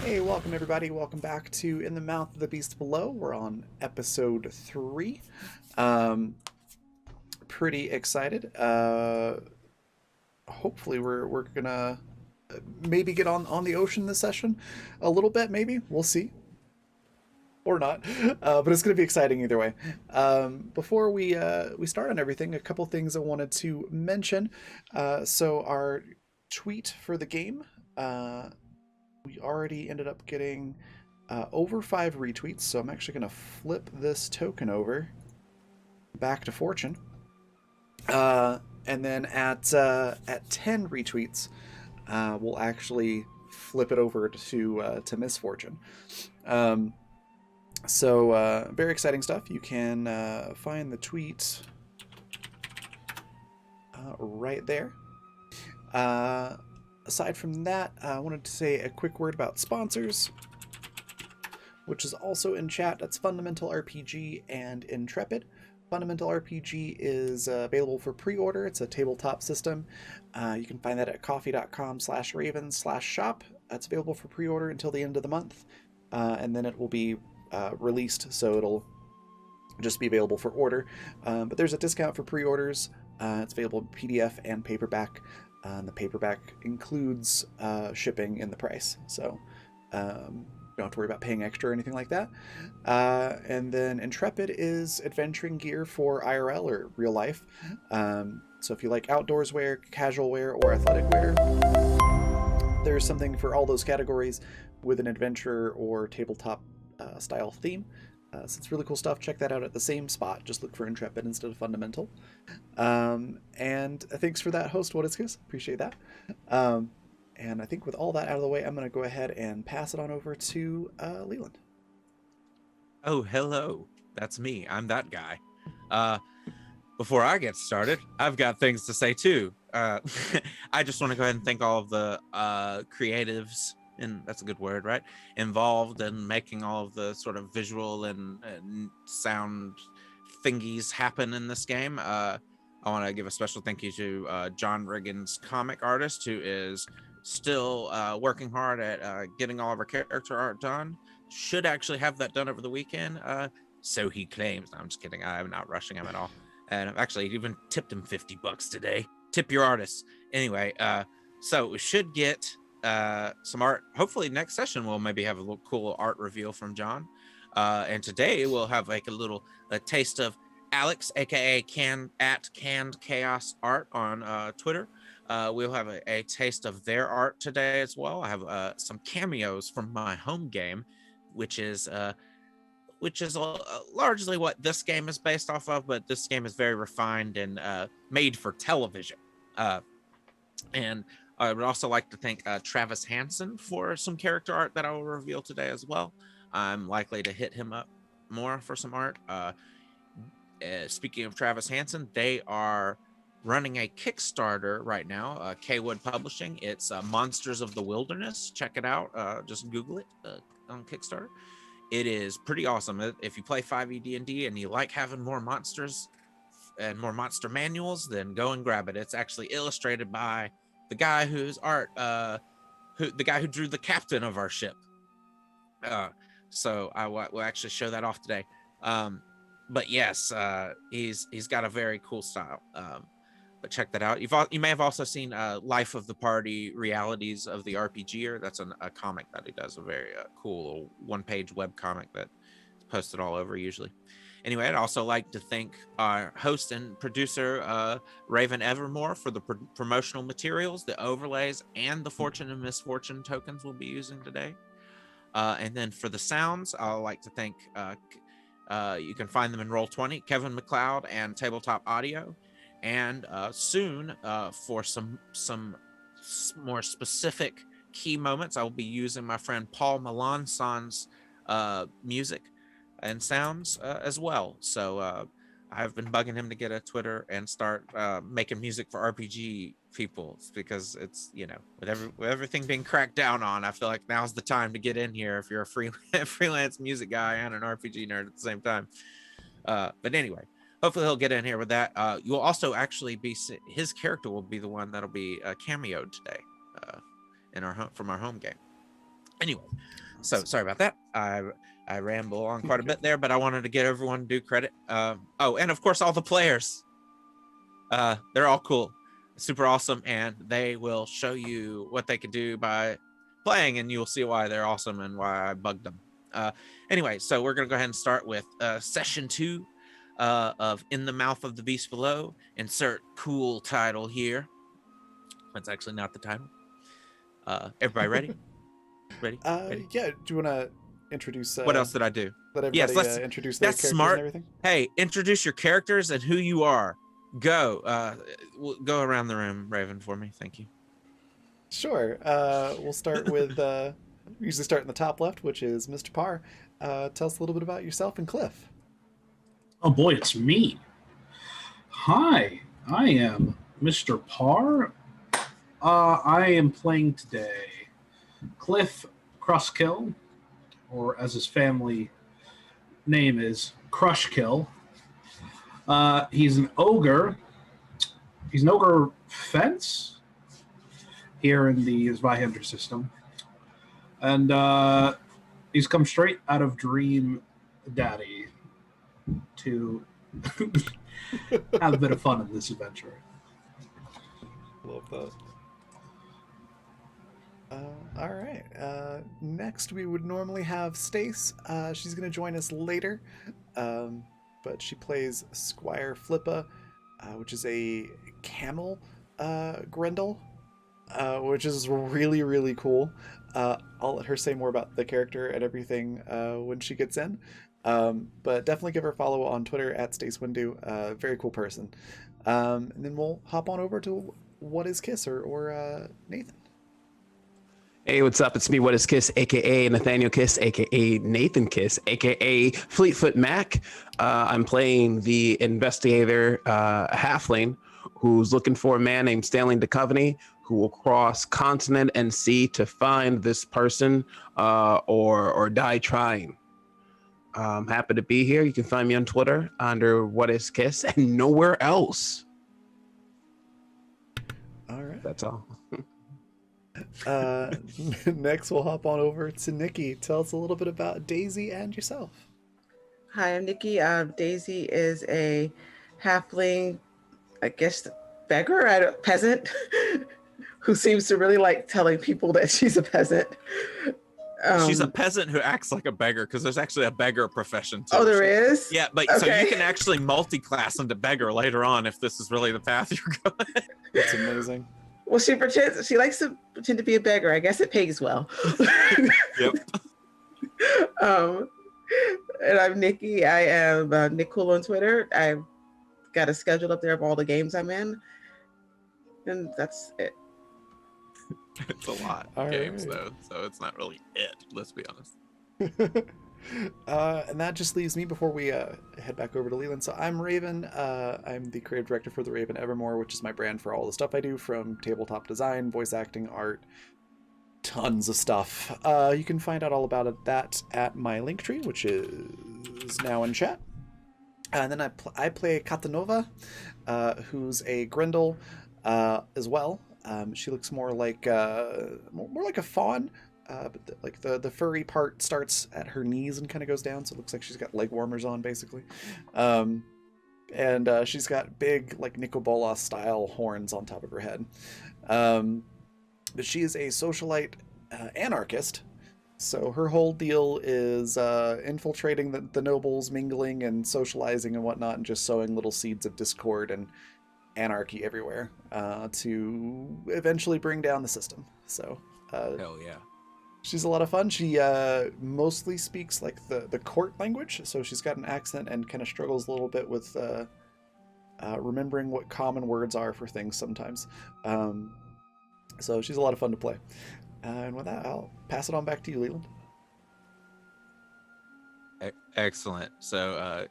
Hey, welcome everybody. Welcome back to In the Mouth of the Beast Below. We're on episode 3. Um, Pretty excited. Hopefully we're gonna maybe get on the ocean this session a little bit. Maybe we'll see or not. But it's gonna be exciting either way. Before we start on everything, a couple things I wanted to mention. So our tweet for the game. We already ended up getting over 5 retweets, so I'm actually going to flip this token over back to fortune. And then at 10 retweets, we'll actually flip it over to misfortune. Um, so very exciting stuff. You can find the tweet right there. Aside from that, I wanted to say a quick word about sponsors, which is also in chat. That's Fundamental RPG and Intrepid. Fundamental RPG is available for pre-order. It's a tabletop system. You can find that at coffee.com/raven/shop. That's available for pre-order until the end of the month, and then it will be released, so it'll just be available for order. But there's a discount for pre-orders. It's available in PDF and paperback. And the paperback includes shipping in the price, so you don't have to worry about paying extra or anything like that. And then Intrepid is adventuring gear for IRL or real life. So if you like outdoors wear, casual wear, or athletic wear, there's something for all those categories with an adventure or tabletop style theme. So it's really cool stuff. Check that out at the same spot. Just look for Intrepid instead of Fundamental. And thanks for that, host. What is this? Appreciate that. And I think with all that out of the way, I'm going to go ahead and pass it on over to Leland. Oh, hello. That's me. I'm that guy. Before I get started, I've got things to say too. I just want to go ahead and thank all of the creatives, and that's a good word, right? Involved in making all of the sort of visual and sound thingies happen in this game. I want to give a special thank you to John Riggins, comic artist, who is still working hard at getting all of our character art done. Should actually have that done over the weekend. So he claims. No, I'm just kidding. I'm not rushing him at all. And I've actually even tipped him $50 today. Tip your artists. Anyway, so we should get some art. Hopefully next session we'll maybe have a little cool art reveal from John. And today we'll have like a taste of Alex, aka Canned Chaos Art on Twitter. We'll have a taste of their art today as well. I have some cameos from my home game, which is largely what this game is based off of, but this game is very refined and made for television. And I would also like to thank Travis Hansen for some character art that I will reveal today as well. I'm likely to hit him up more for some art. Speaking of Travis Hansen, they are running a Kickstarter right now, K-Wood Publishing. It's Monsters of the Wilderness. Check it out. Just Google it on Kickstarter. It is pretty awesome. If you play 5e D&D and you like having more monsters and more monster manuals, then go and grab it. It's actually illustrated by the guy whose art, the guy who drew the captain of our ship. So I will actually show that off today. But yes, he's got a very cool style. But check that out. You may have also seen Life of the Party Realities of the RPGer. That's a comic that he does, a very cool one-page web comic that's posted all over usually. Anyway, I'd also like to thank our host and producer, Raven Evermore, for the promotional materials, the overlays, and the Fortune and Misfortune tokens we'll be using today. And then for the sounds, I'd like to thank, you can find them in Roll20, Kevin McLeod and Tabletop Audio. And soon, for some more specific key moments, I will be using my friend Paul Melanson's music and sounds as well. So I've been bugging him to get a Twitter and start making music for RPG people, because it's, with everything being cracked down on, I feel like now's the time to get in here if you're a freelance music guy and an RPG nerd at the same time. But anyway, hopefully he'll get in here with that. You'll also actually be, his character will be the one that'll be cameoed today from our home game. Anyway, so sorry about that. I ramble on quite a bit there, but I wanted to get everyone due credit. Oh, and of course, all the players. They're all cool, super awesome, and they will show you what they can do by playing, and you'll see why they're awesome and why I bugged them. Anyway, so we're gonna go ahead and start with session 2 of In the Mouth of the Beast Below. Insert cool title here. That's actually not the title. Everybody ready? Ready? Yeah. Do you want to introduce? What else did I do? Let everybody Yes, let's. introduce their That's characters smart. and everything. Hey, introduce your characters and who you are. Go. We'll go around the room, Raven, for me. Thank you. Sure. We'll start with. We usually start in the top left, which is Mr. Parr. Tell us a little bit about yourself and Cliff. Oh boy, it's me. Hi, I am Mr. Parr. I am playing today Cliff Crushkill, or as his family name is, Crushkill. He's an ogre. He's an ogre fence here in the Zweihander system. And he's come straight out of Dream Daddy to have a bit of fun in this adventure. Love that. All right. Next, we would normally have Stace. She's going to join us later, but she plays Squire Flippa, which is a camel Grendel, which is really, really cool. I'll let her say more about the character and everything when she gets in. But definitely give her a follow on Twitter at StaceWindu. Very cool person. And then we'll hop on over to What is Kiss or Nathan. Hey, what's up? It's me, What is Kiss, aka Nathaniel Kiss, aka Nathan Kiss, aka Fleetfoot Mac. I'm playing the investigator halfling who's looking for a man named Stanley Duchovny who will cross continent and sea to find this person or die trying. I'm happy to be here. You can find me on Twitter under What is Kiss and nowhere else. All right. That's all. Next, we'll hop on over to Nikki. Tell us a little bit about Daisy and yourself. Hi, I'm Nikki. Daisy is a halfling, I guess, beggar, peasant, who seems to really like telling people that she's a peasant. She's a peasant who acts like a beggar, because there's actually a beggar profession too. Oh, there is? Yeah, but Okay. so you can actually multi-class into beggar later on if this is really the path you're going. That's amazing. Well, she likes to pretend to be a beggar. I guess it pays well. Yep. And I'm Nikki. I am Nick Cool on Twitter. I've got a schedule up there of all the games I'm in. And that's it. It's a lot All of games, right. though, so it's not really it, let's be honest. And that just leaves me before we head back over to Leland. So I'm Raven. I'm the creative director for the Raven Evermore, which is my brand for all the stuff I do, from tabletop design, voice acting, art, tons of stuff. You can find out all about that at my Linktree, which is now in chat. And then I play Katanova, who's a Grendel as well. She looks more like a fawn. But the furry part starts at her knees and kind of goes down, so it looks like she's got leg warmers on, basically. And she's got big, like, Nicobolas style horns on top of her head. But she is a socialite anarchist, so her whole deal is infiltrating the nobles, mingling and socializing and whatnot, and just sowing little seeds of discord and anarchy everywhere to eventually bring down the system. So Hell yeah. she's a lot of fun. She mostly speaks like the court language, so she's got an accent and kind of struggles a little bit with remembering what common words are for things sometimes. So she's a lot of fun to play. And with that, I'll pass it on back to you, Leland. Excellent. So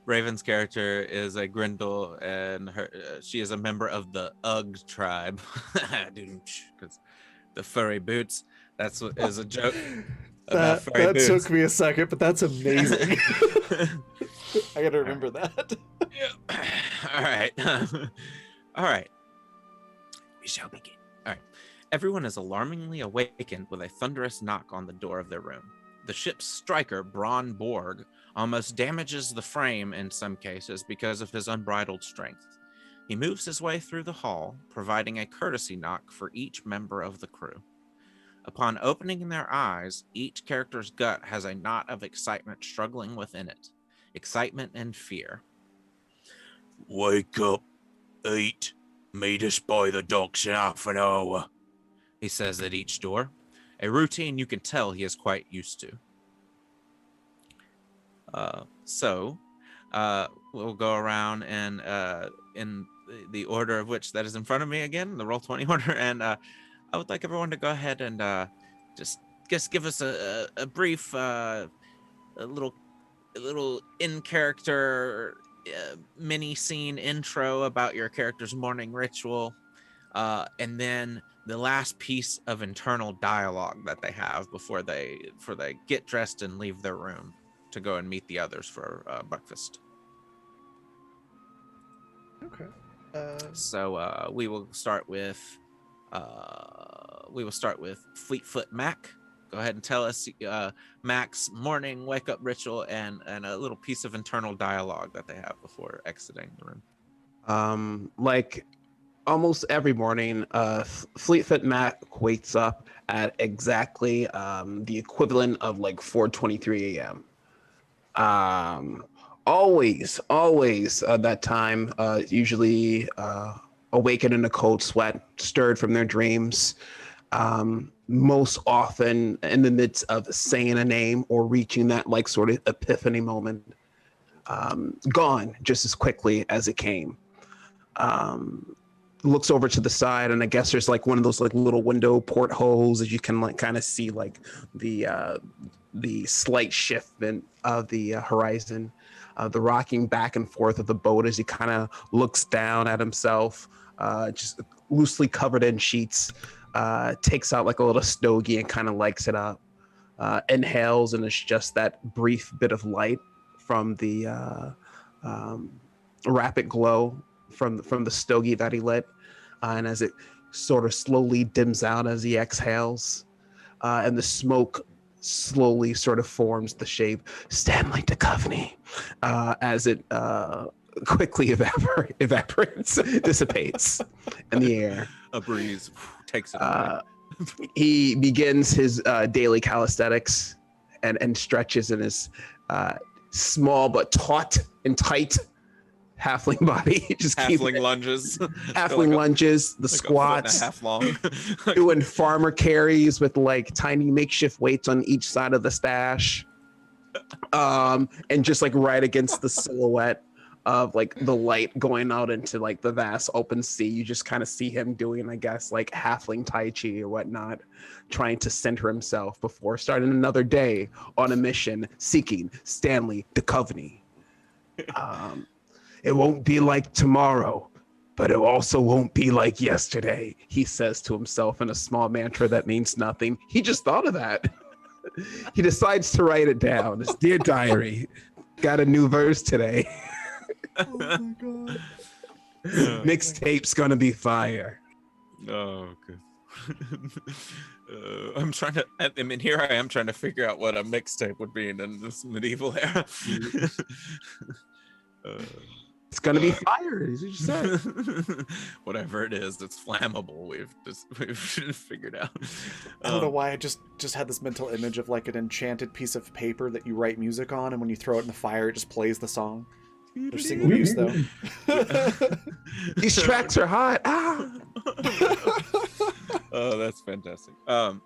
Raven's character is a Grendel, and she is a member of the Ugg tribe, because the furry boots. That's what is a joke. About furry that boots. took me a second, but that's amazing. I gotta remember that. All right. All right. We shall begin. All right. Everyone is alarmingly awakened with a thunderous knock on the door of their room. The ship's striker, Braun Borg, almost damages the frame in some cases because of his unbridled strength. He moves his way through the hall, providing a courtesy knock for each member of the crew. Upon opening their eyes, each character's gut has a knot of excitement struggling within it. Excitement and fear. Wake up, eat, meet us by the docks in half an hour, He says at each door, a routine you can tell he is quite used to. So we'll go around and in the order of which that is in front of me again, the Roll20 order, and I would like everyone to go ahead and just give us a brief, a little in character mini scene intro about your character's morning ritual, and then the last piece of internal dialogue that they have before they get dressed and leave their room to go and meet the others for breakfast. Okay. So we will start with Fleetfoot Mac. Go ahead and tell us Mac's morning wake up ritual and a little piece of internal dialogue that they have before exiting the room. Like almost every morning, Fleetfoot Mac wakes up at exactly the equivalent of like 4:23 a.m. Always that time, usually awakened in a cold sweat, stirred from their dreams. Most often in the midst of saying a name or reaching that like sort of epiphany moment, gone just as quickly as it came. Looks over to the side, and I guess there's like one of those like little window portholes that you can like kind of see like the slight shiftment of the horizon, the rocking back and forth of the boat as he kind of looks down at himself, just loosely covered in sheets. Takes out like a little stogie and kind of lights it up, inhales, and it's just that brief bit of light from the rapid glow from the stogie that he lit, and as it sort of slowly dims out as he exhales, and the smoke slowly sort of forms the shape Stanley Duchovny, as it quickly evaporates, dissipates in the air. A breeze takes it away. He begins his daily calisthenics and stretches in his small but taut and tight halfling body. Just Halfling lunges. Halfling lunges, the like squats, a foot and a half long. doing farmer carries with like tiny makeshift weights on each side of the stash, and just like right against the silhouette of like the light going out into like the vast open sea. You just kind of see him doing, I guess, like halfling tai chi or whatnot, trying to center himself before starting another day on a mission seeking Stanley Duchovny. It won't be like tomorrow, but it also won't be like yesterday, he says to himself in a small mantra that means nothing. He just thought of that. He decides to write it down. It's Dear Diary, got a new verse today. Oh my god. Mixtape's gonna be fire. Oh, good. I'm trying to. I mean, here I am trying to figure out what a mixtape would be in this medieval era. It's gonna be fire, as you said. Whatever it is, it's flammable. We've figured out. I don't know why I just had this mental image of like an enchanted piece of paper that you write music on, and when you throw it in the fire, it just plays the song. They're single use though. These tracks are hot. Ah. Oh, that's fantastic. All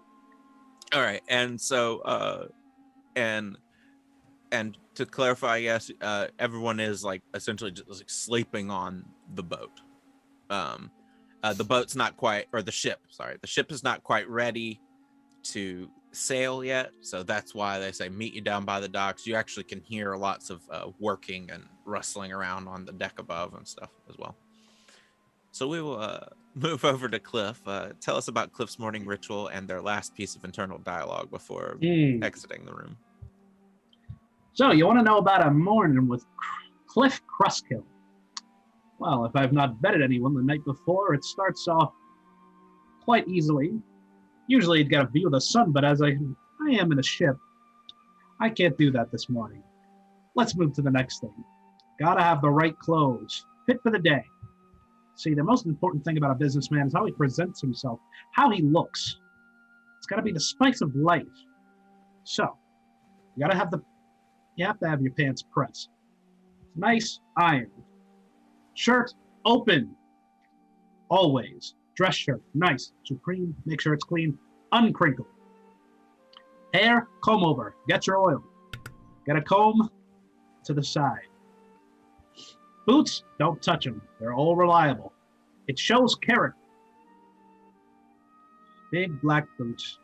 right, and so and to clarify, yes, everyone is like essentially just like sleeping on the boat. The boat's not quite, or the ship is not quite ready to sail yet, so that's why they say meet you down by the docks. You actually can hear lots of working and rustling around on the deck above and stuff as well. So we will move over to Cliff. Tell us about Cliff's morning ritual and their last piece of internal dialogue before exiting the room. So, you want to know about a morning with Cliff Cruskill? Well, if I've not betted anyone the night before, it starts off quite easily. Usually you'd get a view of the sun, but as I am in a ship, I can't do that this morning. Let's move to the next thing. Gotta have the right clothes, fit for the day. See, the most important thing about a businessman is how he presents himself, how he looks. It's gotta be the spice of life. So, you have to have your pants pressed. Nice ironed. Shirt open. Always. Dress shirt, nice, supreme, make sure it's clean, uncrinkled. Hair, comb over, get your oil. Get a comb to the side. Boots, don't touch them, they're all reliable. It shows character. Big black boots.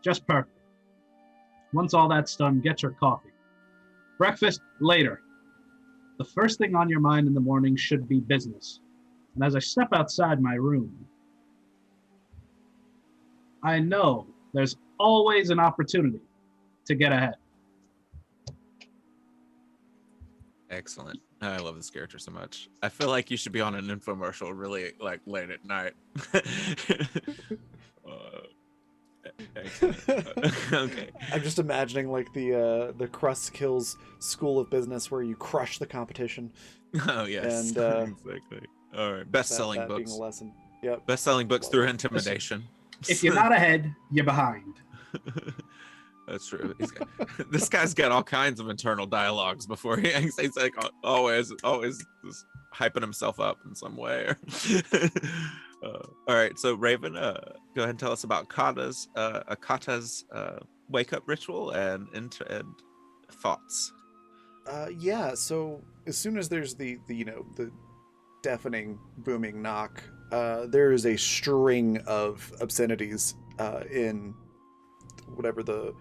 Just perfect. Once all that's done, get your coffee. Breakfast, later. The first thing on your mind in the morning should be business. And as I step outside my room, I know there's always an opportunity to get ahead. Excellent. I love this character so much. I feel like you should be on an infomercial really like late at night. Excellent. Okay. I'm just imagining like the Crust Kills School of Business where you crush the competition. Oh yes. And exactly. All right. Best-selling that books. being a lesson. Yep. Best-selling books through intimidation. If you're not ahead, you're behind. That's true. This guy's got all kinds of internal dialogues before he's like always just hyping himself up in some way. All right, so Raven, go ahead and tell us about Kata's wake up ritual and thoughts. Yeah. So as soon as there's the deafening booming knock, there is a string of obscenities in whatever the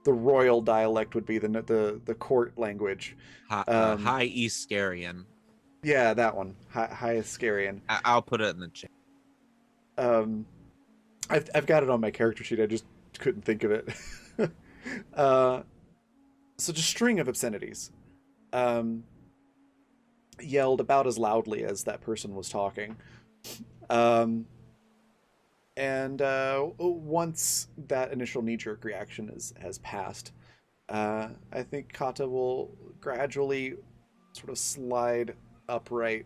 royal dialect would be, the court language. High Iscarian. Yeah, that one. High Iscarian. I'll put it in the chat. I've got it on my character sheet. I just couldn't think of it. So just a string of obscenities, yelled about as loudly as that person was talking. And once that initial knee-jerk reaction has passed, I think Kata will gradually sort of slide upright,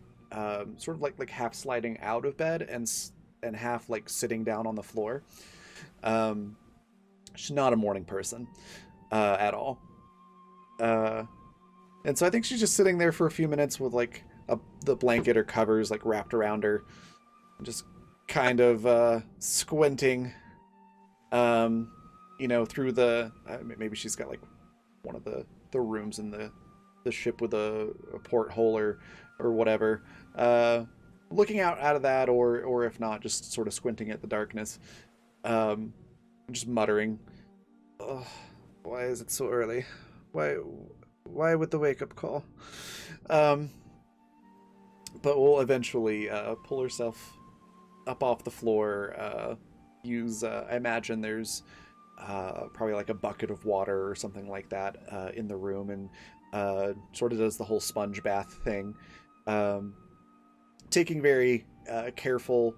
sort of like half sliding out of bed and half like sitting down on the floor. She's not a morning person at all. And so I think she's just sitting there for a few minutes with like the blanket or covers like wrapped around her, just kind of squinting, through the maybe she's got like one of the rooms in the ship with a porthole or whatever, looking out of that, or if not, just sort of squinting at the darkness, just muttering, "Oh, why is it so early? Why with the wake up call?" But we'll eventually pull herself up off the floor, use I imagine there's probably like a bucket of water or something like that in the room, and sort of does the whole sponge bath thing, taking very careful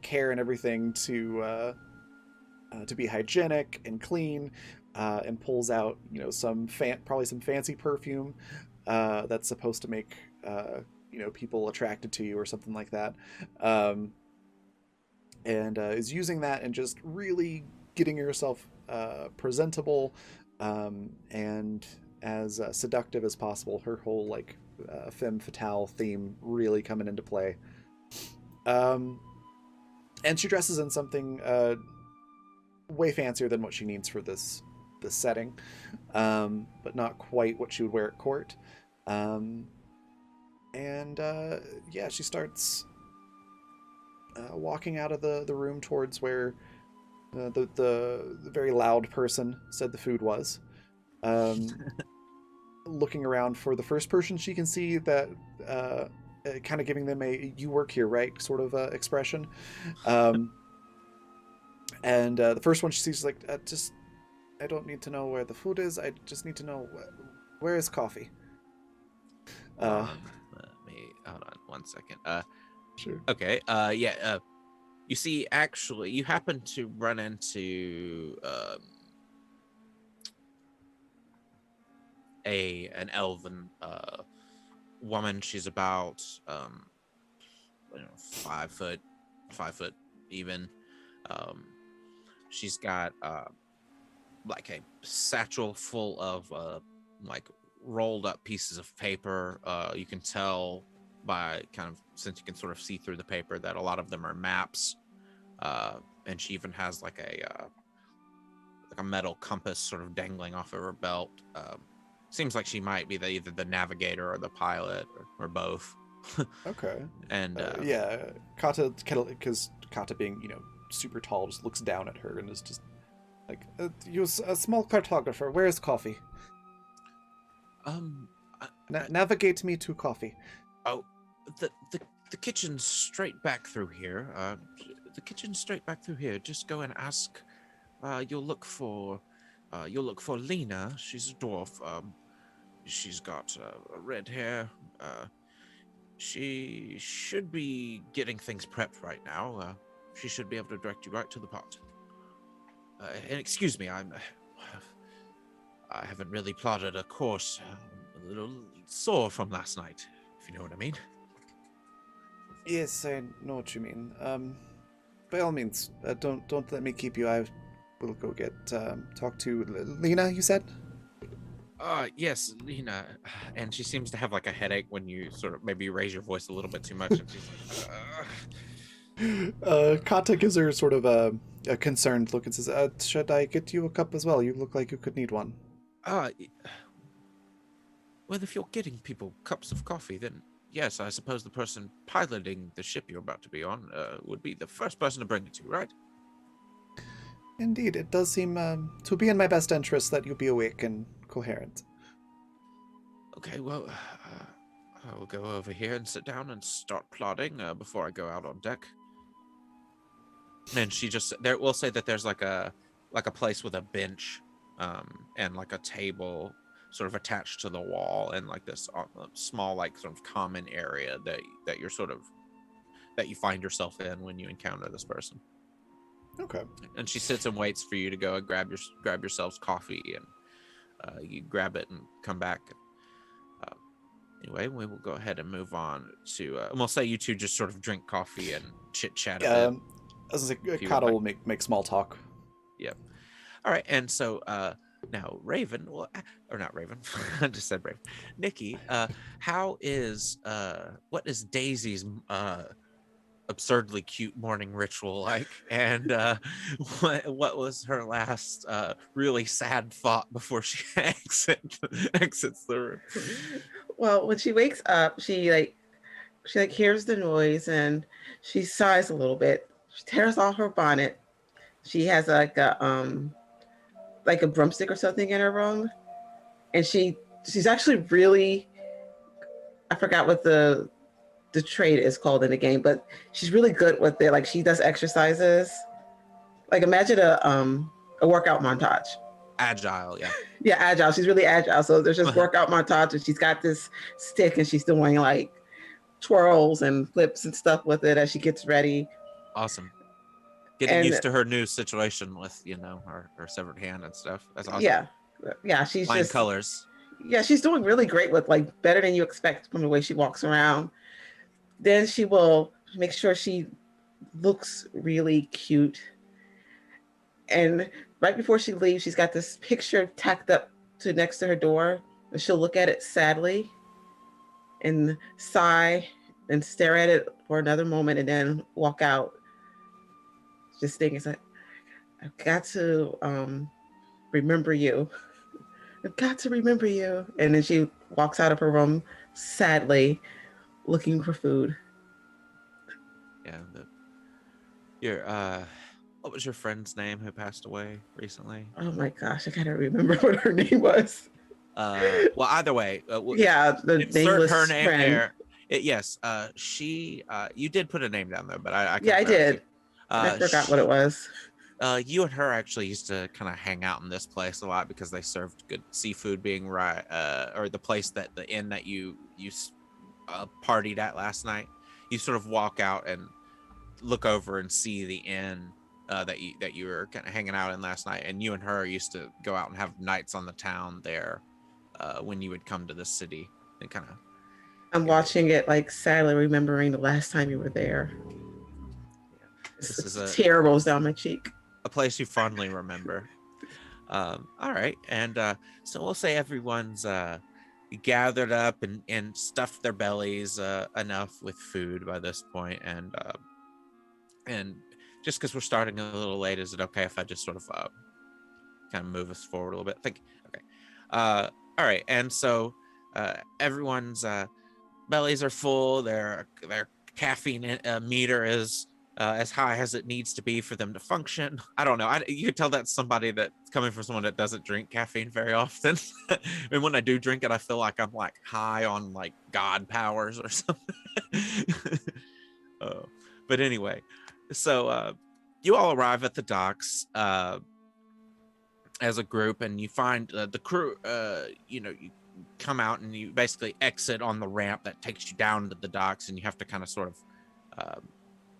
care and everything to be hygienic and clean, and pulls out probably some fancy perfume that's supposed to make people attracted to you or something like that, and is using that and just really getting yourself presentable and as seductive as possible. Her whole like femme fatale theme really coming into play, and she dresses in something way fancier than what she needs for this setting, but not quite what she would wear at court. She starts walking out of the room towards where the very loud person said the food was, looking around for the first person she can see, that kind of giving them a "you work here, right?" sort of expression. And the first one she sees is like, I don't need to know where the food is. I just need to know where is coffee. Let me hold on one second. Sure. Okay. You see, actually, you happen to run into an elven woman. She's about 5 foot even. She's got like a satchel full of like rolled up pieces of paper. You can tell by kind of, since you can sort of see through the paper, that a lot of them are maps. And she even has like a metal compass sort of dangling off of her belt. Seems like she might be either the navigator or the pilot, or both. Okay. And Yeah, Kata, because Kata being, super tall, just looks down at her and is just like, use a small cartographer. Where's coffee? Navigate me to coffee. Oh, the kitchen's straight back through here. The kitchen's straight back through here. Just go and ask. You'll look for Lena. She's a dwarf. She's got red hair. She should be getting things prepped right now. She should be able to direct you right to the pot. And excuse me, I haven't really plotted a course. I'm a little sore from last night, if you know what I mean. Yes, I know what you mean. By all means, don't let me keep you. I will go talk to Lena, you said? Yes, Lena. And she seems to have like a headache when you sort of maybe raise your voice a little bit too much, and she's like, Kata gives her sort of a concerned look and says, should I get you a cup as well? You look like you could need one. Well, if you're getting people cups of coffee, then yes, I suppose the person piloting the ship you're about to be on would be the first person to bring it to, right? Indeed, it does seem to be in my best interest that you be awake and coherent. Okay, well, I will go over here and sit down and start plotting before I go out on deck. And we'll say that there's like a place with a bench and like a table sort of attached to the wall, and like this small like sort of common area that you find yourself in when you encounter this person. Okay. And she sits and waits for you to go and grab yourselves coffee, and you grab it and come back. Anyway, we will go ahead and move on to and we'll say you two just sort of drink coffee and chit chat a bit. As I say, Kata will make small talk. Yep. All right, and so now Raven, or not Raven, I just said Raven. Nikki, what is Daisy's absurdly cute morning ritual like, and what was her last really sad thought before she exits the room? Well, when she wakes up, she hears the noise and she sighs a little bit. She tears off her bonnet. She has like a broomstick or something in her room, and she's actually really, I forgot what the trait is called in the game, but she's really good with it. Like, she does exercises. Like, imagine a workout montage. Agile, yeah. Yeah, agile. She's really agile. So there's just workout montage, and she's got this stick, and she's doing like twirls and flips and stuff with it as she gets ready. Awesome. Getting used to her new situation with, her severed hand and stuff. That's awesome. Yeah. She's Flying just colors. Yeah, she's doing really great with, like, better than you expect from the way she walks around. Then she will make sure she looks really cute. And right before she leaves, she's got this picture tacked up to next to her door, and she'll look at it sadly and sigh and stare at it for another moment and then walk out. Just thinking, it's like, I've got to remember you. I've got to remember you. And then she walks out of her room sadly, looking for food. Yeah. What was your friend's name who passed away recently? Oh my gosh, I gotta remember what her name was. Well, either way, the nameless her name friend. there. Yes, you did put a name down there, but I did. I forgot what it was. You and her actually used to kind of hang out in this place a lot because they served good seafood, being right, or the inn that you partied at last night. You sort of walk out and look over and see the inn that you were kind of hanging out in last night, and you and her used to go out and have nights on the town there when you would come to the city and kind of. I'm watching it like sadly remembering the last time you were there. This is A tear rolls down my cheek. A place you fondly remember. All right, and so we'll say everyone's gathered up and stuffed their bellies enough with food by this point, and just because we're starting a little late, is it okay if I just sort of kind of move us forward a little bit? Okay. All right, and so everyone's bellies are full. Their caffeine meter is as high as it needs to be for them to function. I don't know. You could tell that's somebody that's coming from someone that doesn't drink caffeine very often. And when I do drink it, I feel like I'm like high on like God powers or something. But anyway, so you all arrive at the docks as a group, and you find the crew. You come out and you basically exit on the ramp that takes you down to the docks, and you have to kind of sort of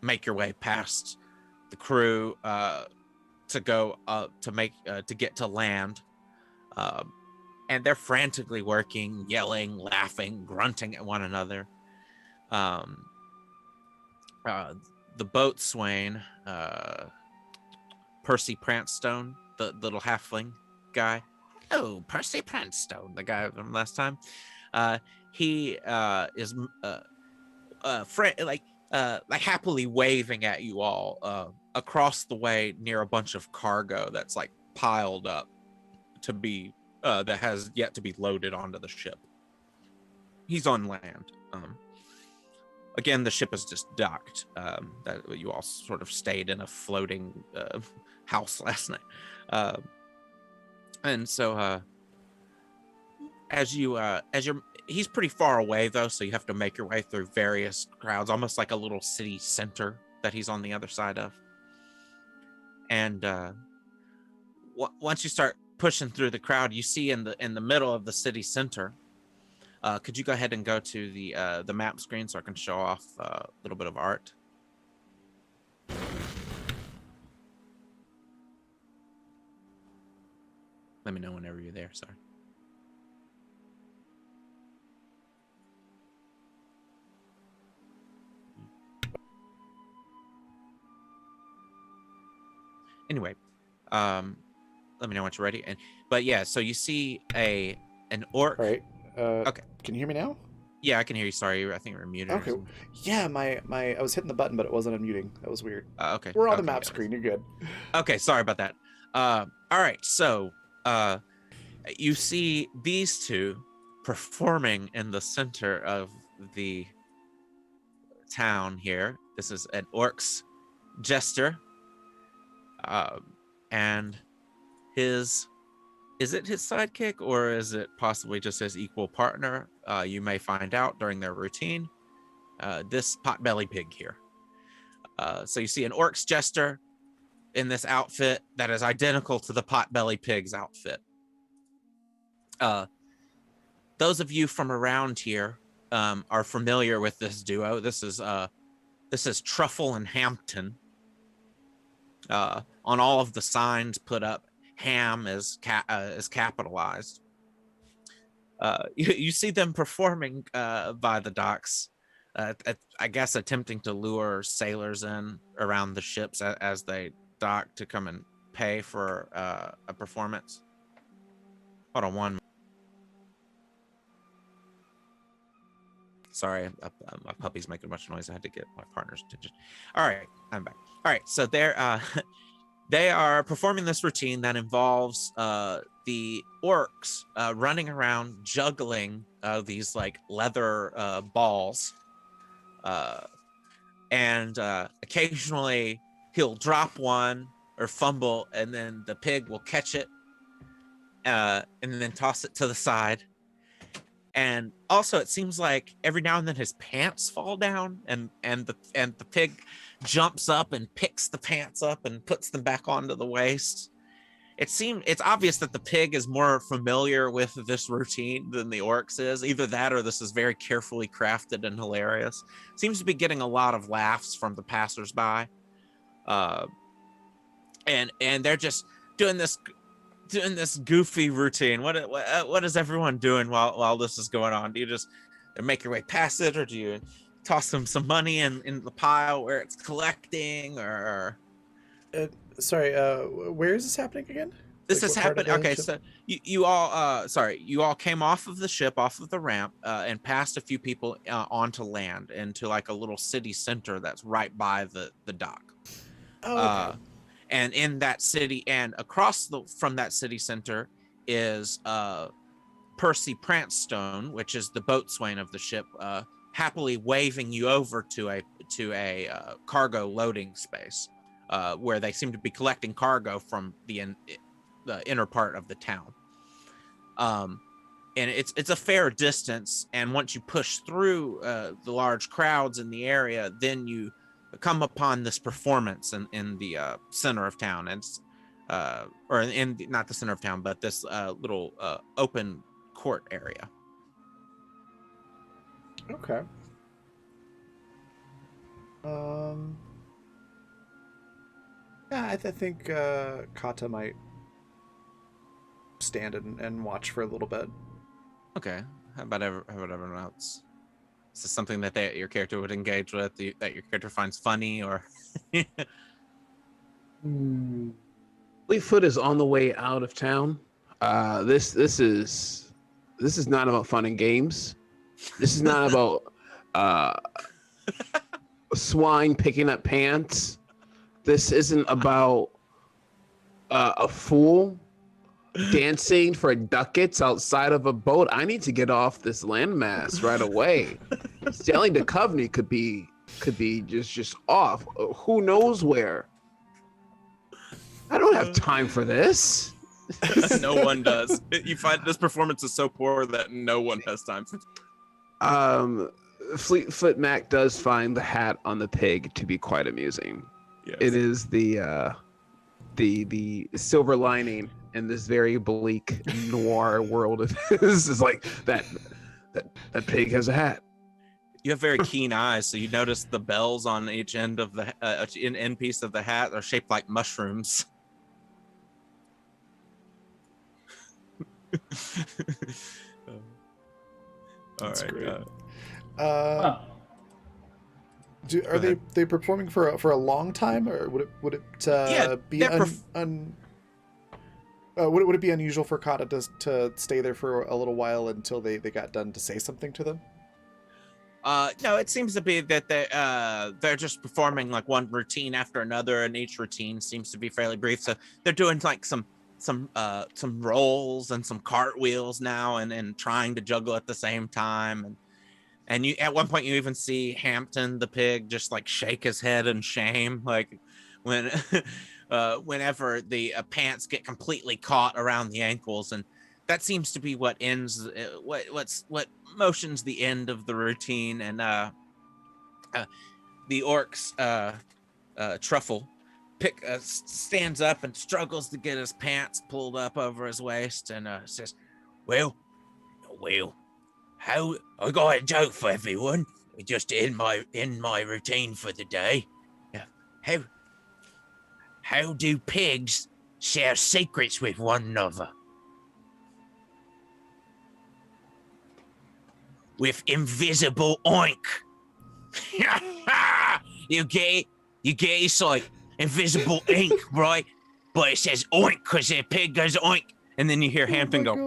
make your way past the crew to go to get to land, and they're frantically working, yelling, laughing, grunting at one another. The boatswain, Percy Prancestone, the little halfling guy. Oh, Percy Prancestone, the guy from last time. He is like happily waving at you all across the way near a bunch of cargo that's like piled up to be that has yet to be loaded onto the ship. He's on land. Again, the ship is just docked. That you all sort of stayed in a floating house last night, and so he's pretty far away though, so you have to make your way through various crowds, almost like a little city center that he's on the other side of. And once you start pushing through the crowd, you see in the middle of the city center. Could you go ahead and go to the map screen so I can show off a little bit of art? Let me know whenever you're there. Sorry. Anyway, let me know when you're ready. But yeah, so you see an orc. All right. Okay. Can you hear me now? Yeah, I can hear you. Sorry, I think you were muted. Okay. Yeah, my I was hitting the button, but it wasn't unmuting. That was weird. Okay. We're on the Okay, map yeah. screen. You're good. Okay, sorry about that. All right, so you see these two performing in the center of the town here. This is an orc's jester, and is it his sidekick, or is it possibly just his equal partner? You may find out during their routine. This potbelly pig here. So you see an orc's jester in this outfit that is identical to the potbelly pig's outfit. Those of you from around here are familiar with this duo. This is Truffle and Hampton. On all of the signs put up, Ham is capitalized. You see them performing by the docks, I guess attempting to lure sailors in around the ships as they dock to come and pay for a performance. Hold on one. Sorry, my puppy's making a bunch of noise. I had to get my partner's attention. All right, I'm back. All right, so they are performing this routine that involves the orcs running around juggling these like leather balls, and occasionally he'll drop one or fumble, and then the pig will catch it and then toss it to the side. And also, it seems like every now and then his pants fall down, and the pig jumps up and picks the pants up and puts them back onto the waist. it's obvious that the pig is more familiar with this routine than the orcs is. Either that or this is very carefully crafted and hilarious. Seems to be getting a lot of laughs from the passersby. And they're just doing this goofy routine. What is everyone doing while this is going on? Do you just make your way past it, or do you toss them some money in the pile where it's collecting, or Sorry, where is this happening again? this Like, has what part of happened? the Okay, ship? so you all came off of the ship, off of the ramp, and passed a few people onto land into like a little city center that's right by the dock. Oh, okay. And in that city, and across from that city center is Percy Prancestone, which is the boatswain of the ship, happily waving you over to a cargo loading space, where they seem to be collecting cargo from the inner part of the town. And it's a fair distance, and once you push through the large crowds in the area, then you come upon this performance in the center of town, and or in not the center of town, but this little open court area. Okay. Yeah, I think Kata might stand and watch for a little bit. Okay. How about everyone else? Is this something that your character would engage with, that your character finds funny, or? Fleetfoot is on the way out of town. This is not about fun and games. This is not about swine picking up pants. This isn't about a fool dancing for ducats outside of a boat. I need to get off this landmass right away. Sailing to Coveney could be just off. Who knows where? I don't have time for this. No one does. You find this performance is so poor that no one has time for. Fleetfoot Mac does find the hat on the pig to be quite amusing. Yes. It is the silver lining in this very bleak noir world. This is like that pig has a hat. You have very keen eyes, so you notice the bells on each end of the end piece of the hat are shaped like mushrooms. All That's right. great. Wow. Are they performing for a long time, or would it be would it be unusual for Kata to stay there for a little while until they got done to say something to them? No, it seems to be that they're just performing like one routine after another, and each routine seems to be fairly brief. So they're doing like some rolls and some cartwheels now, and trying to juggle at the same time. And you, at one point, you even see Hampton the pig just like shake his head in shame, like when whenever the pants get completely caught around the ankles, and that seems to be what ends what motions the end of the routine. And the orc's Truffle stands up and struggles to get his pants pulled up over his waist, and says, well, how I got a joke for everyone. Just in my routine for the day. How do pigs share secrets with one another? With invisible oink. You get it? It's like invisible ink, right? But it says oink because the pig goes oink, and then you hear Hampton go.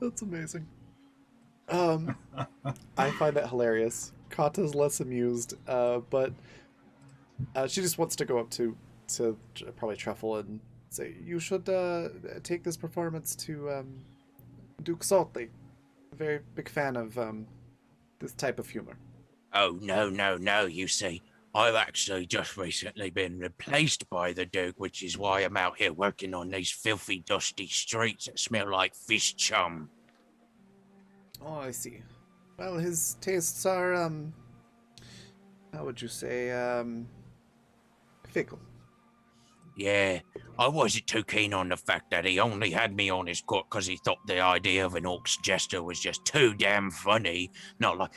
That's amazing. I find that hilarious. Kata's less amused, but she just wants to go up to probably Truffle and say, "You should take this performance to Duke Saltley. Very big fan of this type of humor." Oh, no, you see. I've actually just recently been replaced by the Duke, which is why I'm out here working on these filthy, dusty streets that smell like fish chum. Oh, I see. Well, his tastes are how would you say, fickle. Yeah, I wasn't too keen on the fact that he only had me on his court because he thought the idea of an orc's jester was just too damn funny. Not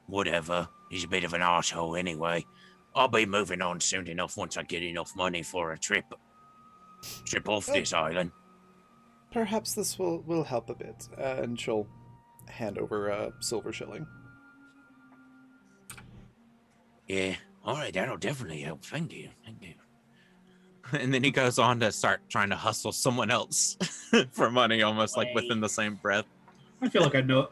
whatever. He's a bit of an asshole anyway. I'll be moving on soon enough once I get enough money for a trip off this island. Perhaps this will help a bit. And she'll hand over a silver shilling. Yeah, all right, that'll definitely help. Thank you. And then he goes on to start trying to hustle someone else for money, almost like within the same breath. I feel like I know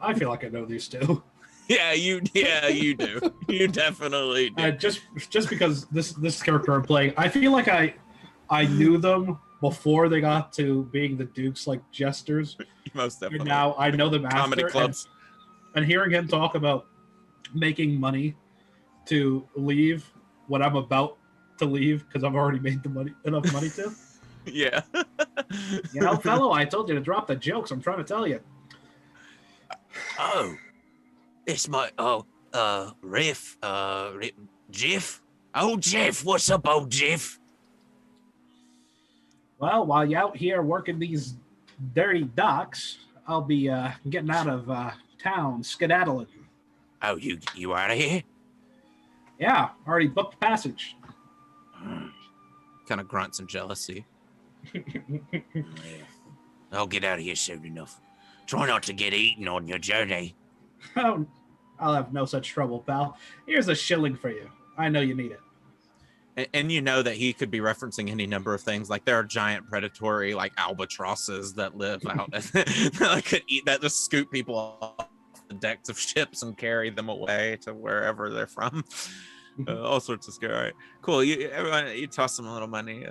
these two. Yeah, you do. You definitely do. Just because this character I'm playing, I feel like I knew them before they got to being the Dukes like jesters. Most definitely. And now I know them after. Comedy clubs. And hearing him talk about making money to leave when I'm about to leave because I've already made enough money to. Yeah. Fellow, I told you to drop the jokes. I'm trying to tell you. Oh, it's my Riff, Jiff. Oh, Jiff, what's up, old Jiff? Well, while you're out here working these dirty docks, I'll be getting out of town, skedaddling. Oh, you out of here? Yeah, already booked passage. Kind of grunts in jealousy. Yeah. I'll get out of here soon enough. Try not to get eaten on your journey. Oh, I'll have no such trouble, pal. Here's a shilling for you. I know you need it. And you know that he could be referencing any number of things. Like there are giant predatory like albatrosses that live out that could eat, that just scoop people off the decks of ships and carry them away to wherever they're from. All sorts of scary. All right. Cool. Everyone, you toss them a little money.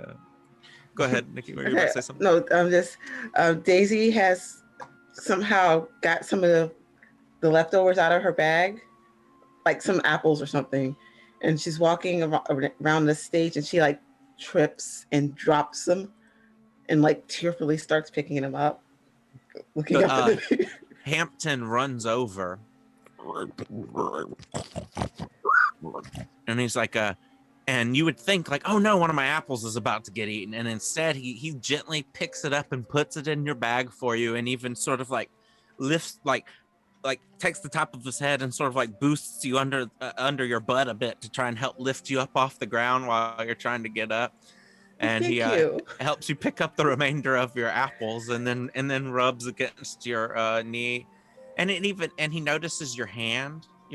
Go ahead, Nikki. Were you about to say something? No, Daisy has somehow got some of the leftovers out of her bag, like some apples or something, and she's walking around the stage, and she like trips and drops them, and like tearfully starts picking them up, looking up at the Hampton runs over, and he's like, and you would think like, oh no, one of my apples is about to get eaten, and instead he gently picks it up and puts it in your bag for you, and even sort of like lifts like takes the top of his head and sort of like boosts you under your butt a bit to try and help lift you up off the ground while you're trying to get up. And he helps you pick up the remainder of your apples, and then rubs against your knee, and he notices your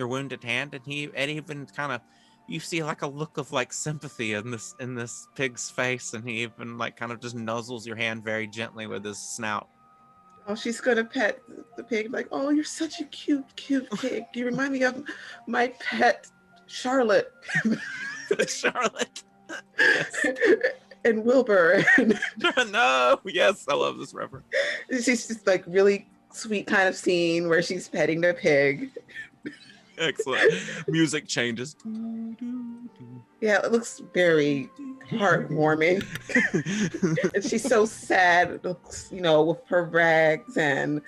wounded hand, and he even kind of, you see like a look of like sympathy in this pig's face, and he even like kind of just nuzzles your hand very gently with his snout. Oh, she's gonna pet the pig, like, oh, you're such a cute pig. You remind me of my pet, Charlotte. Charlotte. And Wilbur. No, yes, I love this reference. She's just like really sweet kind of scene where she's petting the pig. Excellent. Music changes. Yeah, it looks very heartwarming. And she's so sad. It looks, with her rags and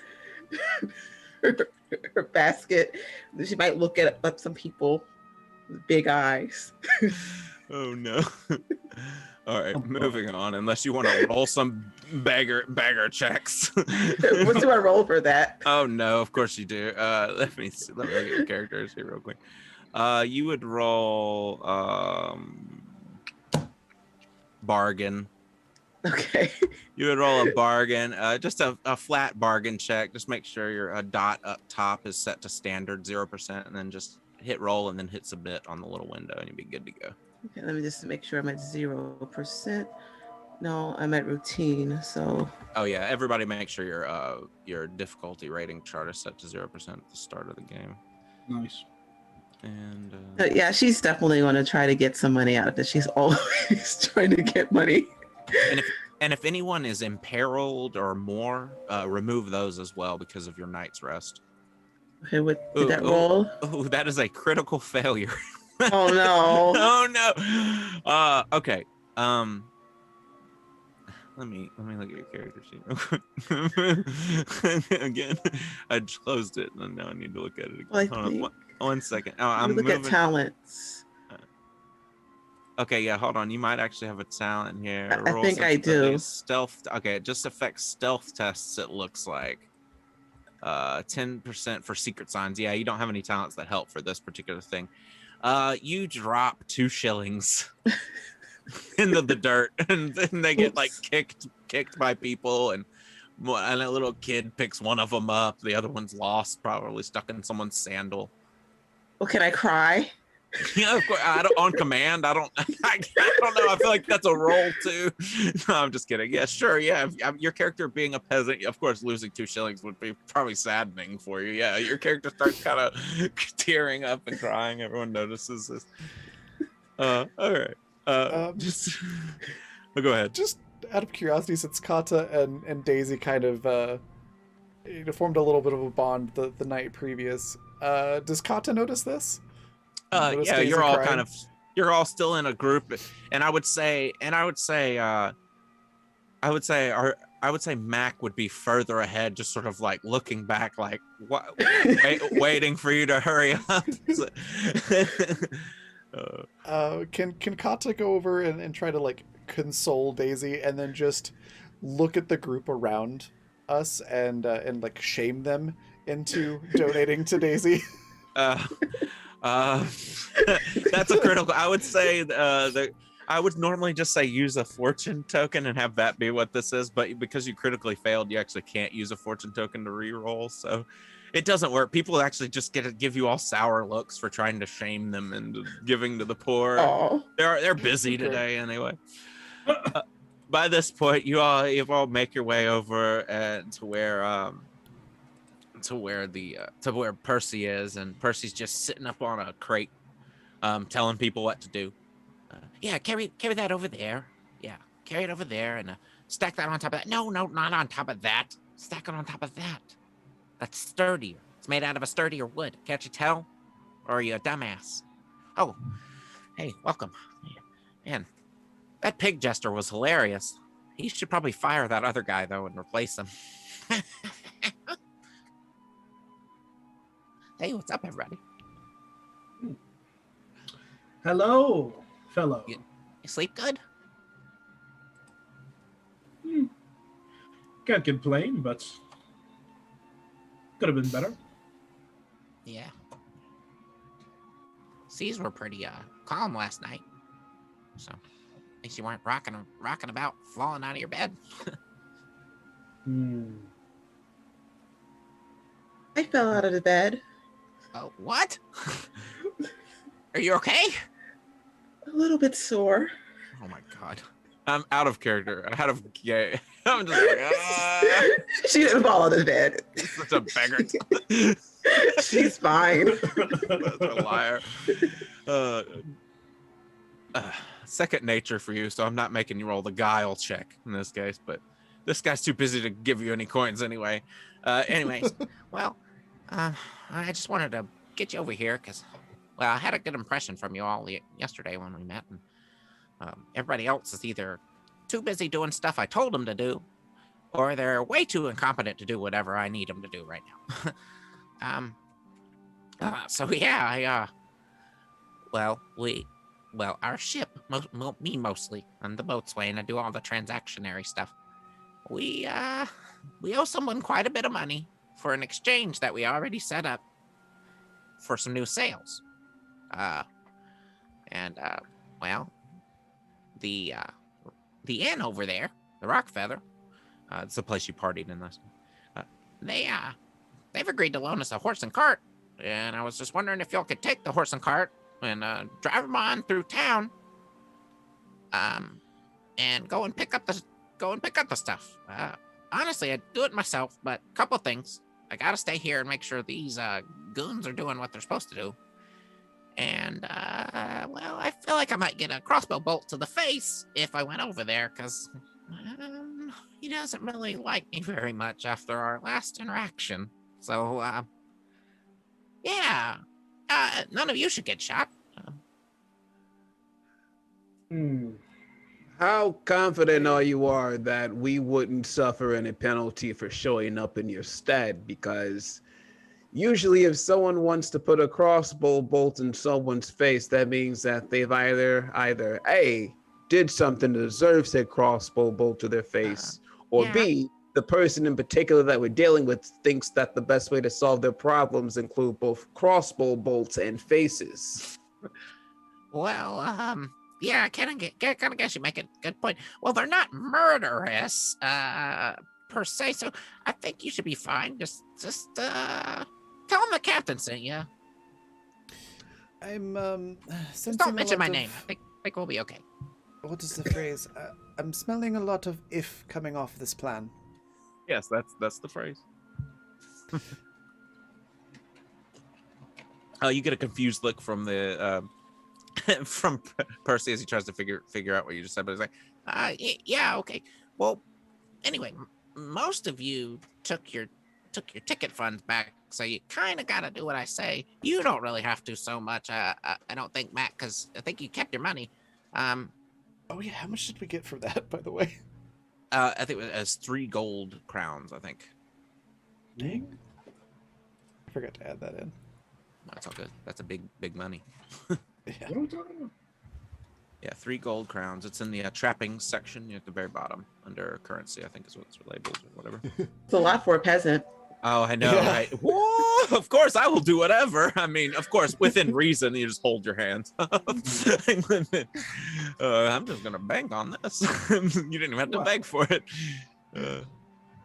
her basket. She might look at some people with big eyes. Oh no. All right, moving on. Unless you want to roll some bagger checks. What do I roll for that? Oh no, of course you do. Let me look at your characters here real quick. You would roll bargain. Okay. You would roll a bargain, just a flat bargain check. Just make sure your dot up top is set to standard 0%, and then just hit roll and then hit submit on the little window, and you'll be good to go. Okay, let me just make sure I'm at 0%. No, I'm at routine. So. Oh yeah, everybody make sure your difficulty rating chart is set to 0% at the start of the game. Nice. And yeah, she's definitely going to try to get some money out of it. She's always trying to get money. And if anyone is imperiled or more, remove those as well because of your night's rest. Okay, what did that roll? Oh, that is a critical failure. Oh no. Oh no. Okay. Let me look at your character sheet real quick. Again, I just closed it, and now I need to look at it again. Well, I Hold on, think one second. Oh, you I'm look at moving. talents. Okay, yeah, hold on. You might actually have a talent here. I Roll think I sensitivity, do. Stealth. Okay, it just affects stealth tests. It looks like 10% for secret signs. Yeah, you don't have any talents that help for this particular thing. You drop 2 shillings into the dirt, and then they get like Oops. kicked by people, and a little kid picks one of them up. The other one's lost, probably stuck in someone's sandal. Well, can I cry? Yeah, of course. I don't on command. I don't. I don't know. I feel like that's a roll too. No, I'm just kidding. Yeah, sure. Yeah, your character being a peasant, of course, losing 2 shillings would be probably saddening for you. Yeah, your character starts kind of tearing up and crying. Everyone notices this. All right. Just go ahead. Just out of curiosity, since Kata and Daisy kind of formed a little bit of a bond the night previous, does Kata notice this? Notice Yeah, Daisy you're all crying? you're all still in a group, and I would say Mac would be further ahead, just sort of like looking back, like what, waiting for you to hurry up. Can Kata go over and try to like console Daisy, and then just look at the group around us and like shame them into donating to Daisy? That's a critical. I would say I would normally just say use a fortune token and have that be what this is, but because you critically failed, you actually can't use a fortune token to re-roll, so it doesn't work. People actually just give you all sour looks for trying to shame them and giving to the poor. Oh, They're busy Okay. today anyway. By this point, you all make your way over to where Percy is, and Percy's just sitting up on a crate, telling people what to do. Yeah, carry that over there. Yeah, carry it over there and stack that on top of that. No, not on top of that. Stack it on top of that. That's sturdier. It's made out of a sturdier wood. Can't you tell? Or are you a dumbass? Oh, hey, welcome. Man, that pig jester was hilarious. He should probably fire that other guy though and replace him. Hey, what's up, everybody? Hello, fellow. You sleep good? Can't complain, but could have been better. Yeah. Seas were pretty calm last night, so at least you weren't rocking about, falling out of your bed. I fell out of the bed. Oh, what? Are you okay? A little bit sore. Oh my god. I'm out of character. Out of gay. I'm just like, She didn't fall out of the bed. such a beggar. She's fine. Such a liar. Second nature for you, so I'm not making you roll the guile check in this case, but this guy's too busy to give you any coins anyway. Anyways, well, I just wanted to get you over here because, well, I had a good impression from you all yesterday when we met, and everybody else is either too busy doing stuff I told them to do, or they're way too incompetent to do whatever I need them to do right now. So yeah, our ship, me mostly, and the boatswain, I do all the transactionary stuff. We owe someone quite a bit of money for an exchange that we already set up for some new sales. Well, the inn over there, the Rock Feather, it's the place you partied in last night. They've agreed to loan us a horse and cart, and I was just wondering if y'all could take the horse and cart and drive them on through town, and go and pick up the stuff. Honestly, I'd do it myself, but a couple things. I gotta stay here and make sure these goons are doing what they're supposed to do. And, well, I feel like I might get a crossbow bolt to the face if I went over there, because he doesn't really like me very much after our last interaction. So, yeah, none of you should get shot. How confident are you that we wouldn't suffer any penalty for showing up in your stead? Because usually if someone wants to put a crossbow bolt in someone's face, that means that they've either A, did something to deserve said crossbow bolt to their face, or yeah. B, the person in particular that we're dealing with thinks that the best way to solve their problems include both crossbow bolts and faces. Well, yeah, I kind of guess you make a good point. Well, they're not murderous, per se, so I think you should be fine. Just, tell them the captain sent you. I'm Just sensing don't a mention lot my of, name. I think we'll be okay. what is the phrase? I'm smelling a lot of if coming off this plan. Yes, that's the phrase. Oh, you get a confused look from the from Percy as he tries to figure out what you just said, but he's like, Yeah, okay. Well, anyway, most of you took your ticket funds back, so you kind of got to do what I say. You don't really have to so much. I don't think, Matt, because I think you kept your money. Oh yeah, how much did we get for that, by the way? I think it was 3 gold crowns. I think. Dang. I forgot to add that in. No, it's all good. That's a big money. Yeah. What are we talking about? Yeah, 3 gold crowns. It's in the trappings section at the very bottom under currency. I think is what it's labeled or whatever. It's a lot for a peasant. Oh, I know, Yeah. right? Whoa, of course, I will do whatever. I mean, of course, within reason. You just hold your hand. I'm just gonna bank on this. You didn't even have to beg for it.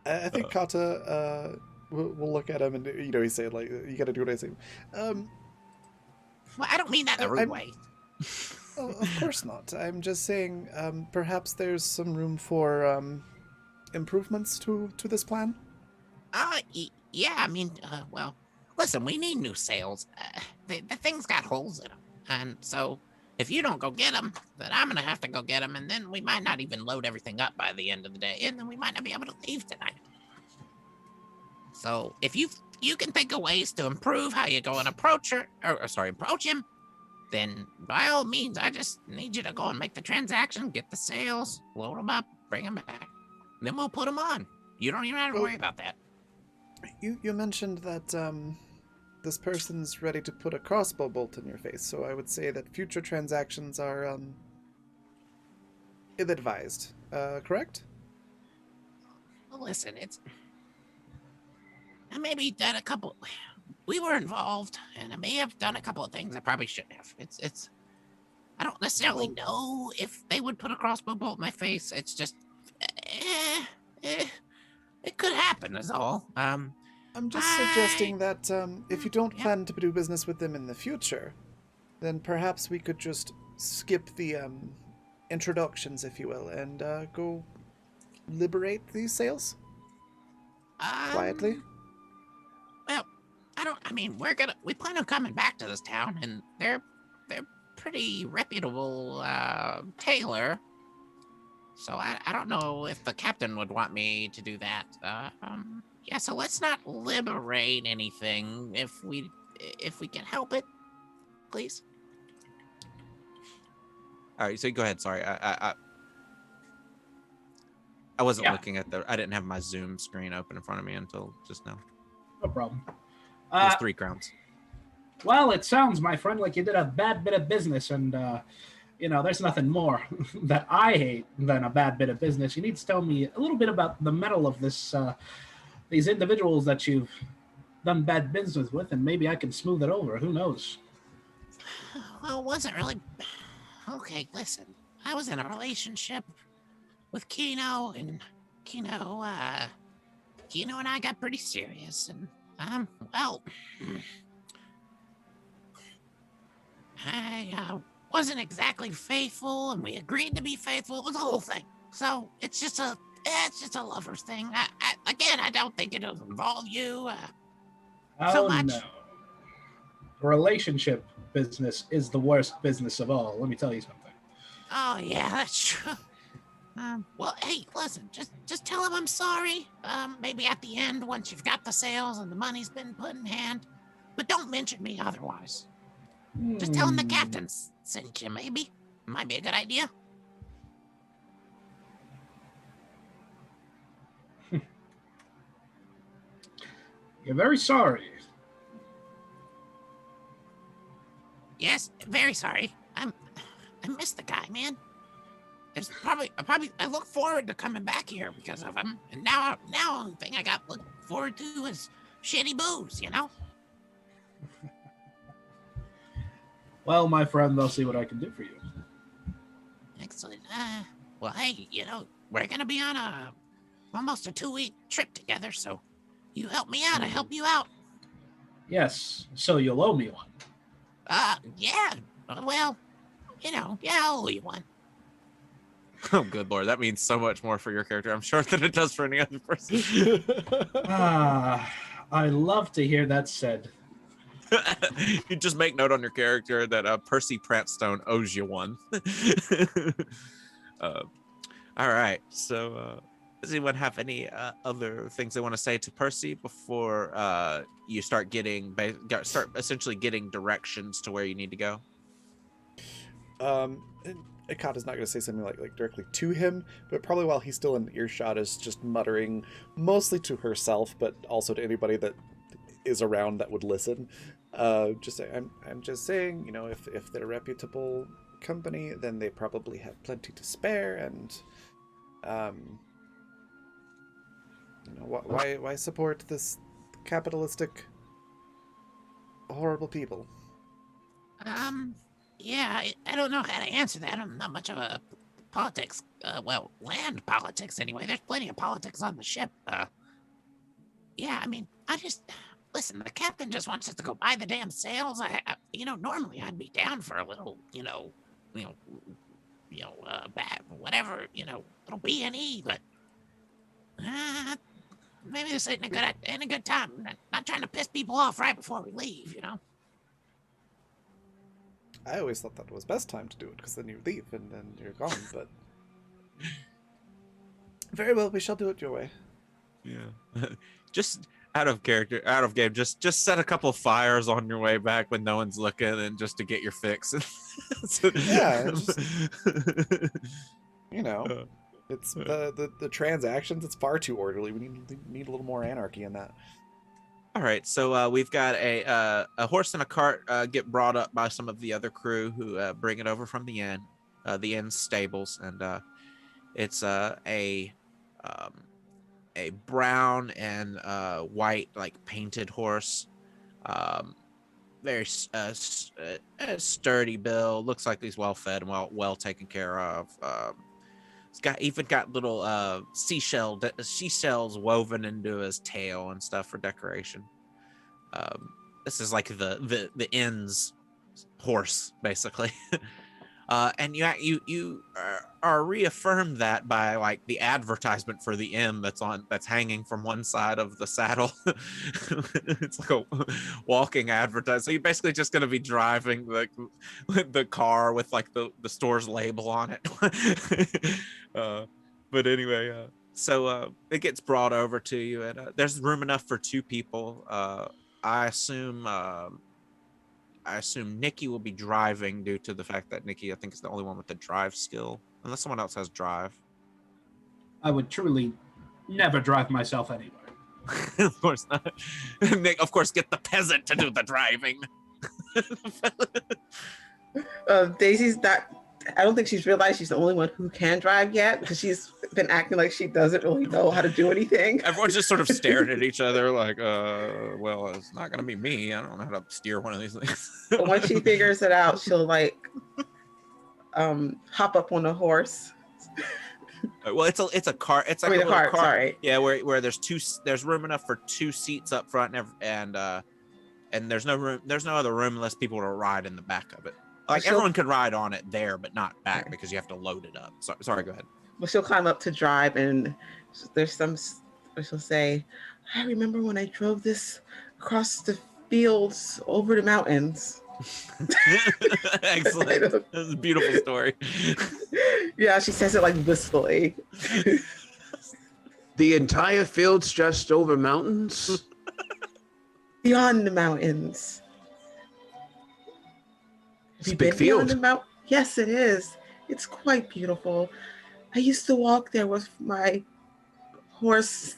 I think Kata will look at him and he's saying like, you gotta do what I say. Well, I don't mean that in a rude I'm- way. Oh, of course not. I'm just saying perhaps there's some room for improvements to this plan. Yeah, I mean, well, listen, we need new sails. The thing's got holes in them. And so if you don't go get them, then I'm going to have to go get them. And then we might not even load everything up by the end of the day. And then we might not be able to leave tonight. So if you can think of ways to improve how you go and approach him, then by all means, I just need you to go and make the transaction, get the sails, load them up, bring them back. Then we'll put them on. You don't even have to worry about that. You mentioned that this person's ready to put a crossbow bolt in your face, so I would say that future transactions are ill-advised. Correct? Well, listen, I maybe done a couple. We were involved, and I may have done a couple of things I probably shouldn't have. I don't necessarily know if they would put a crossbow bolt in my face. It's just, it could happen, is all. I'm just suggesting that if you don't plan to do business with them in the future, then perhaps we could just skip the introductions, if you will, and go liberate these sales quietly. Well, we plan on coming back to this town, and they're pretty reputable tailor. So I don't know if the captain would want me to do that. Yeah, so let's not liberate anything if we can help it, please. All right, so go ahead. Sorry, I wasn't looking at I didn't have my Zoom screen open in front of me until just now. No problem. It was 3 crowns. Well, it sounds, my friend, like you did a bad bit of business, and there's nothing more that I hate than a bad bit of business. You need to tell me a little bit about the mettle of these individuals that you've done bad business with, and maybe I can smooth it over. Who knows? Well, it wasn't really. Okay, listen. I was in a relationship with Kino, and Kino and I got pretty serious, and well, I wasn't exactly faithful, and we agreed to be faithful. It was a whole thing. So it's just a lover's thing. I don't think it'll involve you so much. No. Relationship business is the worst business of all. Let me tell you something. Oh yeah, that's true. Well, hey, listen, just tell him I'm sorry. Maybe at the end, once you've got the sales and the money's been put in hand, but don't mention me otherwise. Just tell him the captain sent you. Maybe might be a good idea. You're very sorry. Yes, very sorry. I missed the guy, man. It's I look forward to coming back here because of him. And now the thing I got look forward to is shitty booze, you know? Well, my friend, I'll see what I can do for you. Excellent. Well, hey, you know, we're gonna be on almost a 2-week trip together, so you help me out, I help you out. Yes, so you'll owe me one. Yeah. Well, you know, yeah, I'll owe you one. Oh, good lord, that means so much more for your character, I'm sure, than it does for any other person. I love to hear that said. You just make note on your character that Percy Prattstone owes you one. All right, so does anyone have any other things they want to say to Percy before you start essentially getting directions to where you need to go? Akata's not going to say something like directly to him, but probably while he's still in earshot is just muttering, mostly to herself, but also to anybody that is around that would listen. Just say, I'm just saying, you know, if they're a reputable company, then they probably have plenty to spare, and you know, why support this capitalistic horrible people? Yeah, I don't know how to answer that. I'm not much of a politics, land politics anyway. There's plenty of politics on the ship. Yeah, I mean, listen, the captain just wants us to go buy the damn sails. You know, normally I'd be down for a little, whatever, little B&E, but maybe this ain't a good time. Not trying to piss people off right before we leave, you know? I always thought that was best time to do it, because then you leave and then you're gone, but... Very well, we shall do it your way. Yeah. Just out of game, just set a couple fires on your way back when no one's looking, and just to get your fix. Yeah, you know, it's the transactions, it's far too orderly. We need a little more anarchy in that. All right, so we've got a horse and a cart get brought up by some of the other crew who bring it over from the inn stables, and it's a brown and white, like, painted horse, very sturdy build. Looks like he's well fed and well taken care of. It's even got little seashells woven into his tail and stuff for decoration. This is like the inn's horse, basically. And you are reaffirmed that by, like, the advertisement for the inn that's hanging from one side of the saddle. It's like a walking advertisement. So you're basically just going to be driving the car with, like, the store's label on it. But anyway, so it gets brought over to you, and there's room enough for 2 people. I assume Nikki will be driving, due to the fact that Nikki, I think, is the only one with the drive skill, unless someone else has drive. I would truly never drive myself anywhere. Of course not. Nick, of course, get the peasant to do the driving. Daisy's not. I don't think she's realized she's the only one who can drive yet, because she's been acting like she doesn't really know how to do anything. Everyone's just sort of staring at each other like, well, it's not gonna be me. I don't know how to steer one of these things. But once she figures it out, she'll, like, hop up on a horse. Well, it's a cart. It's like a cart. Sorry. Yeah, where there's room enough for 2 seats up front, and there's no room. There's no other room unless people will ride in the back of it. Like, everyone could ride on it there, but not back, because you have to load it up. Sorry, go ahead. Well, she'll climb up to drive, and there's some where she'll say, I remember when I drove this across the fields over the mountains. Excellent. That's a beautiful story. Yeah, she says it, like, wistfully. The entire field stretched over mountains? Beyond the mountains. It's a big field. Yes, it is. It's quite beautiful. I used to walk there with my horse.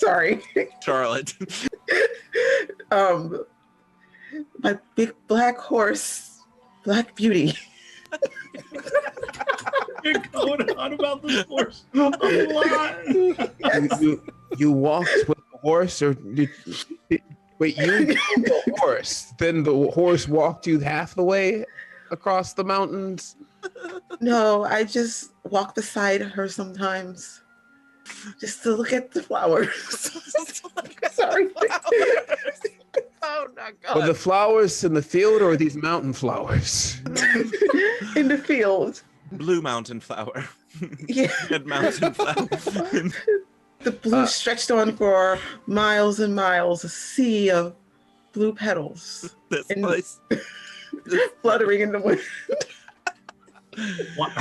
Sorry. Charlotte. My big black horse, Black Beauty. You're going on about this horse a lot. Yes. You walked with the horse, or wait, you killed the horse, then the horse walked you half the way across the mountains? No, I just walk beside her sometimes, just to look at the flowers. Sorry. Oh my God. Were the flowers in the field, or are these mountain flowers? In the field. Blue mountain flower. Yeah. Red mountain flower. The blue stretched on for miles and miles, a sea of blue petals This And- place. fluttering in the wind. What?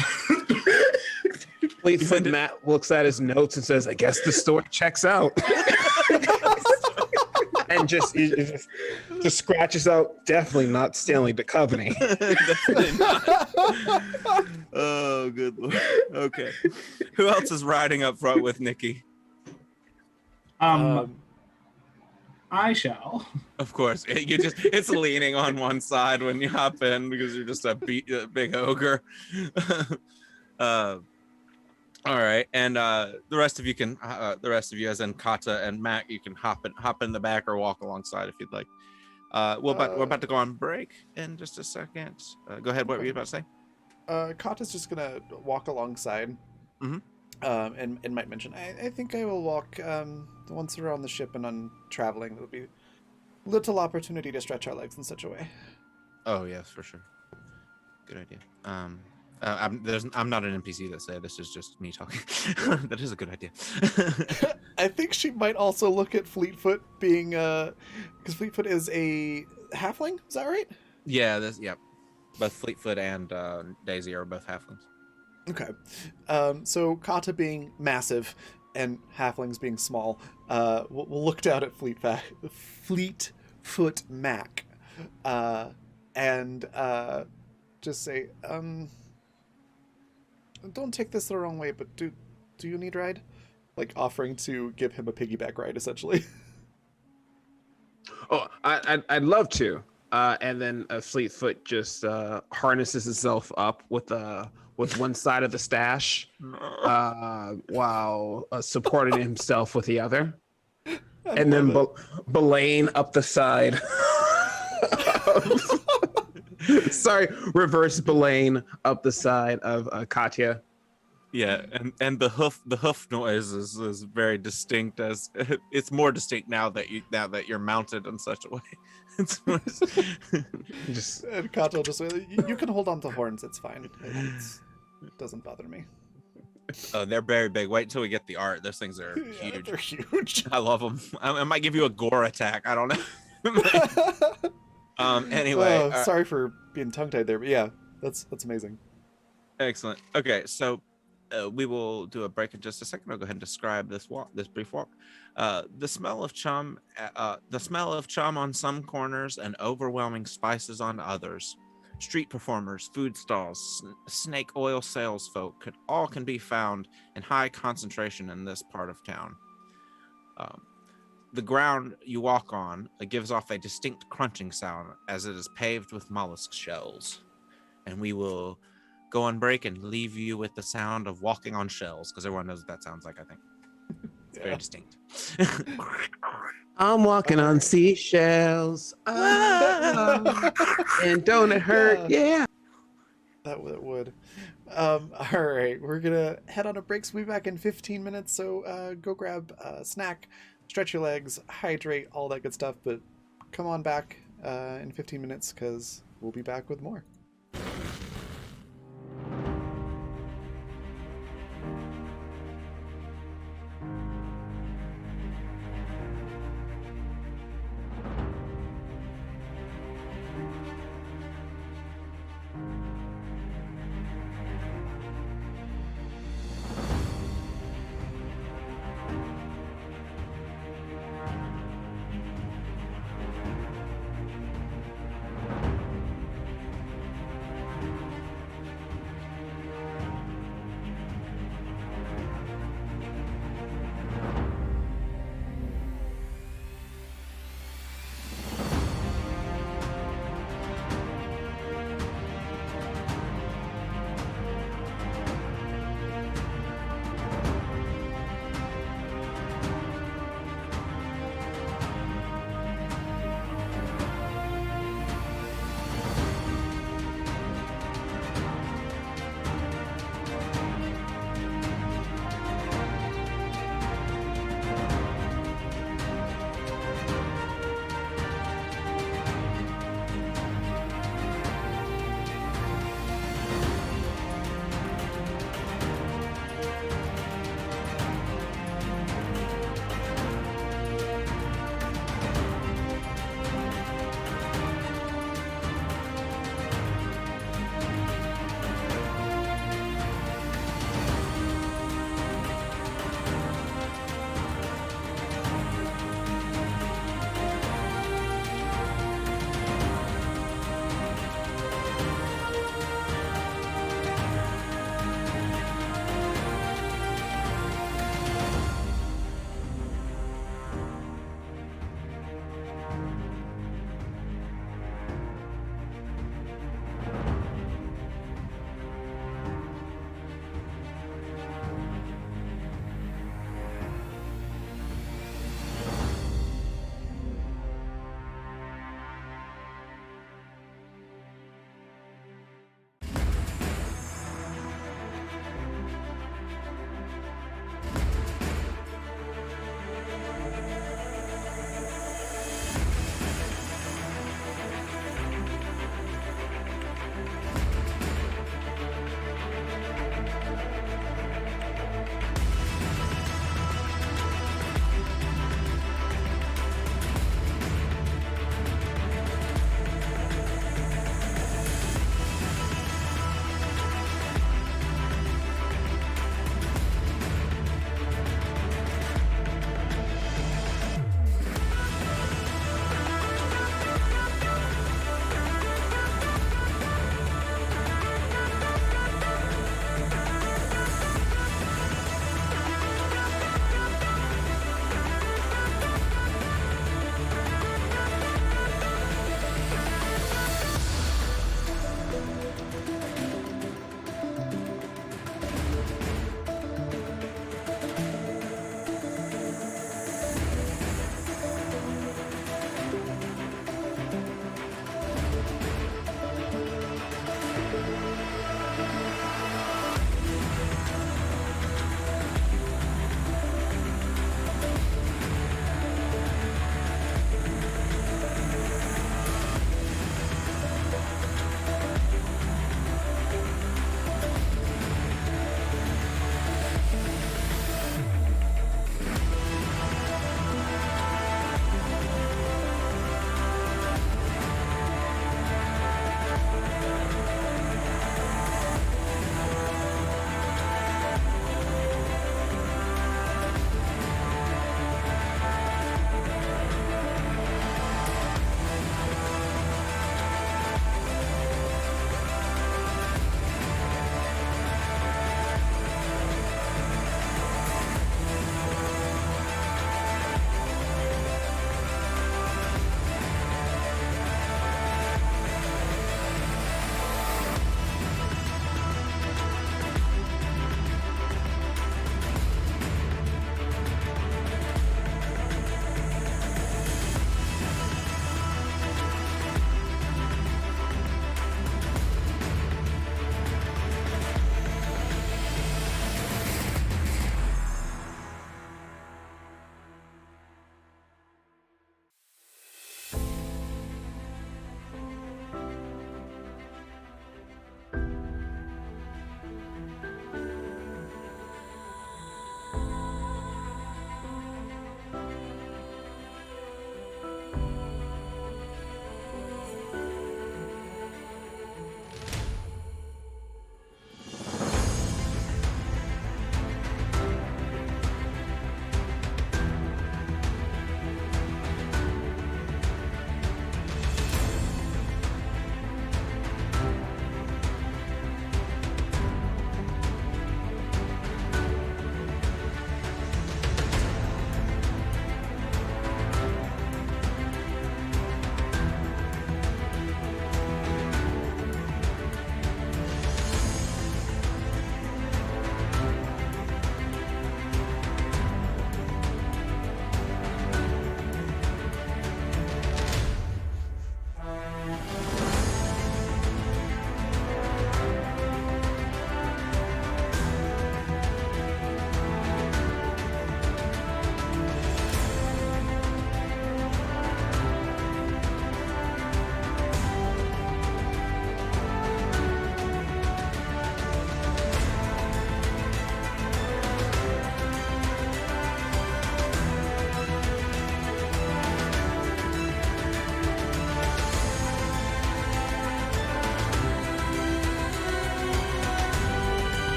Fleetfoot Matt looks at his notes and says, "I guess the story checks out." And just scratches out, definitely not Stanley Duchovny. Definitely not. Oh, good Lord. Okay. Who else is riding up front with Nikki? I shall. Of course. It's leaning on one side when you hop in because you're just a big ogre. All right, and the rest of you, as in Kata and Mac, you can hop in the back or walk alongside if you'd like. We're about to go on break in just a second. Go ahead. What were you about to say? Kata's just gonna walk alongside. Mhm. And might mention, I think I will walk once we're on the ship and on traveling. There'll be little opportunity to stretch our legs in such a way. Oh yes, for sure. Good idea. I'm not an NPC that say this is just me talking. That is a good idea. I think she might also look at Fleetfoot being because Fleetfoot is a halfling. Is that right? Yeah. Both Fleetfoot and Daisy are both halflings. Okay. So Kata being massive and halflings being small, we'll look down at Fleetfoot Mac, and just say, don't take this the wrong way, but do you need ride? Like offering to give him a piggyback ride, essentially. Oh, I'd love to. And then Fleetfoot just harnesses himself up with one side of the stash, while supporting himself with the other, and then belaying up the side. Sorry, reverse belaying up the side of Katya. Yeah, and the hoof noise is very distinct. As it's more distinct now that you're mounted in such a way. Just And Kata will just say, you can hold on to horns. It's fine. It doesn't bother me. Oh, they're very big. Wait until we get the art. Those things are Yeah, huge. they're huge. I love them. I might give you a gore attack. I don't know. Anyway, Sorry for being tongue-tied there, but yeah, that's amazing. excellent. Okay, so we will do a break in just a second. I'll go ahead and describe this brief walk. The smell of chum on some corners and overwhelming spices on others. Street performers, food stalls, snake oil salesfolk can be found in high concentration in this part of town. The ground you walk on gives off a distinct crunching sound as it is paved with mollusk shells. And we will go on break and leave you with the sound of walking on shells, because everyone knows what that sounds like, I think. It's very distinct. I'm walking on seashells. And don't it hurt? Yeah. That would. All right, we're gonna head on a break. So we'll be back in 15 minutes. So go grab a snack, stretch your legs, hydrate, all that good stuff. But come on back in 15 minutes because we'll be back with more.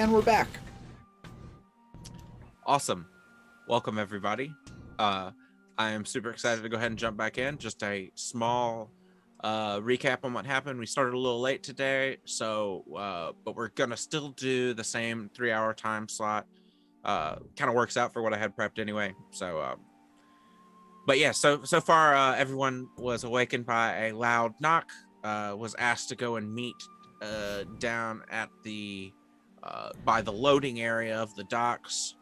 And we're back. Awesome. Welcome, everybody. I am super excited to go ahead and jump back in. Just a small recap on what happened. We started a little late today, so but we're gonna still do the same 3-hour time slot. Kind of works out for what I had prepped anyway. So, but yeah, so far everyone was awakened by a loud knock. Was asked to go and meet down at the by the loading area of the docks.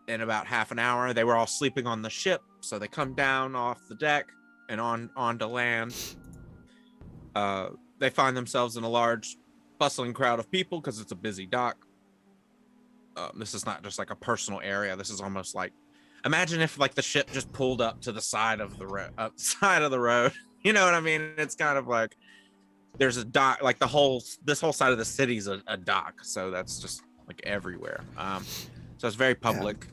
In about half an hour. They were all sleeping on the ship, so they come down off the deck and onto land. They find themselves in a large, bustling crowd of people because it's a busy dock. This is not just like a personal area. This is almost like, imagine if like the ship just pulled up to the side of the road. You know what I mean? It's kind of like there's a dock, like this whole side of the city's a dock, so that's just like everywhere. So it's very public.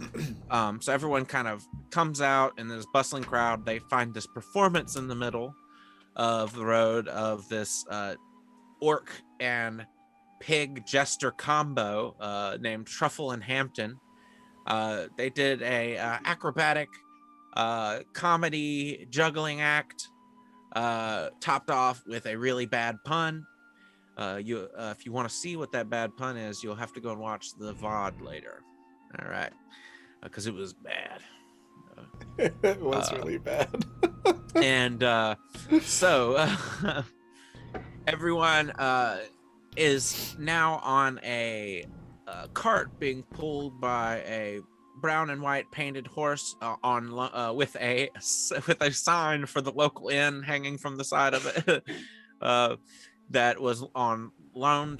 Yeah. So everyone kind of comes out in this bustling crowd. They find this performance in the middle of the road of this orc and pig jester combo named Truffle and Hampton. They did a acrobatic comedy juggling act, topped off with a really bad pun. If you want to see what that bad pun is, you'll have to go and watch the VOD later. All right, because it was bad. It was really bad. And so everyone is now on a cart being pulled by a brown and white painted horse with a sign for the local inn hanging from the side of it. That was loaned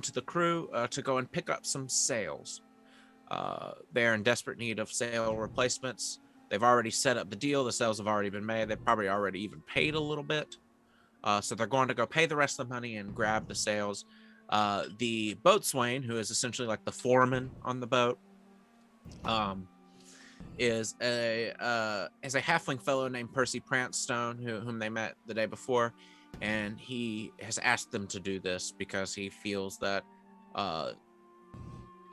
to the crew to go and pick up some sails. They're in desperate need of sail replacements. They've already set up the deal. The sails have already been made. They've probably already even paid a little bit. So they're going to go pay the rest of the money and grab the sails. The boatswain, who is essentially like the foreman on the boat, is a halfling fellow named Percy Prancestone, whom they met the day before, and he has asked them to do this because he feels that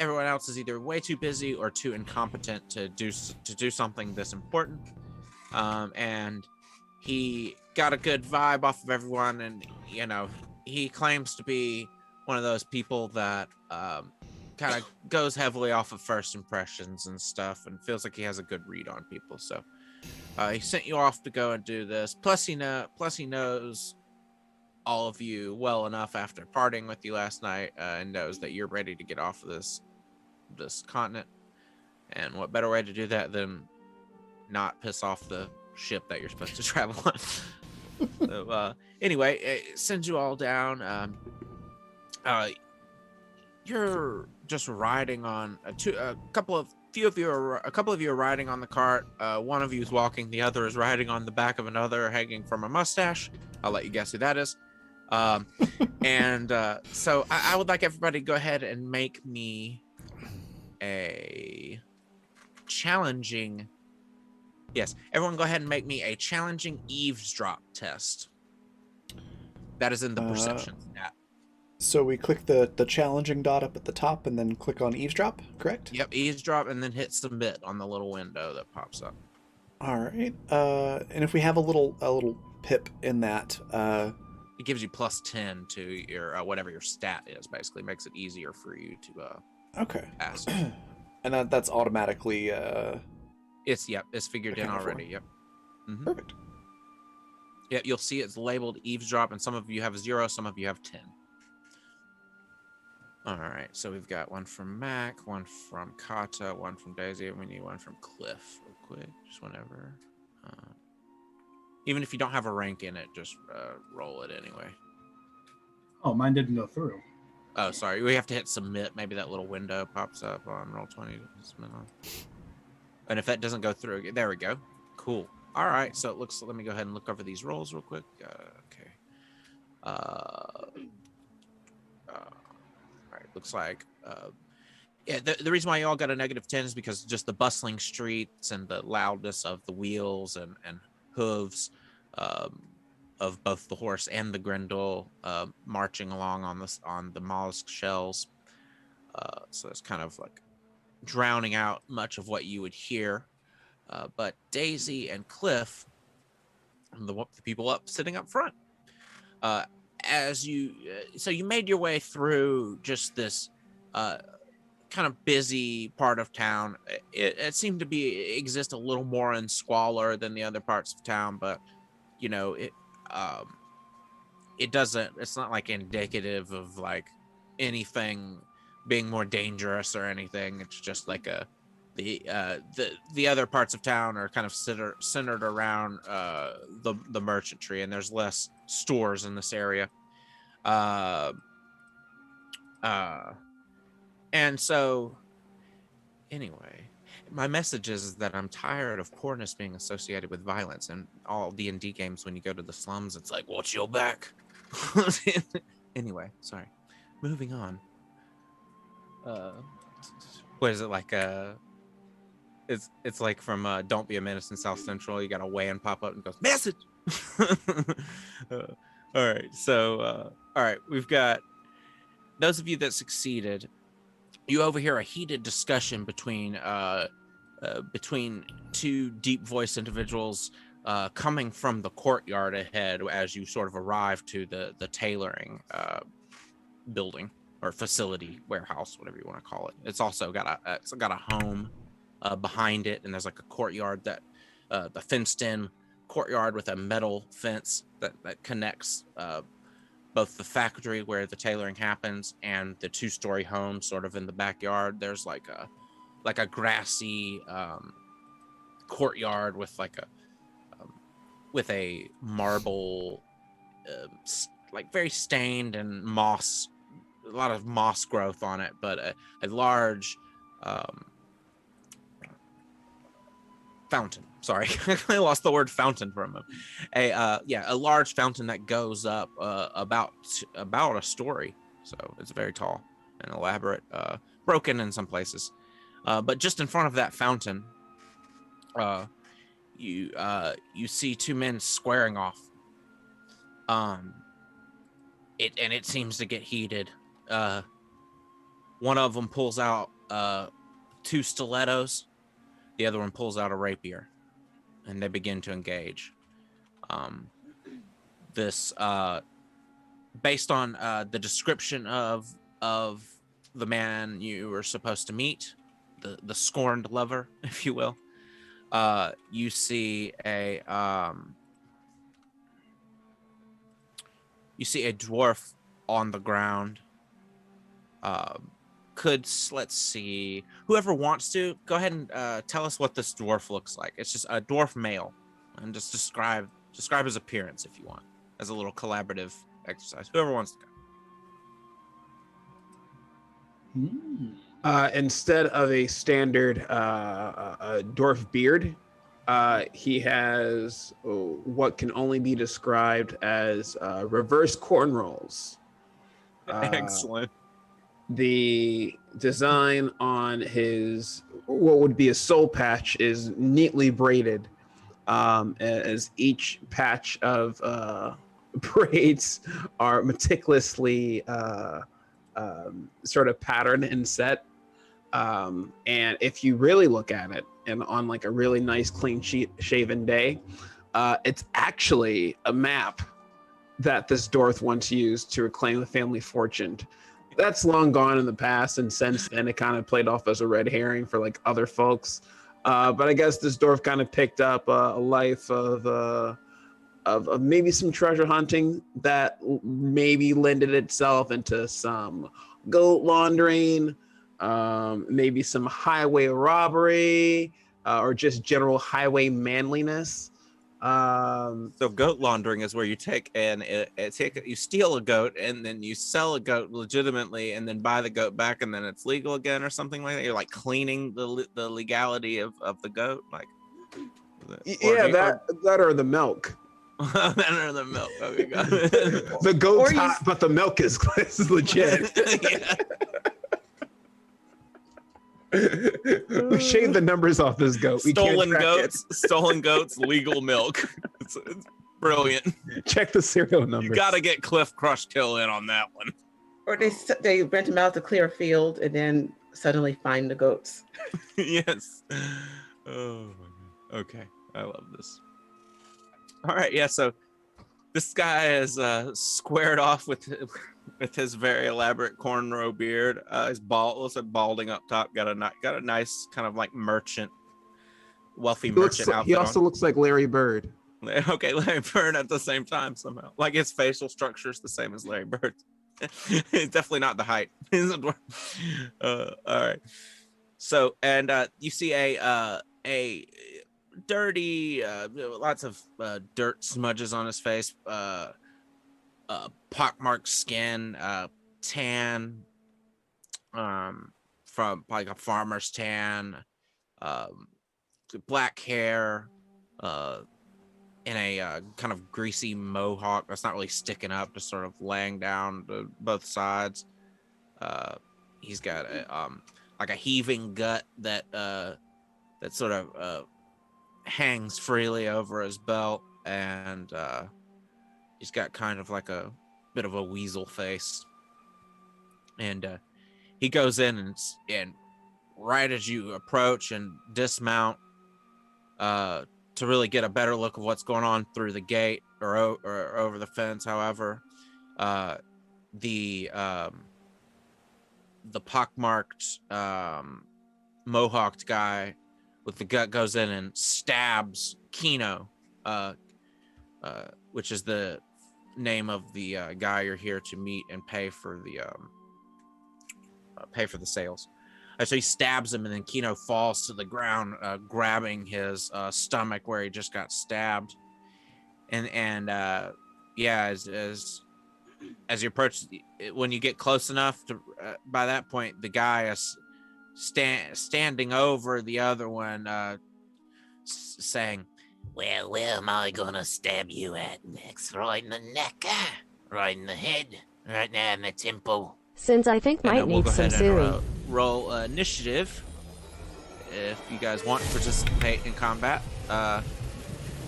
everyone else is either way too busy or too incompetent to do something this important. And he got a good vibe off of everyone, and he claims to be one of those people that kind of goes heavily off of first impressions and stuff, and feels like he has a good read on people. So he sent you off to go and do this. Plus he knows all of you well enough after partying with you last night, and knows that you're ready to get off of this continent. And what better way to do that than not piss off the ship that you're supposed to travel on? So anyway, it sends you all down. You're just riding on a couple of you are riding on the cart. One of you is walking, the other is riding on the back of another, hanging from a mustache. I'll let you guess who that is. And so I would like everybody to go ahead and make me a challenging. Yes, everyone go ahead and make me a challenging eavesdrop test. That is in the perception stat. So we click the challenging dot up at the top and then click on eavesdrop, correct? Yep, eavesdrop, and then hit submit on the little window that pops up. All right. And if we have a little pip in that, it gives you plus 10 to your whatever your stat is. Basically, makes it easier for you to okay. pass. And that's automatically. It's figured in already. Yep. Mm-hmm. Perfect. Yeah, you'll see it's labeled eavesdrop, and some of you have 0, some of you have 10. All right, so we've got one from Mac, one from Kata, one from Daisy, and we need one from Cliff real quick, just whenever. Even if you don't have a rank in it, just roll it anyway. Oh, mine didn't go through. Oh, sorry, we have to hit submit. Maybe that little window pops up on Roll20 to submit on. And if that doesn't go through, there we go. Cool. All right, so it looks, let me go ahead and look over these rolls real quick. Okay. All right, looks like yeah, the reason why you all got a -10 is because just the bustling streets and the loudness of the wheels and hooves both the horse and the grindle marching along on the mollusk shells. So it's kind of like drowning out much of what you would hear. But Daisy and Cliff, the people sitting up front, as you so you made your way through just this kind of busy part of town. It seemed to exist a little more in squalor than the other parts of town, but it doesn't. It's not like indicative of like anything being more dangerous or anything. It's just like the other parts of town are kind of centered around the merchantry, and there's less stores in this area. And so anyway, my message is that I'm tired of poorness being associated with violence, and all D&D games, when you go to the slums, it's like, watch your back. Anyway, sorry. Moving on. What is it like? It's like from Don't Be a Menace in South Central. You got a WAN pop up and goes, message. All right, so all right, we've got those of you that succeeded. You overhear a heated discussion between two deep-voiced individuals coming from the courtyard ahead as you sort of arrive to the tailoring building or facility, warehouse, whatever you want to call it. It's also got a home behind it, and there's like a courtyard that the fenced-in courtyard with a metal fence that connects both the factory where the tailoring happens and the two-story home sort of in the backyard. There's like a grassy courtyard with like a marble like very stained and moss, a lot of moss growth on it, but a large fountain. Sorry, I lost the word fountain for a moment. A large fountain that goes up about a story. So it's very tall and elaborate, broken in some places. But just in front of that fountain, you see two men squaring off. It seems to get heated. One of them pulls out two stilettos. The other one pulls out a rapier, and they begin to engage. Based on the description of the man you were supposed to meet, the scorned lover, if you will, you see a dwarf on the ground. Let's see, whoever wants to go ahead and tell us what this dwarf looks like. It's just a dwarf male, and just describe his appearance if you want, as a little collaborative exercise. Whoever wants to go. Instead of a standard dwarf beard, he has what can only be described as reverse cornrows. Excellent. The design on his what would be a soul patch is neatly braided, as each patch of braids are meticulously sort of patterned and set. And if you really look at it, and on like a really nice clean shaven day, it's actually a map that this dwarf once used to reclaim the family fortune. That's long gone in the past, and since then it kind of played off as a red herring for like other folks. But I guess this dwarf kind of picked up a life of maybe some treasure hunting that maybe lended itself into some goat laundering, maybe some highway robbery, or just general highway manliness. So goat laundering is where you you steal a goat and then you sell a goat legitimately and then buy the goat back and then it's legal again or something like that. You're like cleaning the legality of the goat, like that or the milk. That or the milk. Okay, got it. The goat's hot, but the milk is legit. Yeah. We shaved the numbers off this goat. Stolen goats, legal milk. It's Brilliant. Check the serial number. You gotta get Cliff Crushkill in on that one. Or they rent him out to clear a field and then suddenly find the goats. Yes. Oh my god. Okay. I love this. All right, yeah, so this guy is squared off with his very elaborate cornrow beard. His looks like balding up top. Got a nice kind of like wealthy merchant outfit. He also looks like Larry Bird. Okay, Larry Bird at the same time somehow. Like his facial structure is the same as Larry Bird's. It's definitely not the height. All right. So, and you see a dirty, lots of dirt smudges on his face, pockmarked skin, tan, from like a farmer's tan, black hair, in a kind of greasy mohawk that's not really sticking up, just sort of laying down to both sides. He's got like a heaving gut that sort of hangs freely over his belt, and he's got kind of like a bit of a weasel face. And he goes in and right as you approach and dismount, to really get a better look of what's going on through the gate or over the fence. However, the pockmarked, mohawked guy with the gut goes in and stabs Kino, which is the name of the guy you're here to meet and pay for the sales. So he stabs him, and then Kino falls to the ground, grabbing his stomach where he just got stabbed. And yeah, as you approach, when you get close enough to, by that point, the guy is standing over the other one, saying, Well, where am I gonna stab you at next? Right in the neck, right in the head, right there in the temple. Since I think might we'll need go some ahead suing. and roll initiative. If you guys want to participate in combat,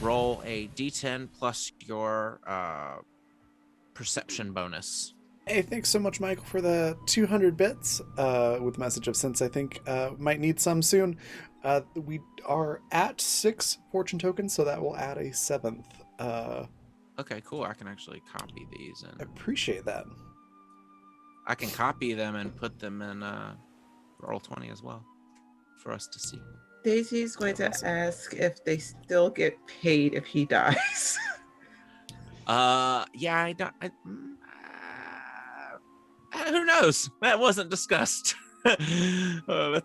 roll a d10 plus your perception bonus. Hey, thanks so much, Michael, for the 200 bits with message of since I think might need some soon. We are at 6 fortune tokens, so that will add a 7th. Okay, cool. I can actually copy these, I and appreciate that. I can copy them and put them in Roll20 as well for us to see. Daisy's going to ask if they still get paid if he dies. Yeah, I don't. Who knows? That wasn't discussed. I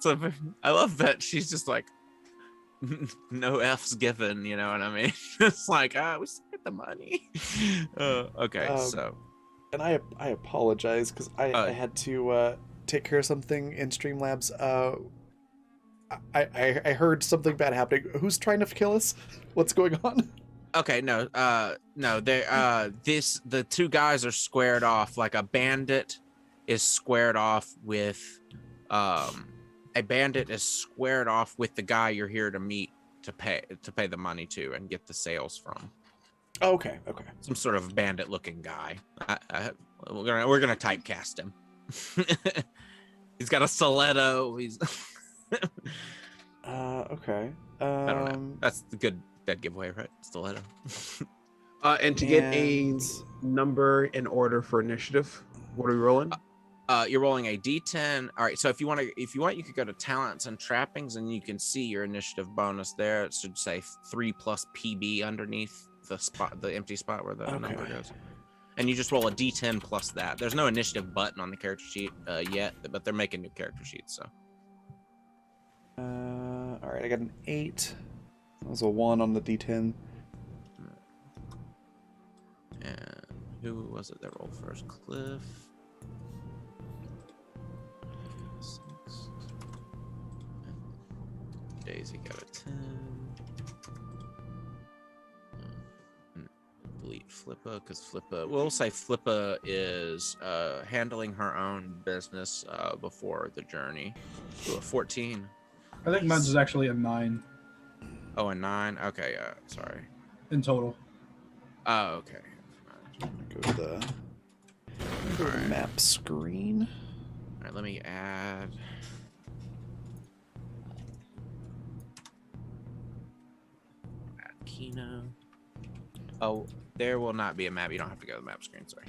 love that she's just like, no F's given. You know what I mean? It's like, we still get the money. Okay, so. And I apologize because I had to take care of something in Streamlabs. I heard something bad happening. Who's trying to kill us? What's going on? Okay, no, the two guys are squared off. Like a bandit is squared off with, the guy you're here to meet to pay the money to and get the sales from. Okay. Some sort of bandit-looking guy. We're gonna typecast him. He's got a stiletto. He's. Okay. I don't know. That's the good dead giveaway, right? Stiletto. And to get a number in order for initiative, what are we rolling? You're rolling a D10. All right. So if you want, you could go to talents and trappings, and you can see your initiative bonus there. It should say 3 plus PB underneath the empty spot where the number goes. And you just roll a D10 plus that. There's no initiative button on the character sheet yet, but they're making new character sheets. So. All right. I got an 8. That was a 1 on the D10. And who was it that rolled first? Cliff. 6. Daisy got a 10. Delete Flippa, because we'll say Flippa is handling her own business before the journey. So a 14. I think mine's is actually a 9 Oh, a 9? Okay, sorry. in total. Oh, okay. Go to the map screen. All right, let me add. Kino. Oh, there will not be a map. You don't have to go to the map screen. Sorry.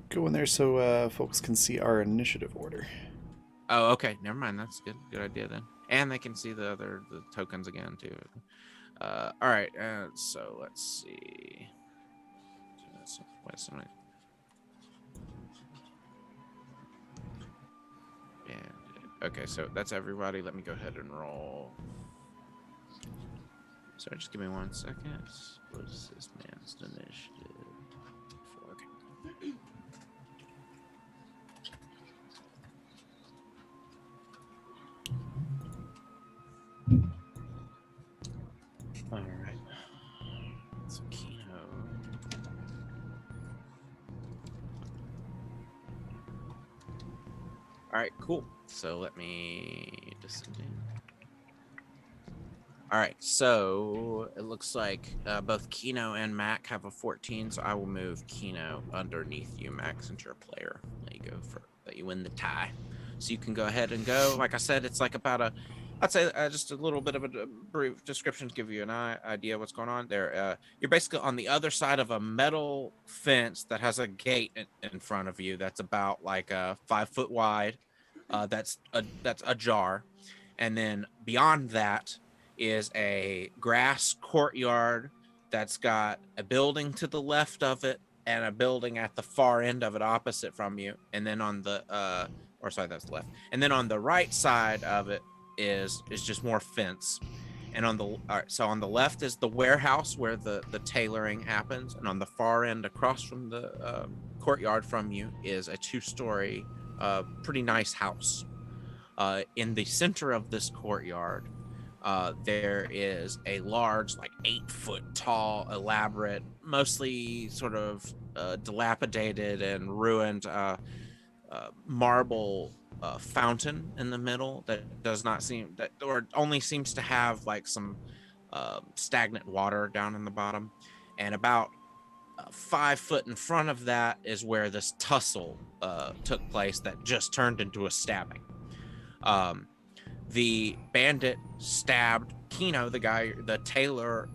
Go in there so folks can see our initiative order. Oh, okay. Never mind. That's good. Good idea then. And they can see the tokens again too. All right. So let's see. Okay, so that's everybody. Let me go ahead and roll. Sorry, just give me 1 second. What is this man's initiative? Okay. All right. So Kino. All right, cool. So let me descend in. All right, so it looks like both Kino and Mac have a 14, so I will move Kino underneath you, Mac, since you're a player. There you go, that you win the tie. So you can go ahead and go. Like I said, it's like about I'd say just a little bit of a brief description to give you an idea what's going on there. You're basically on the other side of a metal fence that has a gate in front of you that's about like 5 foot wide. That's ajar, and then beyond that is a grass courtyard that's got a building to the left of it and a building at the far end of it opposite from you. And then on the that's the left. And then on the right side of it is just more fence. And on the left is the warehouse where the tailoring happens, and on the far end across from the courtyard from you is a 2-story pretty nice house. In the center of this courtyard, there is a large, like 8-foot tall, elaborate, mostly sort of dilapidated and ruined marble fountain in the middle that does not seem that, or only seems to have like some stagnant water down in the bottom. And about 5 foot in front of that is where this tussle took place that just turned into a stabbing. The bandit stabbed Kino, the tailor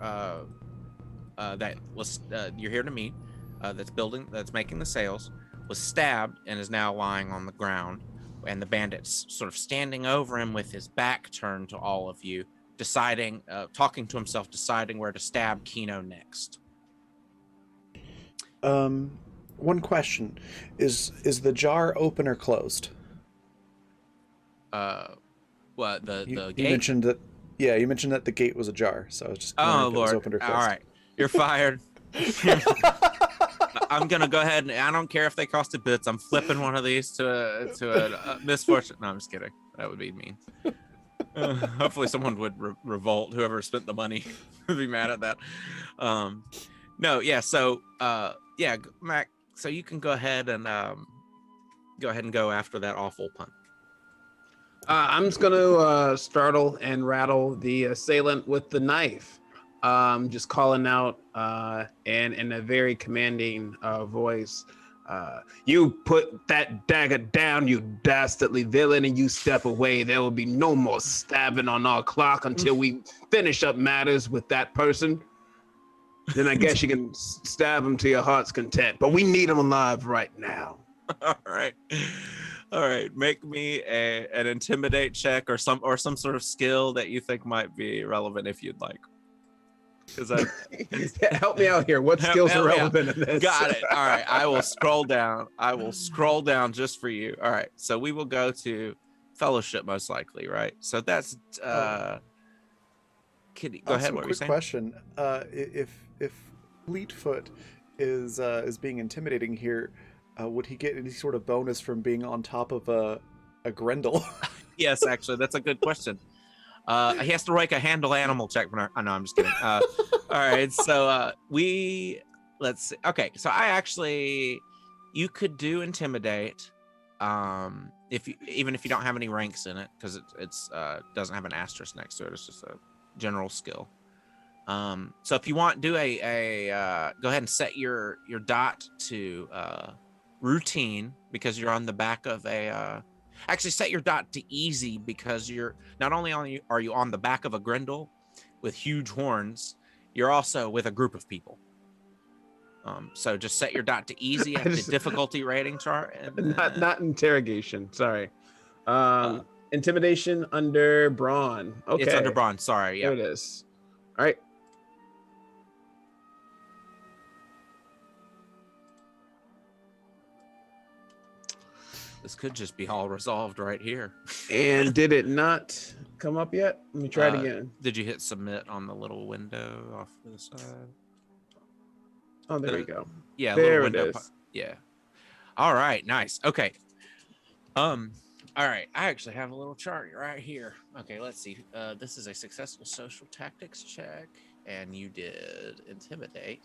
that was you're here to meet, that's making the sales, was stabbed and is now lying on the ground. And the bandit's sort of standing over him with his back turned to all of you, talking to himself, deciding where to stab Kino next. One question: is the jar open or closed? What the gate? You mentioned that. Yeah, you mentioned that the gate was ajar, so I was just wondering if it was open or closed. All right, you're fired. I'm gonna go ahead and I don't care if they costed bits. I'm flipping one of these to a misfortune. No, I'm just kidding. That would be mean. Hopefully, someone would revolt. Whoever spent the money would be mad at that. No, yeah. So, yeah, Mac. So you can go ahead and go after that awful pun. I'm just gonna startle and rattle the assailant with the knife. Just calling out and in a very commanding voice. You put that dagger down, you dastardly villain, and you step away. There will be no more stabbing on our clock until we finish up matters with that person. Then I guess you can stab him to your heart's content. But we need him alive right now. All right. Make me an intimidate check or some sort of skill that you think might be relevant if you'd like. Because help me out here. What skills are relevant in this? Got it. All right. I will scroll down just for you. All right. So we will go to fellowship most likely, right? So that's Kitty. Go ahead. What were you saying? Question. If Fleetfoot is being intimidating here, would he get any sort of bonus from being on top of a Grendel? Yes, actually, that's a good question. He has to make a handle animal check. No, I'm just kidding. All right, so let's see. Okay, so you could do intimidate, even if you don't have any ranks in it, because it's doesn't have an asterisk next to it. It's just a general skill. So if you want, do a go ahead and set your dot to routine, because you're on the back of a. Actually, set your dot to easy, because you're not only are you on the back of a grindle with huge horns, you're also with a group of people. So just set your dot to easy at the difficulty rating chart. And not interrogation. Sorry. Intimidation under brawn. Okay. It's under brawn. Sorry. Yeah. There it is. All right. This could just be all resolved right here. And did it not come up yet? Let me try it again. Did you hit submit on the little window off to the side? Oh, there we go. Yeah, there little window. it is. Yeah. All right, nice. Okay. All right. I actually have a little chart right here. Okay, let's see. This is a successful social tactics check, and you did intimidate.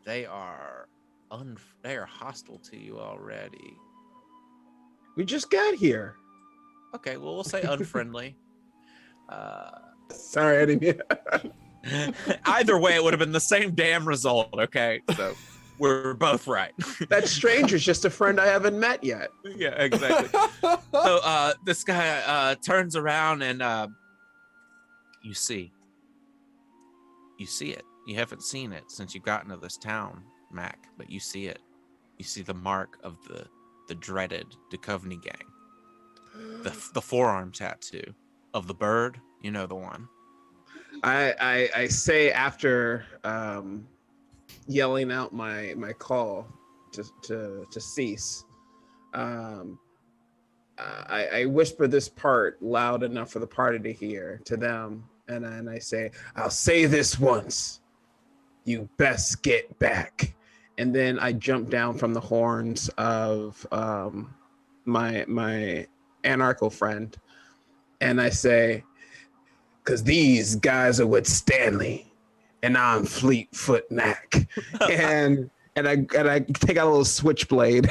They are hostile to you already. We just got here. Okay, well, we'll say unfriendly. Sorry, I didn't. Either way, it would have been the same damn result. Okay, so we're both right. That stranger's just a friend I haven't met yet. Yeah, exactly. So this guy turns around and you see it. You haven't seen it since you got into this town, Mac, but you see it. You see the mark of the dreaded Duchovny gang. The forearm tattoo of the bird, you know the one. I say after yelling out my call to cease, I whisper this part loud enough for the party to hear to them, and I say, I'll say this once, you best get back. And then I jump down from the horns of my anarcho friend, and I say, because these guys are with Stanley, and I'm Fleetfoot Mac, and I take out a little switchblade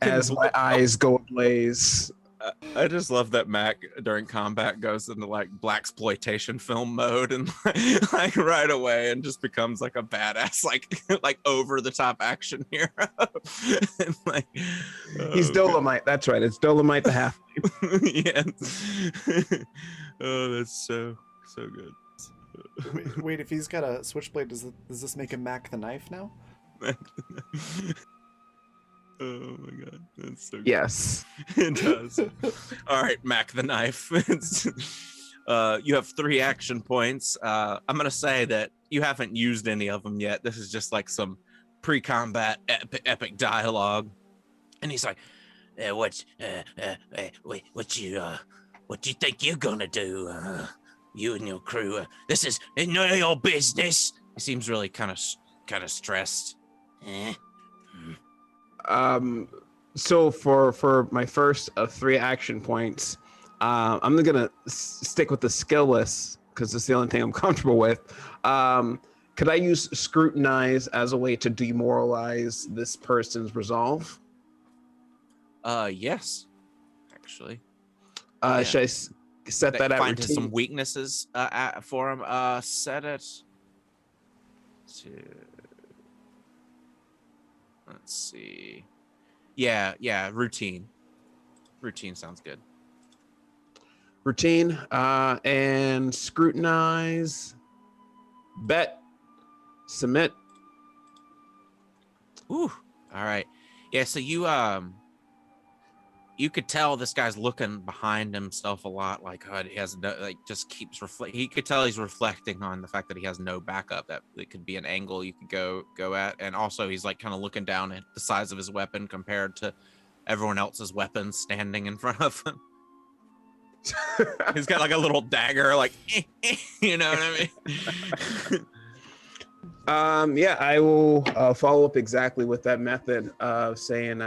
as my eyes go ablaze. I just love that Mac during combat goes into like blaxploitation film mode and like right away and just becomes like a badass, like over the top action hero. And like, he's Dolomite. That's right. It's Dolomite the halfling. Yeah. Oh, that's so good. Wait, if he's got a switchblade, does this make him Mac the knife now? Oh my god, that's so good. Yes, it does. All right, Mac the knife. You have 3 action points. I'm gonna say that you haven't used any of them yet. This is just like some pre-combat epic dialogue. And he's like, "What you think you're gonna do? You and your crew? This is none of your business." He seems really kind of stressed. So for my first of 3 action points, I'm gonna stick with the skill list because it's the only thing I'm comfortable with. Could I use scrutinize as a way to demoralize this person's resolve? Yes, actually. Yeah. Should I set that at find routine? some weaknesses for him? Set it to. Let's see. Yeah, routine. Routine sounds good. Routine, and scrutinize, bet, submit. Ooh, all right. Yeah, so you could tell this guy's looking behind himself a lot, like he has no, like just keeps he could tell he's reflecting on the fact that he has no backup, that it could be an angle you could go at, and also he's like kind of looking down at the size of his weapon compared to everyone else's weapons standing in front of him. He's got like a little dagger, like you know what I mean? Yeah, I will follow up exactly with that method of saying,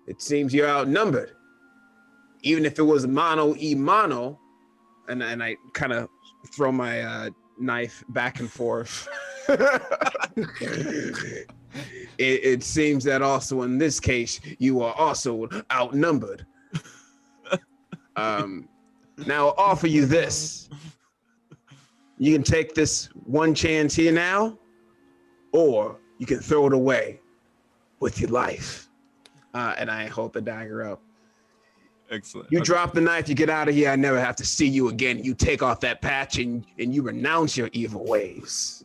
it seems you're outnumbered. Even if it was mano y mano, and I kind of throw my knife back and forth. It seems that also in this case, you are also outnumbered. Now I'll offer you this. You can take this one chance here now, or you can throw it away with your life. And I hold the dagger up. Excellent. You drop the knife, you get out of here. I never have to see you again. You take off that patch and you renounce your evil ways.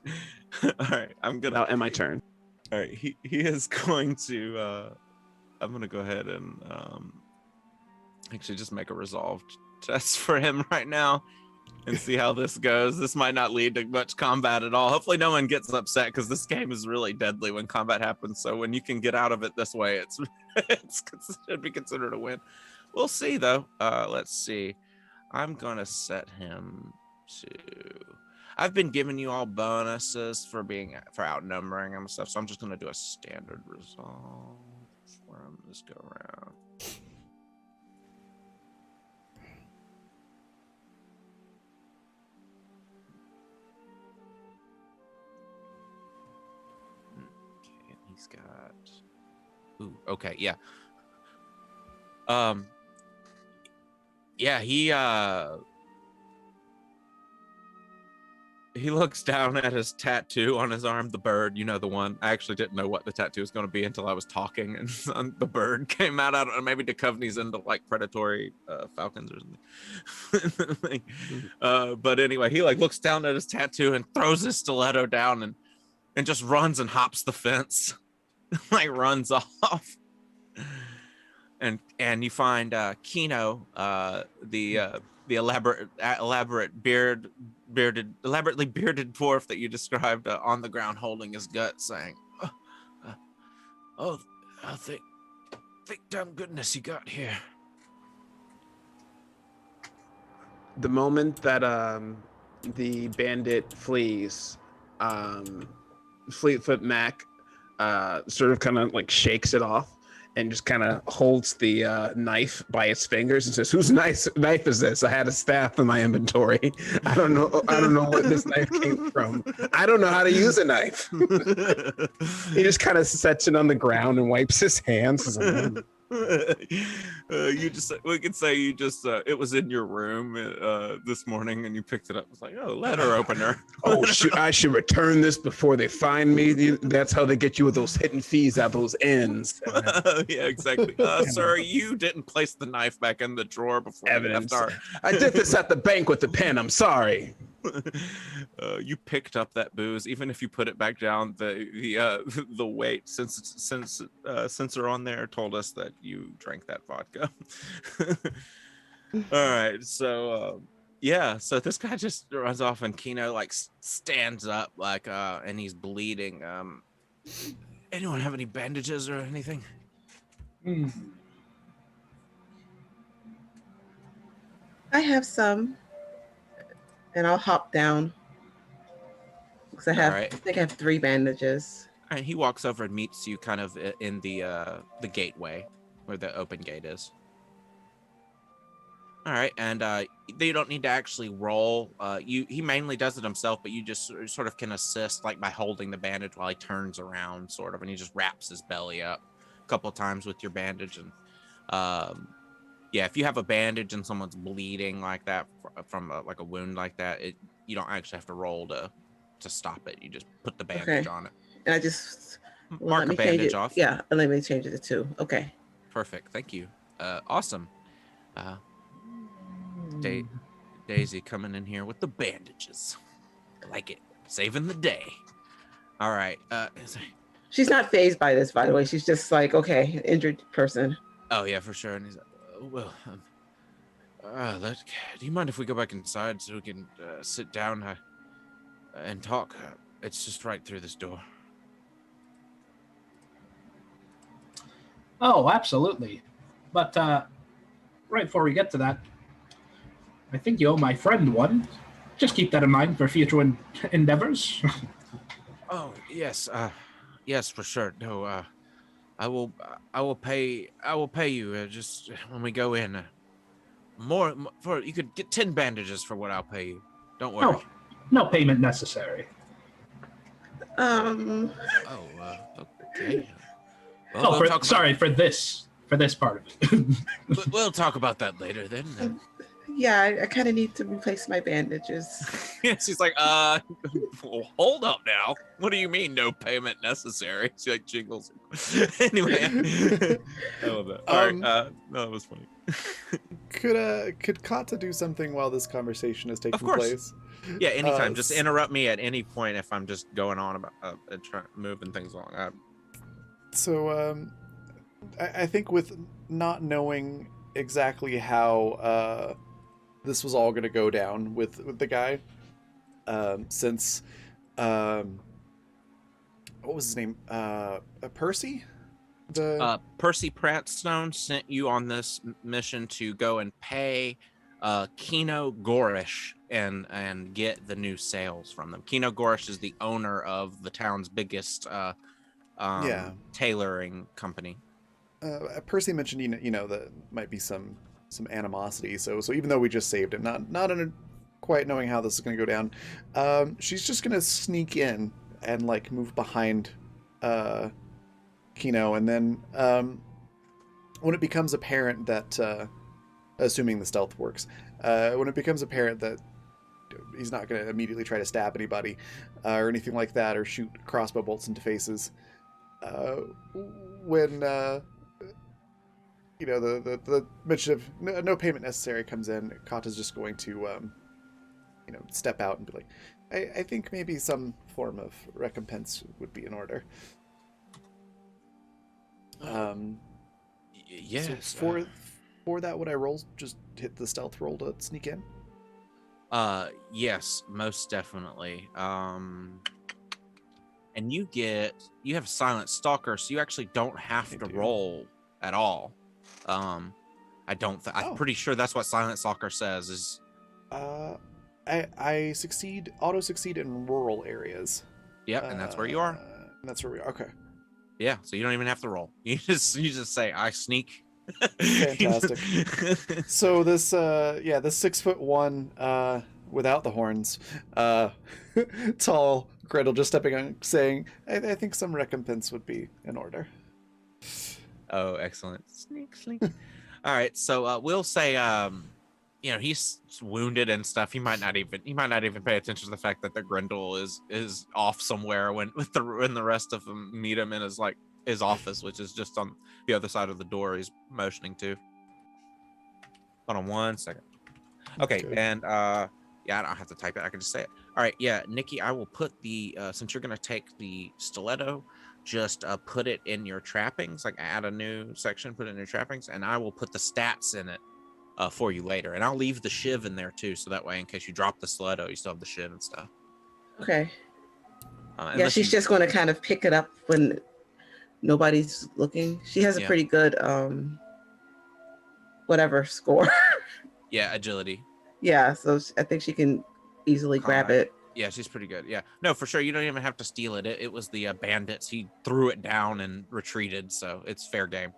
All right, That'll end my turn. All right, he is going to. I'm gonna go ahead and actually just make a resolved test for him right now and see how this goes. This might not lead to much combat at all. Hopefully, no one gets upset because this game is really deadly when combat happens. So when you can get out of it this way, it should be considered a win. We'll see though. Let's see. I'm gonna set him to. I've been giving you all bonuses for outnumbering and stuff, so I'm just gonna do a standard resolve for him this go around. Okay, he's got. Ooh, okay, yeah. Yeah, he looks down at his tattoo on his arm, the bird, you know, the one. I actually didn't know what the tattoo was going to be until I was talking, and the bird came out. I don't know, maybe Duchovny's into like predatory falcons or something. But anyway, he like looks down at his tattoo and throws his stiletto down and just runs and hops the fence, like runs off. And you find Kino, the elaborately bearded dwarf that you described, on the ground holding his gut, saying, thank damn goodness you got here. The moment that the bandit flees, Fleetfoot Mac sort of kind of like shakes it off and just kind of holds the knife by its fingers and says, "Whose knife is this? I had a staff in my inventory. I don't know where this knife came from. I don't know how to use a knife." He just kind of sets it on the ground and wipes his hands. We could say you just it was in your room this morning and you picked it up. It's like, oh, letter opener. Oh, I should return this before they find me. That's how they get you with those hidden fees at those ends. Yeah, exactly. Sir, you didn't place the knife back in the drawer before Evidence. you left I did this at the bank with the pen. I'm sorry. You picked up that booze, even if you put it back down. The weight sensor on there told us that you drank that vodka. All right, so so this guy just runs off, and Kino like stands up like and he's bleeding. Anyone have any bandages or anything? I have some, and I'll hop down because I think I have 3 bandages. And he walks over and meets you kind of in the gateway where the open gate is. All right, and you don't need to actually roll. He mainly does it himself, but you just sort of can assist, like by holding the bandage while he turns around, sort of, and he just wraps his belly up a couple of times with your bandage. And if you have a bandage and someone's bleeding like that from like a wound like that, you don't actually have to roll to stop it. You just put the bandage on it. And I just mark a bandage off. Yeah, and let me change it to 2. Okay. Perfect. Thank you. Awesome. Daisy coming in here with the bandages. I like it. Saving the day. All right. She's not phased by this, by the way. She's just like, okay, injured person. Oh yeah, for sure. And he's like, do you mind if we go back inside so we can sit down and talk? It's just right through this door. Oh, absolutely. But right before we get to that, I think you owe my friend one. Just keep that in mind for future endeavors. Oh, yes. Yes, for sure. No, I will pay you just when we go in. More for you could get 10 bandages for what I'll pay you. Don't worry. No payment necessary. Okay. Well, for this part of it. We'll talk about that later then. Yeah, I kind of need to replace my bandages. She's like, well, hold up now. What do you mean no payment necessary? She like jiggles. Anyway, I love that. All right, no, that was funny. Could Kata do something while this conversation is taking Of course. place? Yeah, anytime. Just interrupt me at any point if I'm just going on about moving things along. So I think with not knowing exactly how this was all going to go down with the guy, since what was his name? Percy? Percy Prattstone sent you on this mission to go and pay Kino Gorish and get the new sales from them. Kino Gorish is the owner of the town's biggest tailoring company. Percy mentioned you know that might be some animosity. So even though we just saved him, not in quite knowing how this is going to go down, she's just going to sneak in and like move behind Kino, and then when it becomes apparent that assuming the stealth works, when it becomes apparent that he's not going to immediately try to stab anybody or anything like that, or shoot crossbow bolts into faces, when you know the mention of no payment necessary comes in, Kata's just going to you know, step out and be like, I think maybe some form of recompense would be in order. Yes. So for that, would I roll? Just hit the stealth roll to sneak in? Yes, most definitely. And you have Silent Stalker, so you actually don't have to roll at all. I'm pretty sure that's what Silent Stalker says is. I auto succeed in rural areas. Yep, and that's where you are. And that's where we are. Okay. Yeah, so you don't even have to roll. You just say I sneak. Fantastic. So this this 6'1" without the horns, tall Gretel just stepping on, saying, I think some recompense would be in order. Oh, excellent. Sneak. All right, so we'll say you know, he's wounded and stuff. He might not even pay attention to the fact that the Grendel is off somewhere when the rest of them meet him in his office, which is just on the other side of the door he's motioning to. Hold on 1 second. Okay. And yeah, I don't have to type it. I can just say it. All right, yeah, Nikki, I will put the since you're gonna take the stiletto, just put it in your trappings, like add a new section, put it in your trappings, and I will put the stats in it for you later. And I'll leave the shiv in there too, so that way in case you drop the stiletto, you still have the shiv and stuff. Okay. Yeah, she's just going to kind of pick it up when nobody's looking. She has a pretty good whatever score. Yeah, agility. Yeah, so I think she can easily grab it. Yeah, she's pretty good. Yeah, no, for sure. You don't even have to steal it. It was the bandits. He threw it down and retreated, so it's fair game.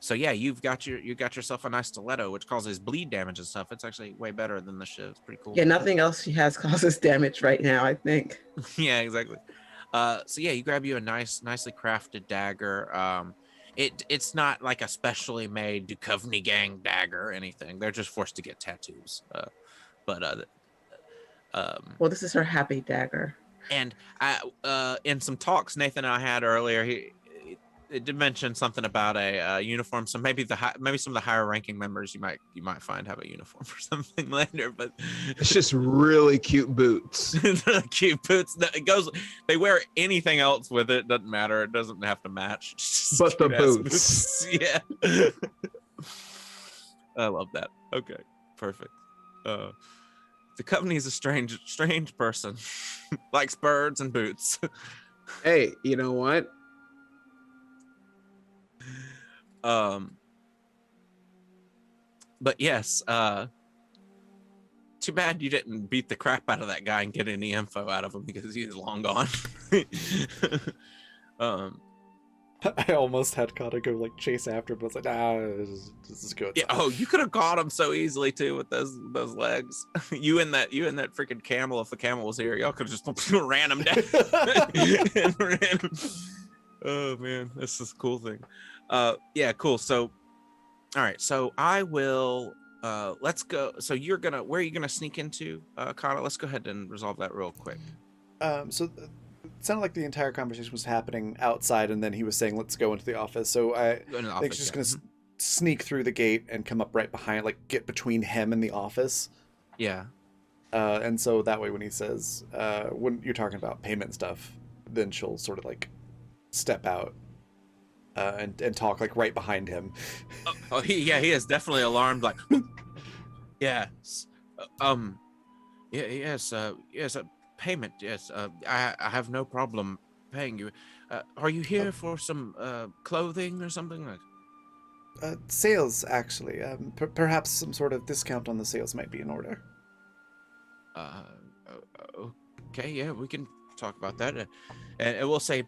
So yeah, you got yourself a nice stiletto, which causes bleed damage and stuff. It's actually way better than the shiv. It's pretty cool. Yeah, nothing else she has causes damage right now, I think. Yeah, exactly. So yeah, you grab you a nicely crafted dagger. It's not like a specially made Duchovny gang dagger or anything. They're just forced to get tattoos. Well, this is her happy dagger. And in some talks Nathan and I had earlier, it did mention something about a uniform. So maybe some of the higher ranking members you might find have a uniform or something later. But it's just really cute boots. Cute boots. They wear anything else with it. Doesn't matter. It doesn't have to match. But the boots. Yeah. I love that. Okay. Perfect. The company is a strange person. Likes birds and boots. Hey, you know what? But yes, too bad you didn't beat the crap out of that guy and get any info out of him because he is long gone. I almost had Kata go like chase after him, but I was like, this is good. Yeah. Oh, you could have caught him so easily too with those legs. you and that freaking camel. If the camel was here, y'all could have just ran him down. Oh man, this is a cool thing. Yeah, cool. So All right, so I will. Let's go. So you're gonna. Where are you gonna sneak into, Kata? Let's go ahead and resolve that real quick. It sounded like the entire conversation was happening outside, and then he was saying, "Let's go into the office." So I Go in the think office. she's Yeah. gonna sneak through the gate and come up right behind, like get between him and the office. Yeah. And so that way, when he says, when you're talking about payment stuff, then she'll sort of like step out and talk like right behind him. Oh, he is definitely alarmed. Like, yeah. Yeah. Yes. Yes. Payment. Yes. I have no problem paying you. Are you here for some clothing or something like? Sales, actually. Perhaps some sort of discount on the sales might be in order. Uh, okay, yeah, we can talk about that. And it will say,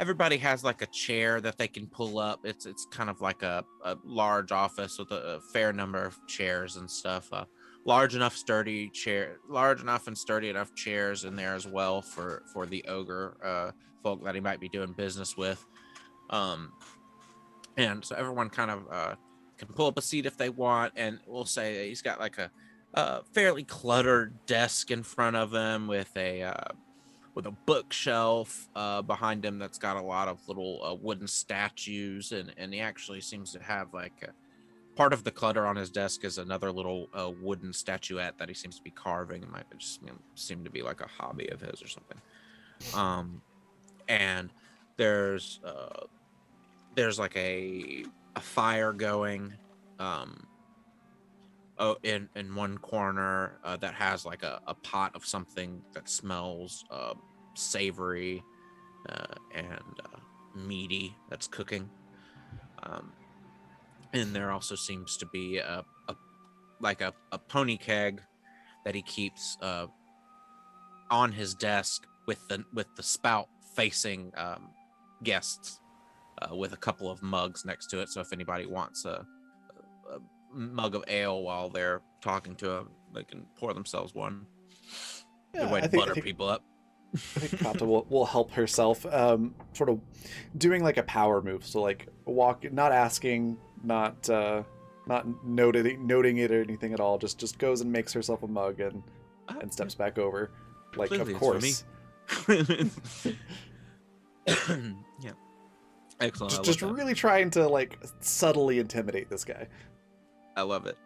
everybody has like a chair that they can pull up. It's kind of like a large office with a fair number of chairs and stuff. Large enough, large enough and sturdy enough chairs in there as well for the ogre folk that he might be doing business with. Um, and so everyone kind of can pull up a seat if they want, and we'll say he's got like a fairly cluttered desk in front of him with a bookshelf behind him that's got a lot of little wooden statues, and he actually seems to have like part of the clutter on his desk is another little wooden statuette that he seems to be carving. It might just seem to be like a hobby of his or something. And there's like a fire going in one corner that has like a pot of something that smells savory and meaty that's cooking. And there also seems to be a pony keg that he keeps on his desk with the spout facing guests, with a couple of mugs next to it. So if anybody wants a mug of ale while they're talking to him, they can pour themselves one. Good Yeah, way to I butter think people up. I think Kata will help herself, sort of doing like a power move. So like walk, not asking, not noting it or anything at all. Just goes and makes herself a mug and steps back over. Like, Clearly of it's for me. course. Yeah. Excellent. Just really trying to like subtly intimidate this guy. I love it.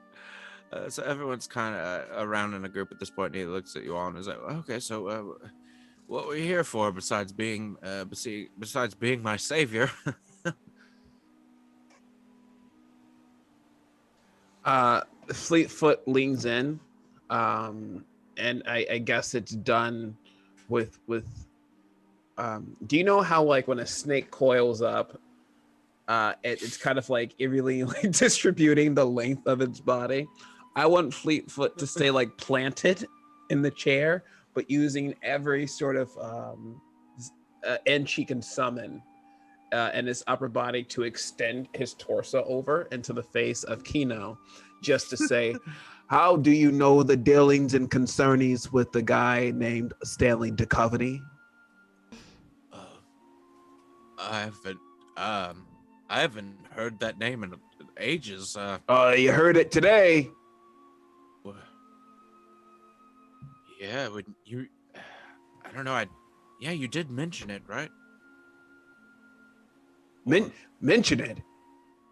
So everyone's kind of around in a group at this point, and he looks at you all and is like, "Okay, so what were you here for besides being my savior?" Fleetfoot leans in, and I guess it's done with. Do you know how like when a snake coils up, it's kind of like eerily like distributing the length of its body? I want Fleetfoot to stay like planted in the chair, but using every sort of inch he can summon and his upper body to extend his torso over into the face of Kino, just to say, how do you know the dealings and concernings with the guy named Stanley Duchovny? I haven't heard that name in ages. You heard it today. Yeah, I don't know. Yeah, you did mention it, right? Mention it.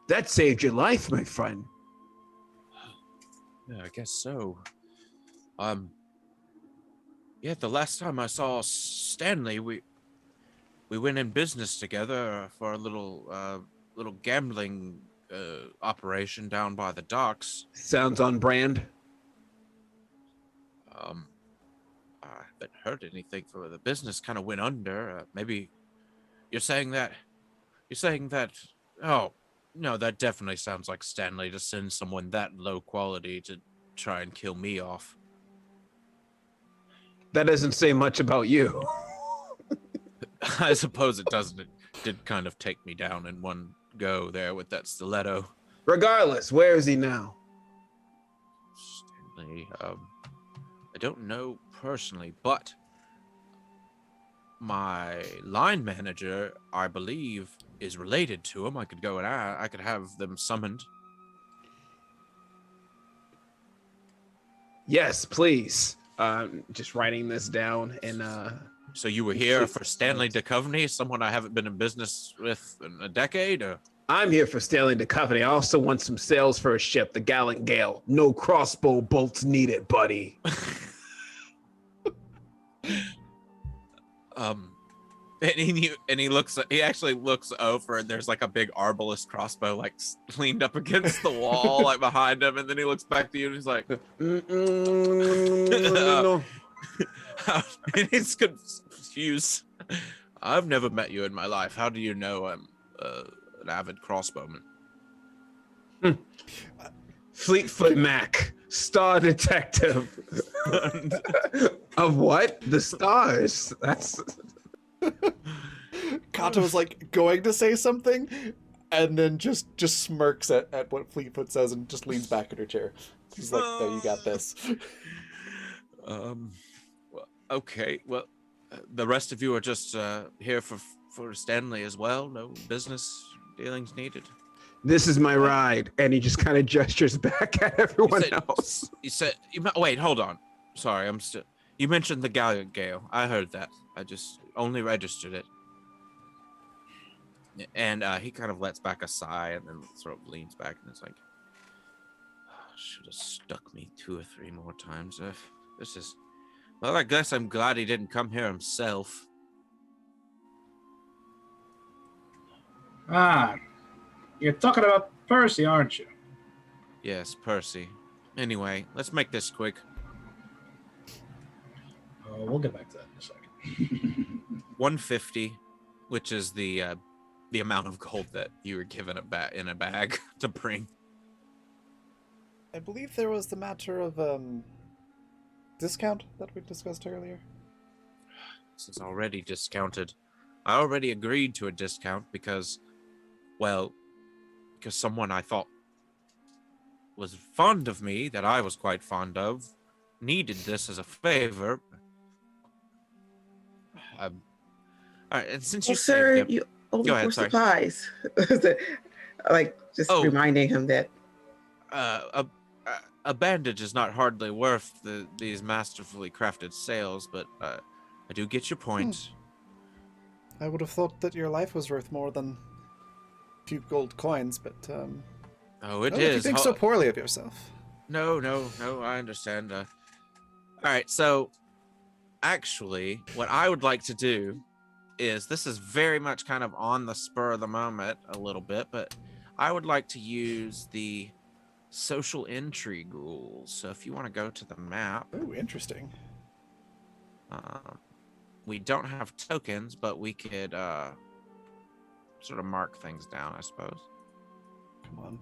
That saved your life, my friend. Yeah, I guess so. Yeah, the last time I saw Stanley, we went in business together for a little gambling operation down by the docks. Sounds on brand. I haven't heard anything for the business. Kind of went under. Maybe you're saying that. Oh, no, that definitely sounds like Stanley to send someone that low quality to try and kill me off. That doesn't say much about you. I suppose it doesn't. It did kind of take me down in one go there with that stiletto. Regardless, where is he now? Stanley, I don't know personally, but my line manager, I believe, is related to him. I could go and I could have them summoned. Yes, please. Just writing this down and So you were here for Stanley Duchovny, someone I haven't been in business with in a decade? Or? I'm here for Stanley Duchovny. I also want some sails for a ship, the Gallant Gale. No crossbow bolts needed, buddy. He actually looks over, and there's like a big arbalest crossbow like leaned up against the wall, like behind him, and then he looks back to you and he's like, No. and he's confused. I've never met you in my life. How do you know I'm an avid crossbowman? Fleetfoot Mac, star detective. Of what? The stars. That's. Kato was like going to say something, and then just smirks at what Fleetfoot says and just leans back in her chair. She's like, "No, you got this." Okay. Well, the rest of you are just here for Stanley as well. No business dealings needed. This is my ride, and he just kind of gestures back at everyone else. Wait, hold on. Sorry, you mentioned the Gallant Gale. I heard that. I just only registered it. And he kind of lets back a sigh and then sort of leans back and is like, should have stuck me 2 or 3 more times. Well, I guess I'm glad he didn't come here himself. You're talking about Percy, aren't you? Yes, Percy. Anyway, let's make this quick. We'll get back to that in a second. 150, which is the amount of gold that you were given in a bag to bring. I believe there was the matter of discount that we discussed earlier. This is already discounted. I already agreed to a discount because someone I thought was fond of me, that I was quite fond of, needed this as a favor. All right, and since you sir, saved him, you owe go me ahead, for sorry. supplies. Like just reminding him that. A bandage is not hardly worth these masterfully crafted sails, but I do get your point. I would have thought that your life was worth more than a few gold coins, but it is. You think so poorly of yourself. No, I understand. All right, so actually, what I would like to do is, this is very much kind of on the spur of the moment a little bit, but I would like to use the social intrigue rules. So if you want to go to the map. Oh, interesting. We don't have tokens, but we could sort of mark things down, I suppose. Come on.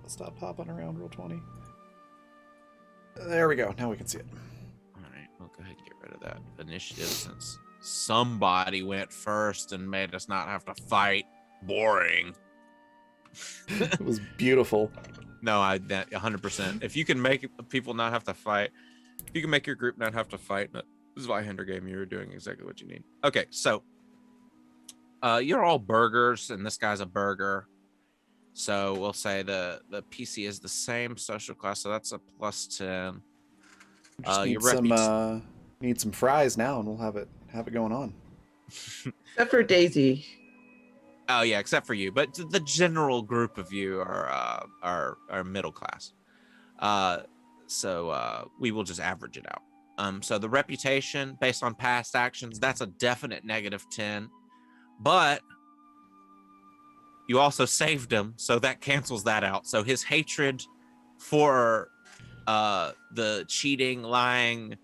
Stop hopping around, roll 20. There we go. Now we can see it. All right, we'll go ahead and get rid of that initiative since somebody went first and made us not have to fight. Boring. It was beautiful. No, 100%. If you can make people not have to fight, if you can make your group not have to fight in a Zweihander game, you're doing exactly what you need. Okay, so you're all burgers, and this guy's a burger. So we'll say the PC is the same social class, so that's a +10. Just need some fries now, and we'll have it going on. Except for Daisy. Oh yeah, except for you, but the general group of you are middle class. So we will just average it out. So the reputation based on past actions, that's a definite -10, but you also saved him, so that cancels that out. So his hatred for the cheating, lying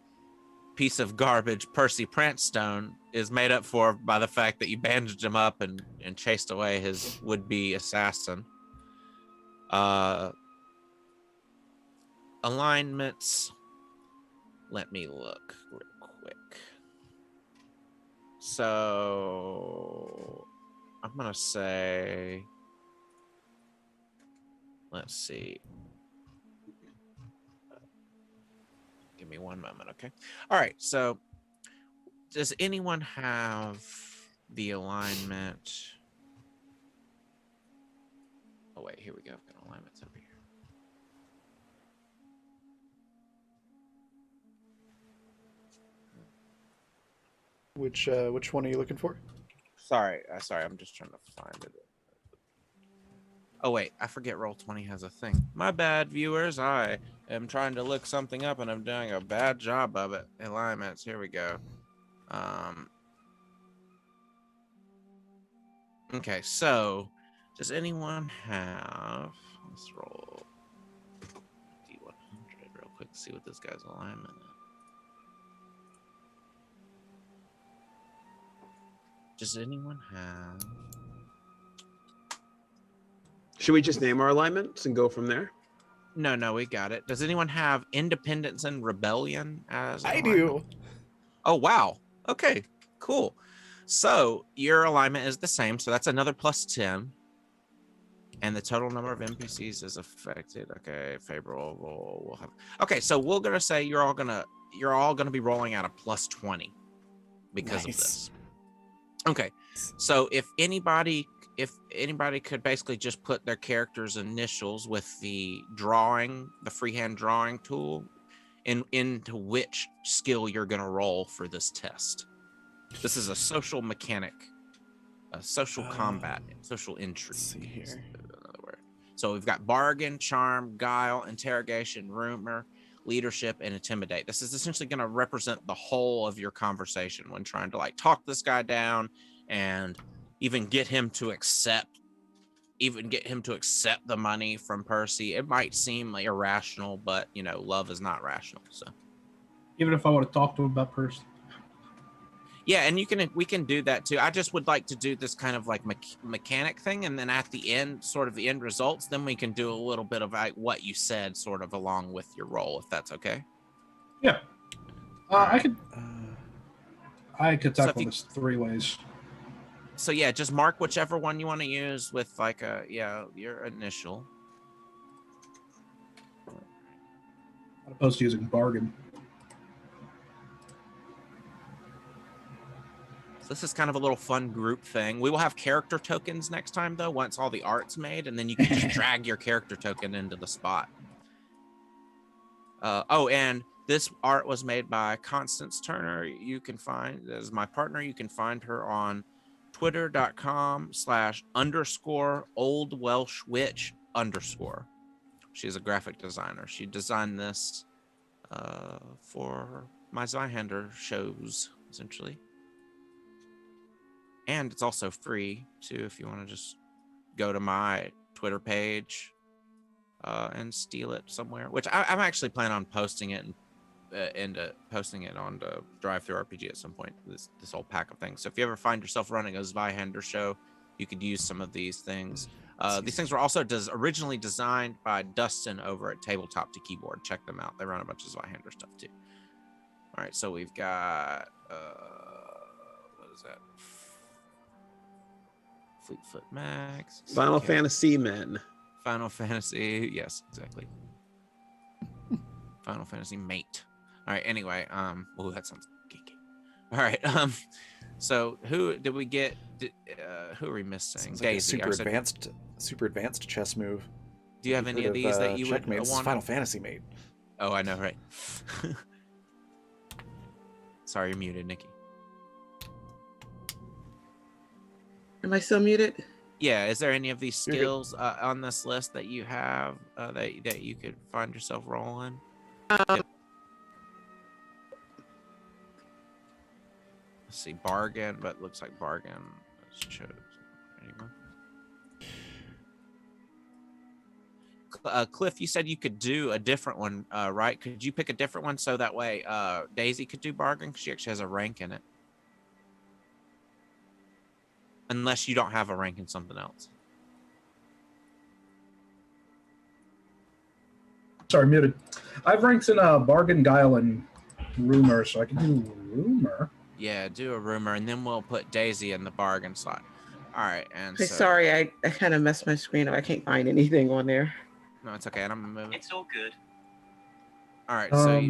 piece of garbage Percy Prancestone is made up for by the fact that you bandaged him up and chased away his would-be assassin. Alignments. Let me look real quick. So I'm gonna say, let's see. Give me one moment, okay? All right, so does anyone have the alignment? Oh, wait, here we go. I've got alignments over here. Which one are you looking for? Sorry, I'm just trying to find it. Oh wait, I forget Roll20 has a thing. My bad, viewers. I am trying to look something up and I'm doing a bad job of it. Alignments. Here we go. Okay, so does anyone have? Let's roll D100 real quick. See what this guy's alignment is. Does anyone have? Should we just name our alignments and go from there? No, we got it. Does anyone have Independence and Rebellion as an I alignment? do. Oh, wow. Okay, cool. So your alignment is the same. So that's another +10. And the total number of NPCs is affected. Okay, favorable. We'll have. Okay, so we're gonna say you're all gonna be rolling out a +20 because of this. Okay, so if anybody could basically just put their character's initials with the freehand drawing tool into which skill you're going to roll for this test. This is a social mechanic, a social combat, social intrigue. Let's see here. Another word. So we've got bargain, charm, guile, interrogation, rumor, leadership, and intimidate. This is essentially going to represent the whole of your conversation when trying to talk this guy down and even get him to accept the money from Percy. It might seem irrational, but love is not rational. So Even if I want to talk to him about Percy. yeah, and we can do that too. I just would like to do this kind of mechanic thing, and then at the end, sort of the end results, then we can do a little bit of what you said, sort of along with your role, if that's okay. Yeah. I could So tackle this 3 ways. So yeah, just mark whichever one you want to use with your initial. As opposed to using bargain. So this is kind of a little fun group thing. We will have character tokens next time though, once all the art's made, and then you can just drag your character token into the spot. And this art was made by Constance Turner. You can find as my partner. You can find her on twitter.com/_oldwelshwitch_. She's a graphic designer. She designed this for my Zweihander shows, essentially. And it's also free too if you want to just go to my Twitter page and steal it somewhere, which I'm actually planning on posting it and posting it on the Drive-Thru RPG at some point, this whole pack of things. So if you ever find yourself running a Zweihander show, you could use some of these things. These things were also originally designed by Dustin over at Tabletop to Keyboard. Check them out. They run a bunch of Zweihander stuff too. All right, so we've got what is that? Fleetfoot Max. Final Fantasy Men. Final Fantasy, yes, exactly. Final Fantasy Mate. All right, anyway, oh, that sounds geeky. All right, so who did we get? Who are we missing? Sounds Daisy. like a super advanced chess move. Do you have any of these that you would Checkmate's want? Final Fantasy Mate. Oh, I know, right? Sorry, you're muted, Nikki. Am I still muted? Yeah, is there any of these skills on this list that you have that you could find yourself rolling? Let's see, bargain, but looks like bargain is chosen. Anyone? Cliff, you said you could do a different one, right? Could you pick a different one so that way Daisy could do bargain? She actually has a rank in it. Unless you don't have a rank in something else. Sorry, muted. I have ranks in bargain, guile, and rumor, so I can do rumor. Yeah, do a rumor, and then we'll put Daisy in the bargain slot. All right, and Hey, sorry, I kind of messed my screen up. I can't find anything on there. No, it's okay. I'm moving. It's all good. All right, so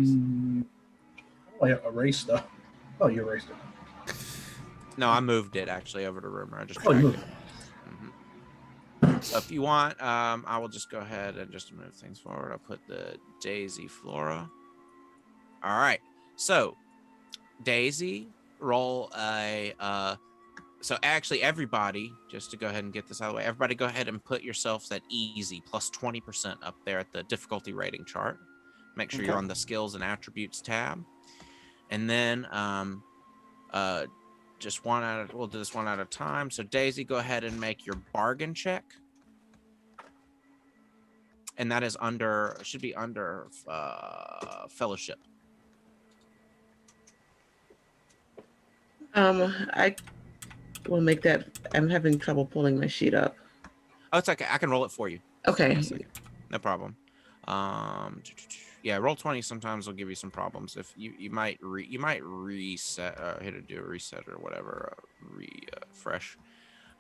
I erased stuff. Oh, you erased it. no, I moved it actually over to rumor. I just Oh, you dragged moved it. it. So if you want, I will just go ahead and just move things forward. I'll put the Daisy Flora. All right, so Daisy, roll a. So actually, everybody, just to go ahead and get this out of the way, everybody go ahead and put yourselves at easy plus 20% up there at the difficulty rating chart. Make sure Okay. you're on the skills and attributes tab, and then just we'll do this one at a time. So Daisy, go ahead and make your bargain check. And that is should be under fellowship. I will make that. I'm having trouble pulling my sheet up. Oh, it's okay. I can roll it for you. Okay. Give me a second. No problem. Yeah, roll 20 sometimes will give you some problems. If you might reset, do a reset or whatever, refresh.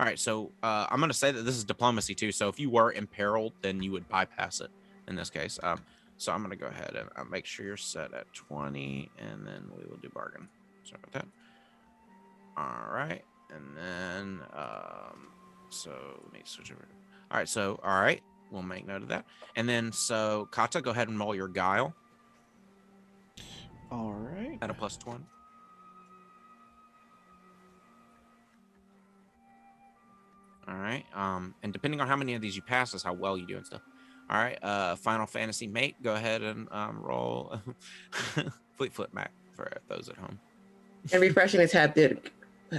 All right, so I'm gonna say that this is diplomacy too. So if you were imperiled, then you would bypass it in this case. So I'm gonna go ahead and make sure you're set at 20, and then we will do bargain. Sorry about that. All right, and then so let me switch over. All right, so we'll make note of that. And then so Kata, go ahead and roll your guile All right. at a +1. All right. And depending on how many of these you pass is how well you do and stuff. All right. Final Fantasy mate, go ahead and roll Fleetfoot Mac for those at home. And refreshing the tab did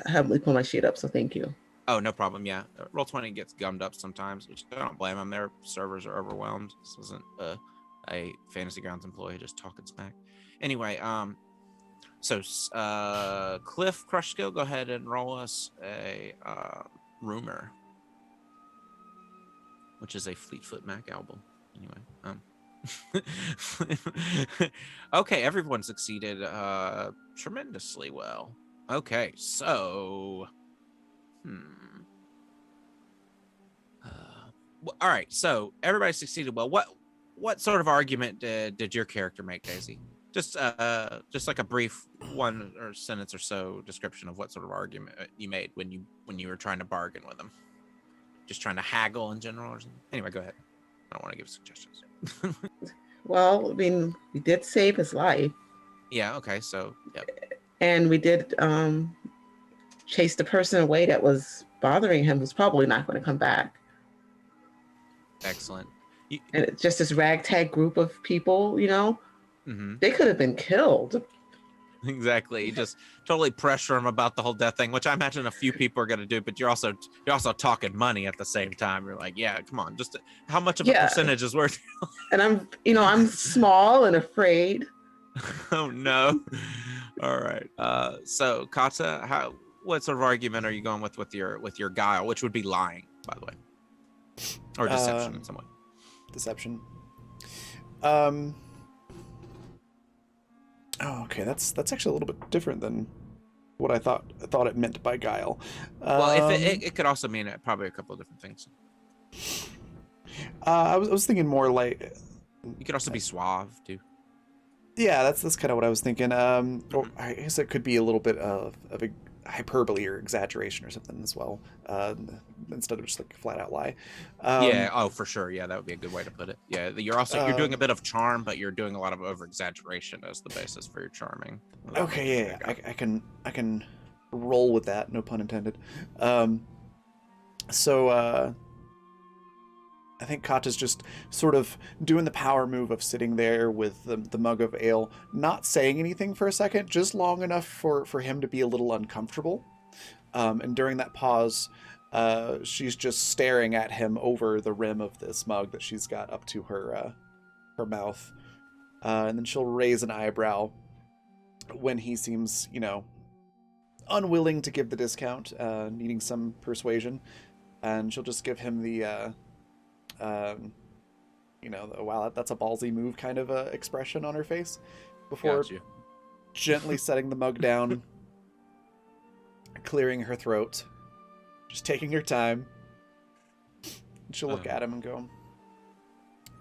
help me pull my sheet up, so thank you. Oh, no problem. Yeah, roll 20 gets gummed up sometimes, which I don't blame them. Their servers are overwhelmed. This isn't a Fantasy Grounds employee just talking smack. Anyway, so Cliff Crush Skill, go ahead and roll us a rumor, which is a Fleetfoot Mac album. Anyway, okay, everyone succeeded tremendously well. Okay, so all right, so everybody succeeded well. What sort of argument did your character make, Daisy? Just like a brief one or sentence or so description of what sort of argument you made when you were trying to bargain with him. Just trying to haggle in general or something. Anyway, go ahead. I don't want to give suggestions. Well, I mean, we did save his life. Yeah, okay, so yep. And we did chase the person away that was bothering him, who's probably not going to come back. Excellent. And it's just this ragtag group of people, they could have been killed. Exactly. You just totally pressure him about the whole death thing, which I imagine a few people are going to do, but you're also talking money at the same time. You're like, yeah, come on, just how much of a percentage is worth? And I'm small and afraid. Oh no. All right. So Kata, what sort of argument are you going with your guile, which would be lying, by the way, or deception in some way? Deception. Oh, okay. That's actually a little bit different than what I thought it meant by guile. Well, if it could also mean probably a couple of different things. I was thinking more like. You could also be suave too. Yeah, that's kind of what I was thinking. Or I guess it could be a little bit of a hyperbole or exaggeration or something as well, instead of just like a flat out lie. Yeah. Oh, for sure. Yeah, that would be a good way to put it. Yeah, you're doing a bit of charm, but you're doing a lot of over exaggeration as the basis for your charming. Okay. Yeah. I can roll with that. No pun intended. So I think Kata's just sort of doing the power move of sitting there with the mug of ale, not saying anything for a second, just long enough for him to be a little uncomfortable. And during that pause, she's just staring at him over the rim of this mug that she's got up to her mouth. And then she'll raise an eyebrow when he seems, unwilling to give the discount, needing some persuasion. And she'll just give him the... wow, that's a ballsy move kind of expression on her face before gently setting the mug down, clearing her throat, just taking her time. She'll look at him and go,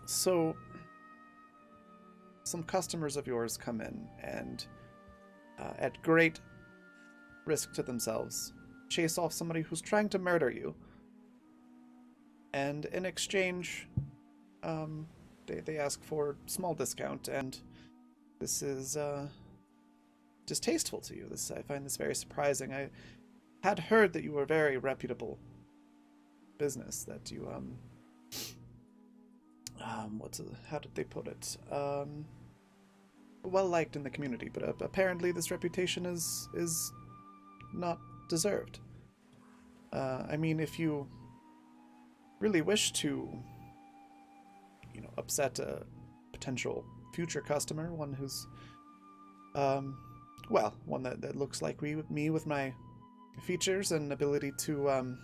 so some customers of yours come in and at great risk to themselves chase off somebody who's trying to murder you. And in exchange, they ask for a small discount, and this is distasteful to you. I find this very surprising. I had heard that you were very reputable business, that you how did they put it? Well liked in the community, but apparently this reputation is not deserved. I mean, if you really wish to, upset a potential future customer, one who's, one that looks like me with my features and ability to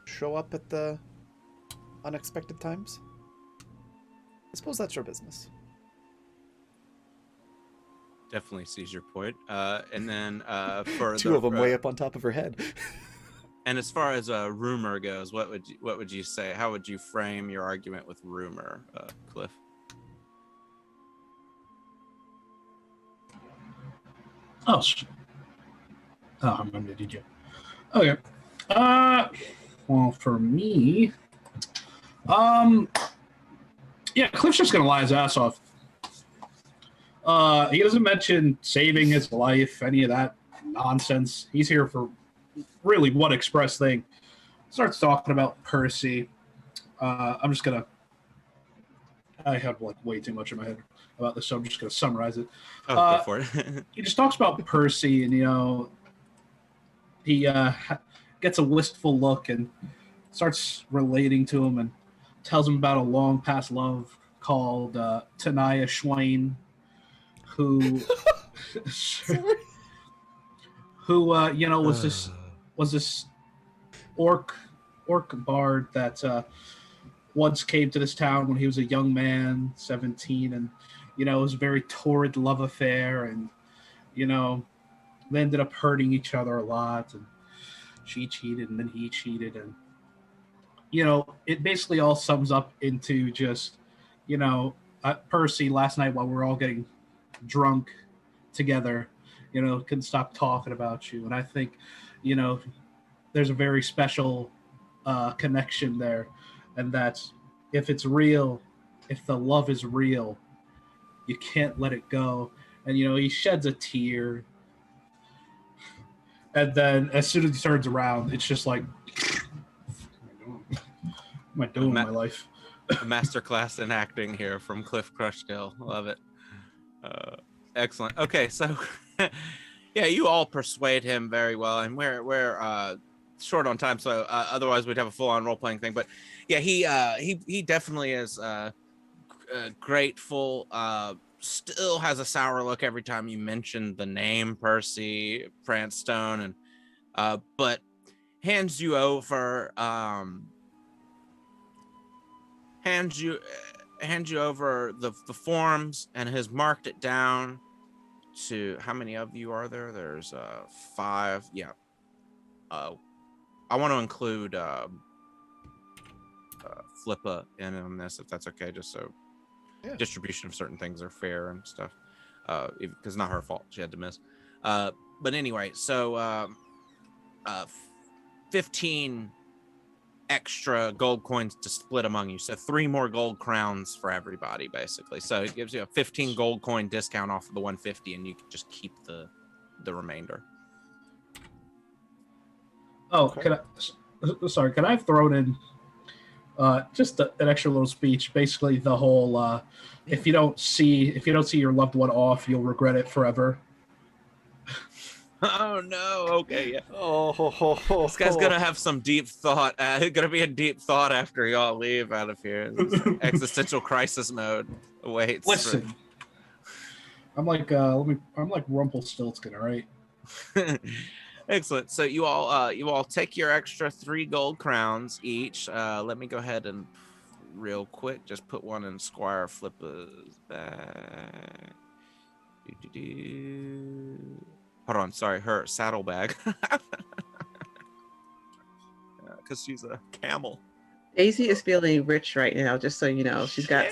show up at the unexpected times, I suppose that's your business. Definitely sees your point. And then for two of them way up on top of her head. And as far as rumor goes, what would you say? How would you frame your argument with rumor, Cliff? Oh, I remember, did you? Okay. Well, for me, yeah, Cliff's just gonna lie his ass off. He doesn't mention saving his life, any of that nonsense. He's here for really one express thing. Starts talking about Percy. I'm just gonna. I have like way too much in my head about this, so I'm just gonna summarize it. Go for it. He just talks about Percy, and he gets a wistful look and starts relating to him, and tells him about a long past love called Tanaya Schwain, who was this orc bard that once came to this town when he was a young man, 17, and it was a very torrid love affair, and they ended up hurting each other a lot, and she cheated and then he cheated, and it basically all sums up into just Percy last night while we were all getting drunk together couldn't stop talking about you, and I think there's a very special connection there, and that's if it's real, if the love is real, you can't let it go. And he sheds a tear, and then as soon as he turns around, it's just like, what am I doing in my life? A masterclass in acting here from Cliff Crushdale. Love it. Excellent. Okay, so yeah, you all persuade him very well, and we're short on time, so otherwise we'd have a full-on role-playing thing. But yeah, he definitely is grateful. Still has a sour look every time you mention the name Percy Prancestone, and but hands you over the forms, and has marked it down to how many of you are there? There's 5. Yeah. I want to include Flippa in on this, if that's okay, just so distribution of certain things are fair and stuff. Because it's not her fault, she had to miss. But anyway, so 15 extra gold coins to split among you, so 3 more gold crowns for everybody, basically. So it gives you a 15 gold coin discount off of the 150, and you can just keep the remainder. Oh, can I have thrown in just an extra little speech, basically the whole if you don't see your loved one off, you'll regret it forever. Oh no! Okay, yeah. This guy's gonna have some deep thought. Gonna be a deep thought after y'all leave out of here. Existential crisis mode awaits. Listen, I'm like Rumpelstiltskin, all right? Excellent. So you all take your extra 3 gold crowns each. Let me go ahead and real quick just put one in Squire Flippa's bag. Hold on, sorry, her saddlebag. Because she's a camel. Daisy is feeling rich right now, just so you know. She's got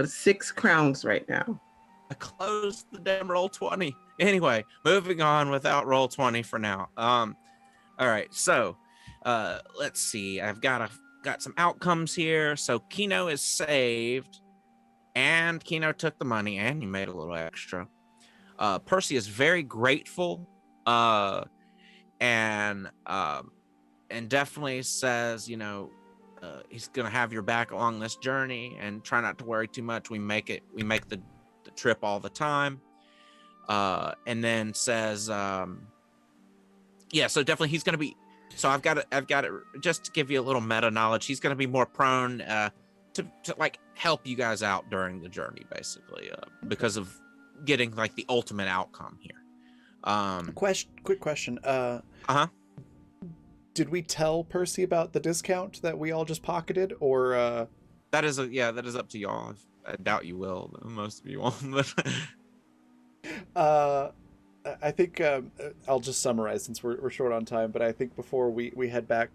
6 crowns right now. I closed the damn roll 20. Anyway, moving on without roll 20 for now. All right, so let's see. I've got some outcomes here. So Kino is saved, and Kino took the money, and you made a little extra. Percy is very grateful, and definitely says, he's gonna have your back along this journey, and try not to worry too much. We make the trip all the time. And then says, so definitely he's gonna be. So I've got it. Just to give you a little meta knowledge, he's gonna be more prone to like help you guys out during the journey, basically, because of getting like the ultimate outcome here. Quick question. Did we tell Percy about the discount that we all just pocketed, or that is up to y'all. I doubt you will. Most of you won't. I think I'll just summarize since we're short on time. But I think before we head back,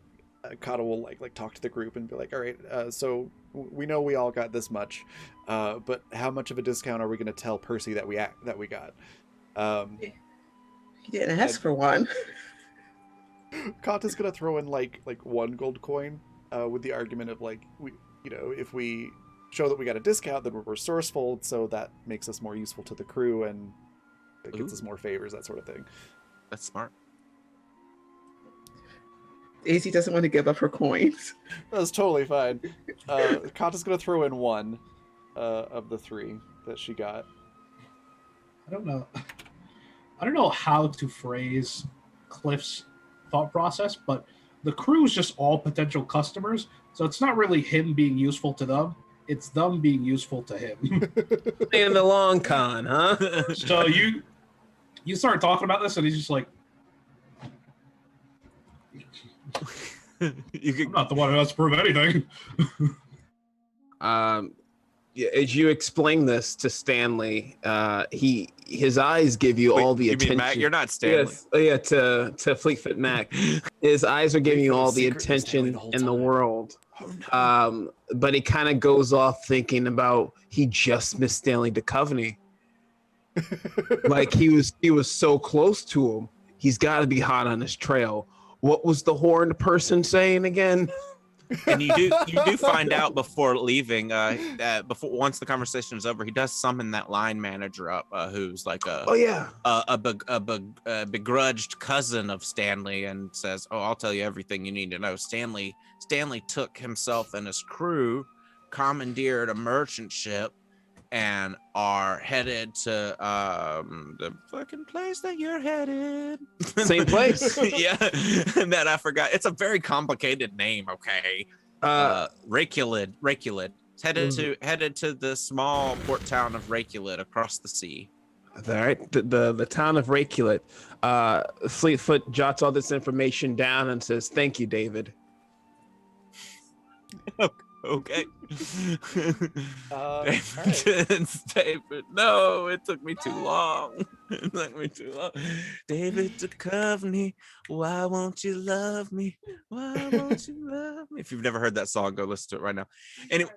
Kata will like talk to the group and be like, all right, so we know we all got this much, but how much of a discount are we going to tell Percy that we got? He didn't ask for one. Kata's gonna throw in like 1 gold coin, with the argument of like, if we show that we got a discount, then we're resourceful, so that makes us more useful to the crew and it gets us more favors, that sort of thing. That's smart. Daisy doesn't want to give up her coins. That's totally fine. Kata's gonna throw in 1 of the 3 that she got. I don't know how to phrase Cliff's thought process, but the crew is just all potential customers, so it's not really him being useful to them, it's them being useful to him. In the long con, huh? So you start talking about this and he's just like, I'm not the one who has to prove anything. As you explain this to Stanley, his eyes give you all the you attention. Mean Mac? You're not Stanley. Yes, to Fleetfoot Mac. His eyes are giving you all the attention in the world. But he kind of goes off thinking about he just missed Stanley Duchovny. Like he was so close to him. He's got to be hot on his trail. What was the horned person saying again? And you do find out before leaving, once the conversation is over, he does summon that line manager up, who's like a begrudged cousin of Stanley, and says, "Oh, I'll tell you everything you need to know. Stanley took himself and his crew, commandeered a merchant ship, and are headed to the fucking place that you're headed." Same place. Yeah, and that I forgot. It's a very complicated name. Okay, Reykjavik. It's headed to the small port town of Reykjavik across the sea. All right, the town of Reykjavik. Fleetfoot jots all this information down and says, "Thank you, David." Okay. All right. David, no, it took me too long. David Duchovny, why won't you love me? Why won't you love me? If you've never heard that song, go listen to it right now. Anyway,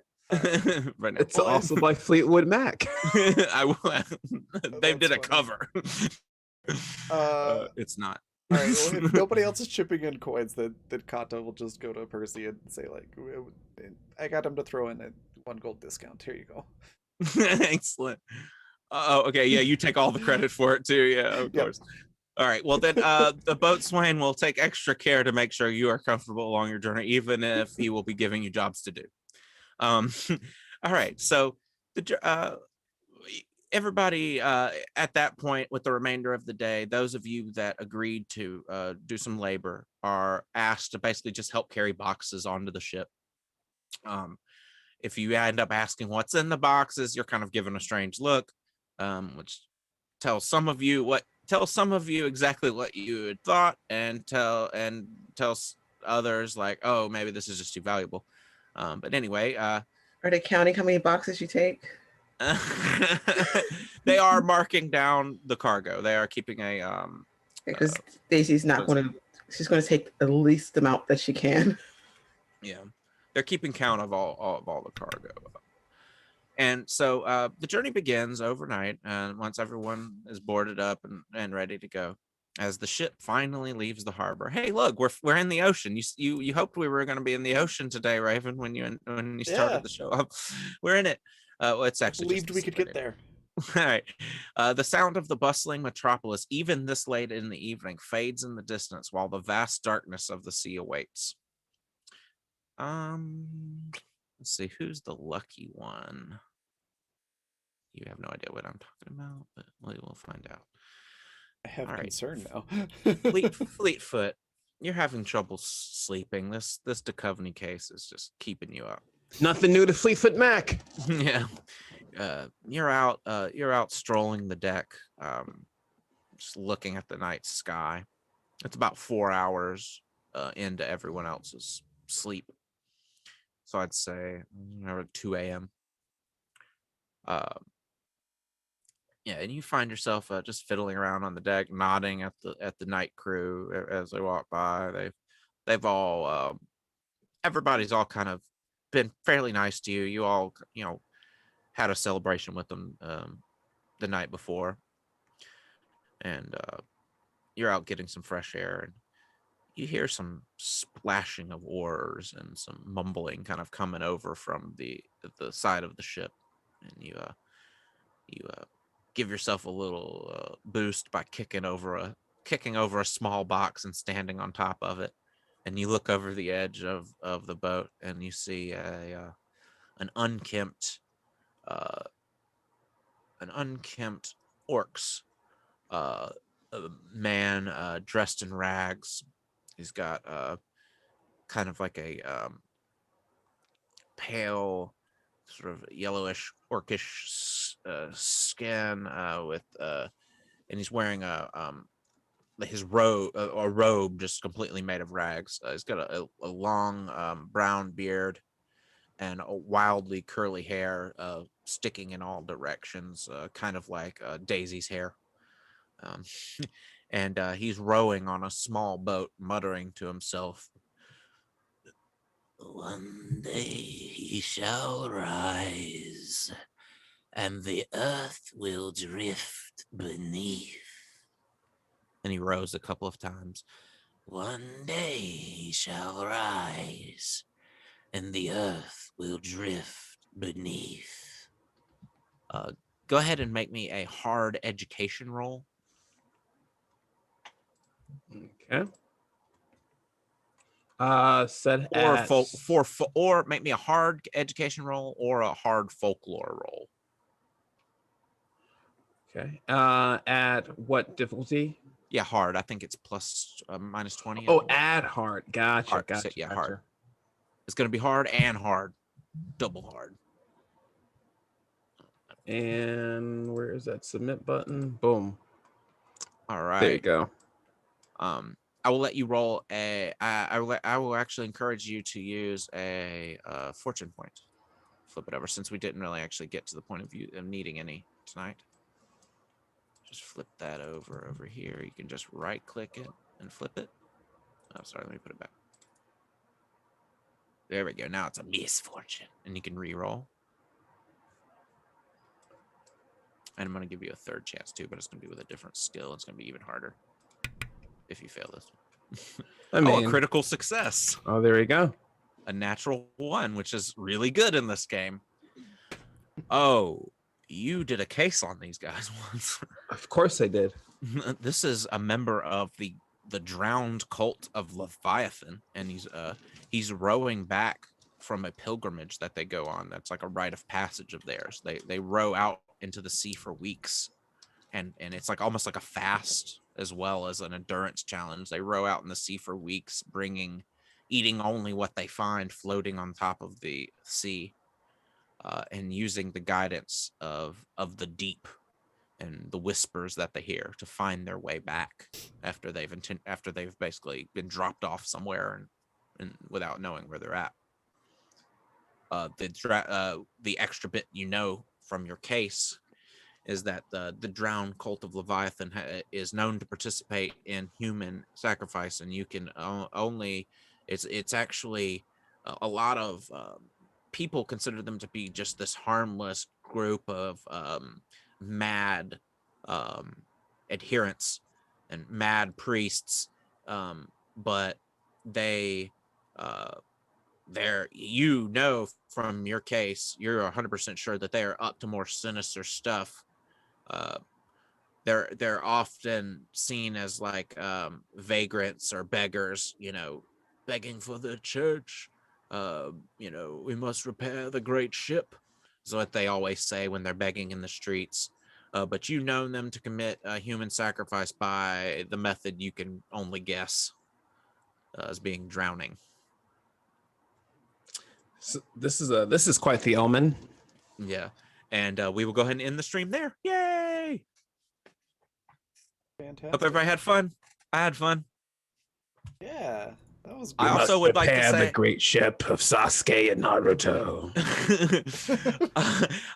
right now. It's also by Fleetwood Mac. I will. They did a cover. It's not. All right, well, if nobody else is chipping in coins, then Kata will just go to Percy and say, like, I got him to throw in a 1 gold discount. Here you go. Excellent. Oh, okay. Yeah, you take all the credit for it too. Yeah, of course. All right. Well, then the boatswain will take extra care to make sure you are comfortable along your journey, even if he will be giving you jobs to do. All right. So everybody at that point, with the remainder of the day, those of you that agreed to do some labor are asked to basically just help carry boxes onto the ship. If you end up asking what's in the boxes, you're kind of given a strange look, which tells some of you exactly what you had thought, and tells others like, oh, maybe this is just too valuable. But anyway, are they counting how many boxes you take? They are marking down the cargo. They are keeping a because Daisy's not going to. She's going to take the least amount that she can. Yeah, they're keeping count of all the cargo. And so the journey begins overnight, and once everyone is boarded up and ready to go, as the ship finally leaves the harbor. Hey, look, we're in the ocean. You hoped we were going to be in the ocean today, Raven, when you started the show up. We're in it. Well, it's actually believed we could get there. All right. The sound of the bustling metropolis, even this late in the evening, fades in the distance while the vast darkness of the sea awaits. Let's see, who's the lucky one? You have no idea what I'm talking about, but we will find out. I have All right. concern now. Fleetfoot, you're having trouble sleeping. This Duchovny case is just keeping you up. Nothing new to Fleetfoot Mac. Yeah. You're out strolling the deck, just looking at the night sky. It's about 4 hours into everyone else's sleep. So I'd say 2 a.m. Yeah, and you find yourself just fiddling around on the deck, nodding at the night crew as they walk by. They've all everybody's all kind of been fairly nice to you. You all had a celebration with them the night before, and you're out getting some fresh air, and you hear some splashing of oars and some mumbling kind of coming over from the side of the ship, and you give yourself a little boost by kicking over a small box and standing on top of it, and you look over the edge of the boat and you see an unkempt uh, orcs, a man dressed in rags. He's got kind of like a pale, sort of yellowish, orcish skin and he's wearing his robe, a robe just completely made of rags. He's got a long brown beard and a wildly curly hair sticking in all directions, kind of like Daisy's hair. Um, and he's rowing on a small boat, muttering to himself, "One day he shall rise, and the earth will drift beneath." And he rows a couple of times. "One day he shall rise, and the earth will drift beneath." Go ahead and make me a hard education roll. Okay. Set Or at or make me a hard education roll or a hard folklore roll. Okay. At what difficulty? Yeah, hard. I think it's plus minus 20. Oh, add hard. Gotcha. Hard. Gotcha. Yeah, gotcha. hard. It's going to be hard and hard. Double hard. And where is that submit button? Boom. All right. There you go. I will let you roll I will actually encourage you to use a fortune point. Flip it over, since we didn't really actually get to the point of needing any tonight. Just flip that over here. You can just right click it and flip it. Oh, sorry, let me put it back. There we go. Now it's a misfortune, and you can re-roll. And I'm going to give you a third chance too, but it's going to be with a different skill. It's going to be even harder if you fail this. I mean, a critical success. Oh, there you go. A natural 1, which is really good in this game. Oh, you did a case on these guys once. Of course I did. This is a member of the drowned cult of Leviathan, and he's rowing back from a pilgrimage that they go on. That's like a rite of passage of theirs. They row out into the sea for weeks, and it's like almost like a fast as well as an endurance challenge. They row out in the sea for weeks, eating only what they find floating on top of the sea, and using the guidance of the deep and the whispers that they hear to find their way back after they've basically been dropped off somewhere and without knowing where they're at. The extra bit from your case is that the drowned cult of Leviathan is known to participate in human sacrifice, and you can only it's actually a lot of people consider them to be just this harmless group of mad adherents and mad priests, but they're from your case, you're 100% sure that they are up to more sinister stuff, Uh, they're often seen as like vagrants or beggars, begging for the church. We must repair the great ship, is what they always say when they're begging in the streets. But you've known them to commit a human sacrifice by the method you can only guess, as being drowning. So this is quite the omen. Yeah, and we will go ahead and end the stream there. Yay! Fantastic. Hope everybody had fun. I had fun. Yeah, that was I good. also would like to Prepare say the great ship of Sasuke and Naruto.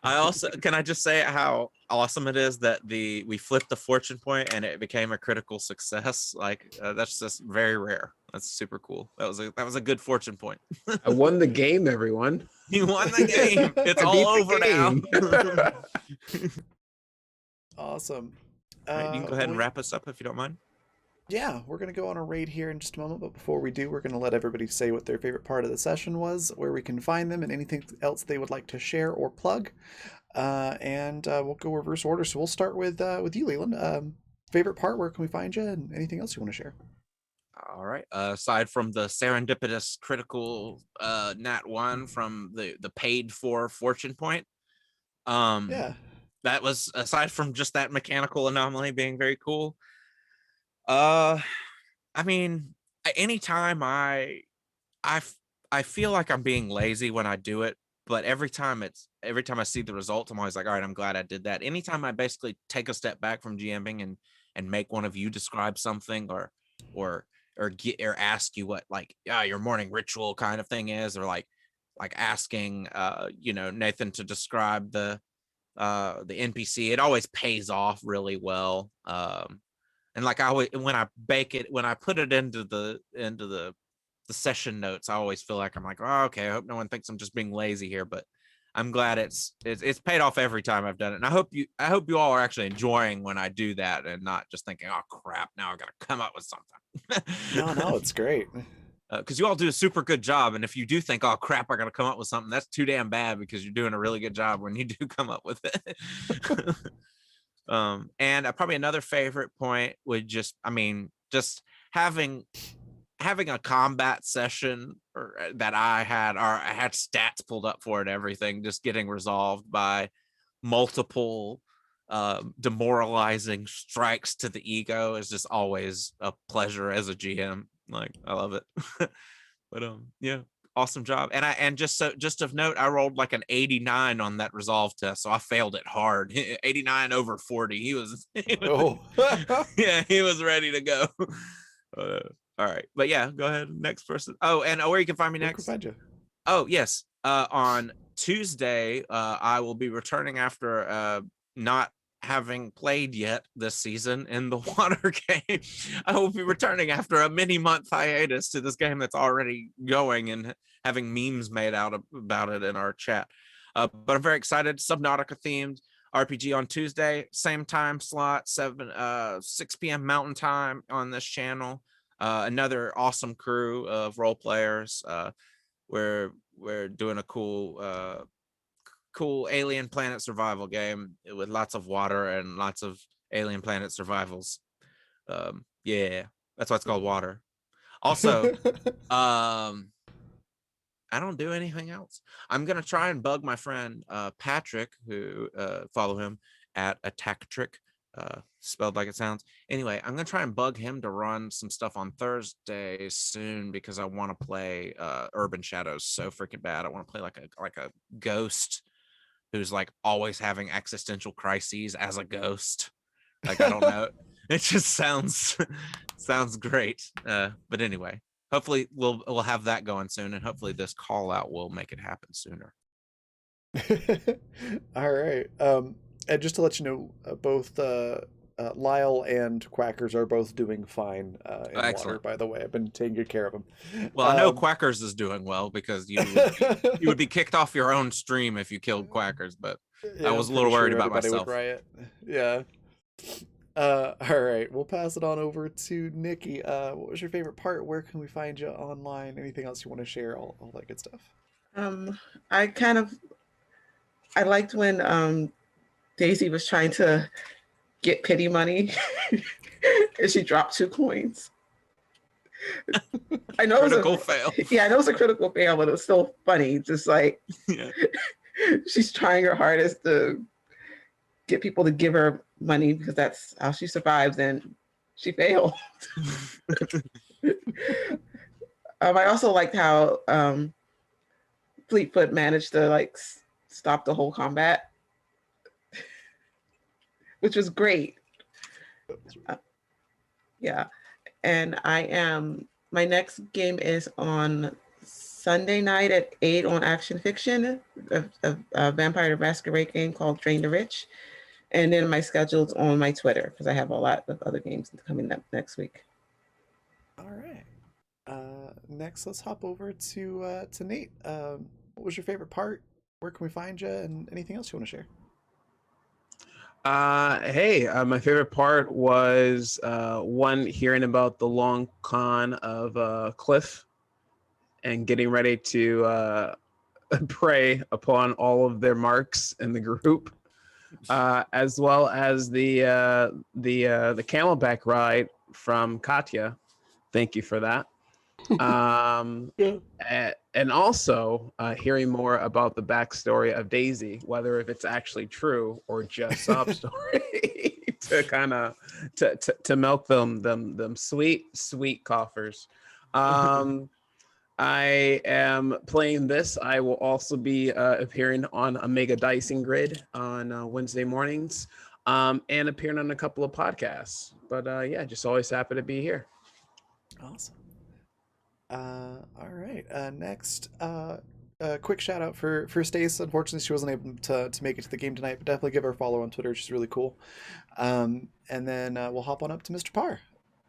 I also can I just say how awesome it is that we flipped the fortune point and it became a critical success. Like that's just very rare. That's super cool. That was a good fortune point. I won the game, everyone. You won the game. It's I all beat the over game. now. Awesome. All right, you can go ahead and well, wrap us up if you don't mind. Yeah, we're going to go on a raid here in just a moment, but before we do, we're going to let everybody say what their favorite part of the session was, where we can find them, and anything else they would like to share or plug. And we'll go reverse order. So we'll start with you, Leland. Favorite part, where can we find you, and anything else you want to share? All right. Aside from the serendipitous critical nat 1 from the paid for fortune point, Yeah. that was aside from just that mechanical anomaly being very cool. I mean, anytime I feel like I'm being lazy when I do it, but every time I see the result, I'm always like, all right, I'm glad I did that. Anytime I basically take a step back from GMing and make one of you describe something or ask you what like your morning ritual kind of thing is, or like asking Nathan to describe the NPC, it always pays off really well. And like I always, when I put it into the session notes, I always feel like I'm like, oh, okay, I hope no one thinks I'm just being lazy here, but I'm glad it's paid off every time I've done it. And I hope you all are actually enjoying when I do that and not just thinking, oh crap, now I gotta come up with something. No, it's great. Because you all do a super good job, and if you do think, oh crap, I gotta come up with something, that's too damn bad, because you're doing a really good job when you do come up with it. And probably another favorite point would just having a combat session that I had stats pulled up for it, everything just getting resolved by multiple demoralizing strikes to the ego is just always a pleasure as a GM. Like, I love it. But yeah, awesome job. And just of note, I rolled like an 89 on that resolve test, so I failed it hard. 89 over 40. He was Oh. yeah, he was ready to go. All right, but yeah, go ahead, next person. Oh, and where you can find me Where next? can we find you? Oh yes, on Tuesday, I will be returning after not having played yet this season in the water game. I will be returning after a mini month hiatus to this game that's already going and having memes made out about it in our chat. But I'm very excited. Subnautica themed RPG on Tuesday, same time slot, 6 p.m. Mountain Time on this channel. Another awesome crew of role players. We're doing a cool alien planet survival game with lots of water and lots of alien planet survivals. Yeah, that's why it's called water. Also, I don't do anything else. I'm gonna try and bug my friend Patrick, who follow him at Attack Trick, spelled like it sounds. Anyway, I'm gonna try and bug him to run some stuff on Thursday soon, because I want to play Urban Shadows so freaking bad. I want to play like a ghost who's like always having existential crises as a ghost. Like, I don't know. It just sounds great. But anyway, hopefully we'll have that going soon, and hopefully this call out will make it happen sooner. All right. And just to let you know, both Lyle and Quackers are both doing fine in water, Excellent. by the way. I've been taking good care of them. Well, I know Quackers is doing well, because you would be kicked off your own stream if you killed Quackers, but Yeah, I was I'm a little pretty worried sure about everybody myself. would riot. Yeah. All right, we'll pass it on over to Nikki. What was your favorite part? Where can we find you online? Anything else you want to share? All that good stuff. I liked when Daisy was trying to get pity money and she dropped 2 coins. I know Critical it was fail. yeah, I know it's a critical fail, but it was still funny. Just like Yeah. she's trying her hardest to get people to give her money because that's how she survives, and she failed. I also liked how Fleetfoot managed to like stop the whole combat, which was great. Yeah, and my next game is on Sunday night at 8 on Action Fiction, a Vampire the Masquerade game called Drain the Rich. And then my schedule's on my Twitter because I have a lot of other games coming up next week. All right. Next, let's hop over to Nate. What was your favorite part? Where can we find you? And anything else you want to share? Hey, my favorite part was one, hearing about the long con of Cliff and getting ready to prey upon all of their marks in the group, as well as the camelback ride from Katya. Thank you for that. And also hearing more about the backstory of Daisy, whether if it's actually true or just sob story, to kind of to milk them sweet coffers. I am playing this. I will also be appearing on a Mega Dicing Grid on Wednesday mornings, and appearing on a couple of podcasts. But yeah, just always happy to be here. Awesome. All right. Next, a quick shout out for Stace. Unfortunately, she wasn't able to make it to the game tonight, but definitely give her a follow on Twitter. She's really cool. And then we'll hop on up to Mr. Parr.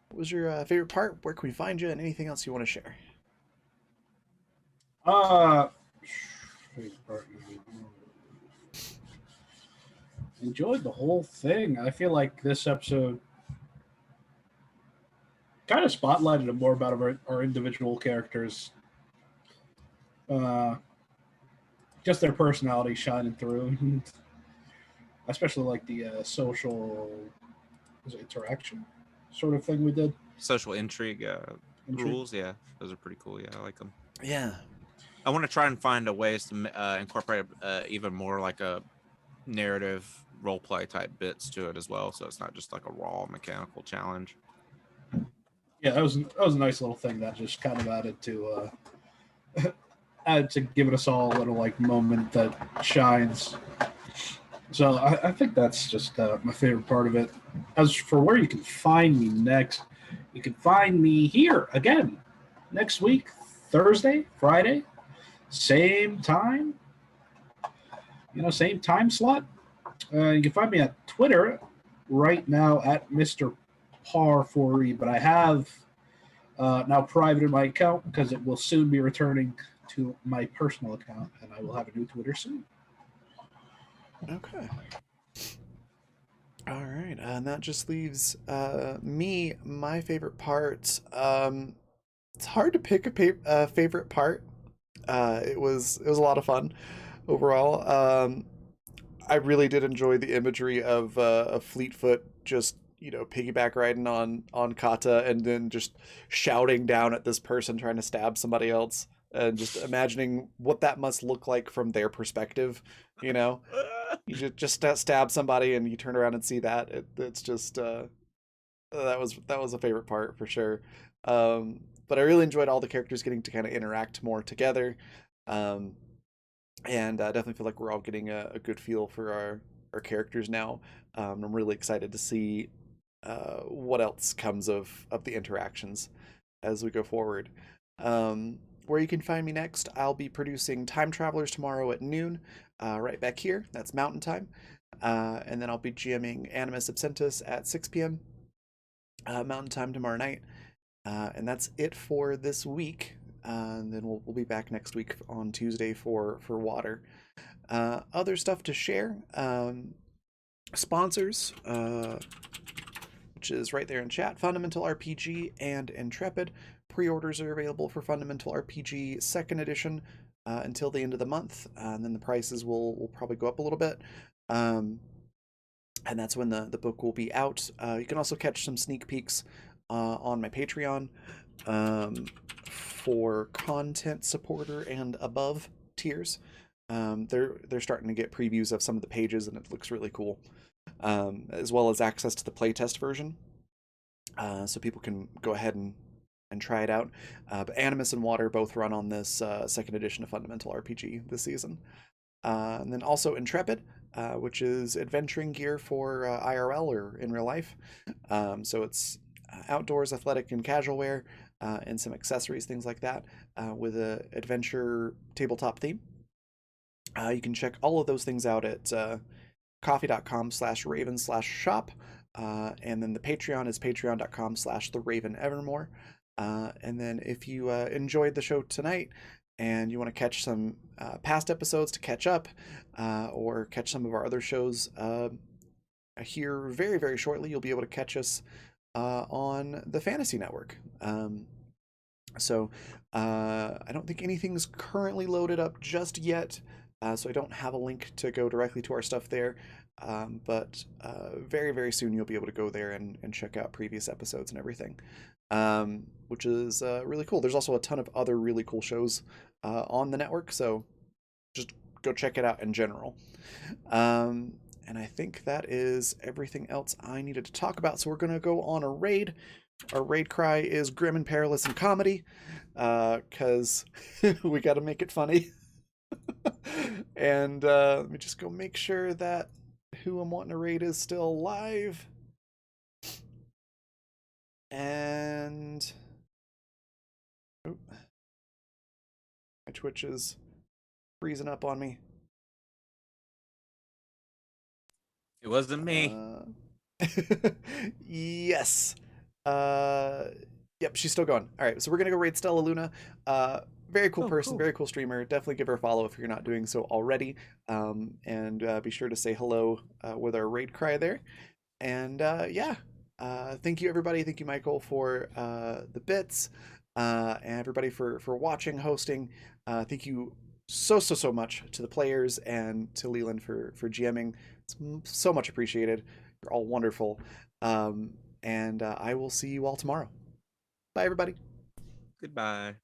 What was your favorite part? Where can we find you? And anything else you want to share? Enjoyed the whole thing. I feel like this episode kind of spotlighted more about our individual characters. Just their personality shining through. Especially like the social interaction sort of thing we did. Social intrigue rules, yeah, those are pretty cool. Yeah, I like them. Yeah. I want to try and find a ways to incorporate even more like a narrative role play type bits to it as well, so it's not just like a raw mechanical challenge. Yeah, that was a nice little thing that just kind of added to giving us all a little like moment that shines. So I think that's just my favorite part of it. As for where you can find me next, you can find me here again next week, Thursday, Friday, same time, same time slot. You can find me at Twitter right now at Mr. Par4E, but I have now privated my account because it will soon be returning to my personal account, and I will have a new Twitter soon. Okay. All right, and that just leaves me. My favorite part. It's hard to pick a favorite part. It was a lot of fun overall. I really did enjoy the imagery of Fleetfoot just piggyback riding on Kata and then just shouting down at this person trying to stab somebody else and just imagining what that must look like from their perspective. You just stab somebody and you turn around and see that. It's just that was a favorite part for sure. But I really enjoyed all the characters getting to kind of interact more together. And I definitely feel like we're all getting a good feel for our characters now. I'm really excited to see what else comes of the interactions as we go forward. Where you can find me next, I'll be producing Time Travelers tomorrow at noon, right back here. That's Mountain Time. And then I'll be GMing Animus Absentus at 6 p.m. Mountain Time tomorrow night. And that's it for this week. And then we'll be back next week on Tuesday for Water. Other stuff to share. Sponsors, which is right there in chat. Fundamental RPG and Intrepid. Pre-orders are available for Fundamental RPG 2nd edition until the end of the month. And then the prices will probably go up a little bit. and that's when the book will be out. You can also catch some sneak peeks on my Patreon for content supporter and above tiers. They're starting to get previews of some of the pages, and it looks really cool, as well as access to the playtest version, so people can go ahead and try it out. But Animus and Water both run on this second edition of Fundamental RPG this season. And then also Intrepid, which is adventuring gear for IRL or in real life. So it's outdoors, athletic, and casual wear, and some accessories, things like that, with a adventure tabletop theme. You can check all of those things out at coffee.com/raven/shop. And then the Patreon is patreon.com/theravenevermore. And then if you enjoyed the show tonight and you want to catch some past episodes to catch up, or catch some of our other shows here very, very shortly, you'll be able to catch us on the Fantasy Network. So I don't think anything's currently loaded up just yet, so I don't have a link to go directly to our stuff there. But very, very soon you'll be able to go there and check out previous episodes and everything, which is really cool. There's also a ton of other really cool shows on the network, so just go check it out in general. And I think that is everything else I needed to talk about. So we're going to go on a raid. Our raid cry is Grim and Perilous and Comedy, because we got to make it funny. And let me just go make sure that who I'm wanting to raid is still alive. And oh, my Twitch is freezing up on me. It wasn't me. Yes. Yep, she's still going. All right, so we're gonna go raid Stella Luna. Very cool person, cool. very cool streamer. Definitely give her a follow if you're not doing so already. And be sure to say hello with our raid cry there. And yeah, thank you everybody. Thank you, Michael, for the bits, and everybody for watching, hosting. Thank you so much to the players and to Leland for GMing. It's so much appreciated. You're all wonderful. And I will see you all tomorrow. Bye, everybody. Goodbye.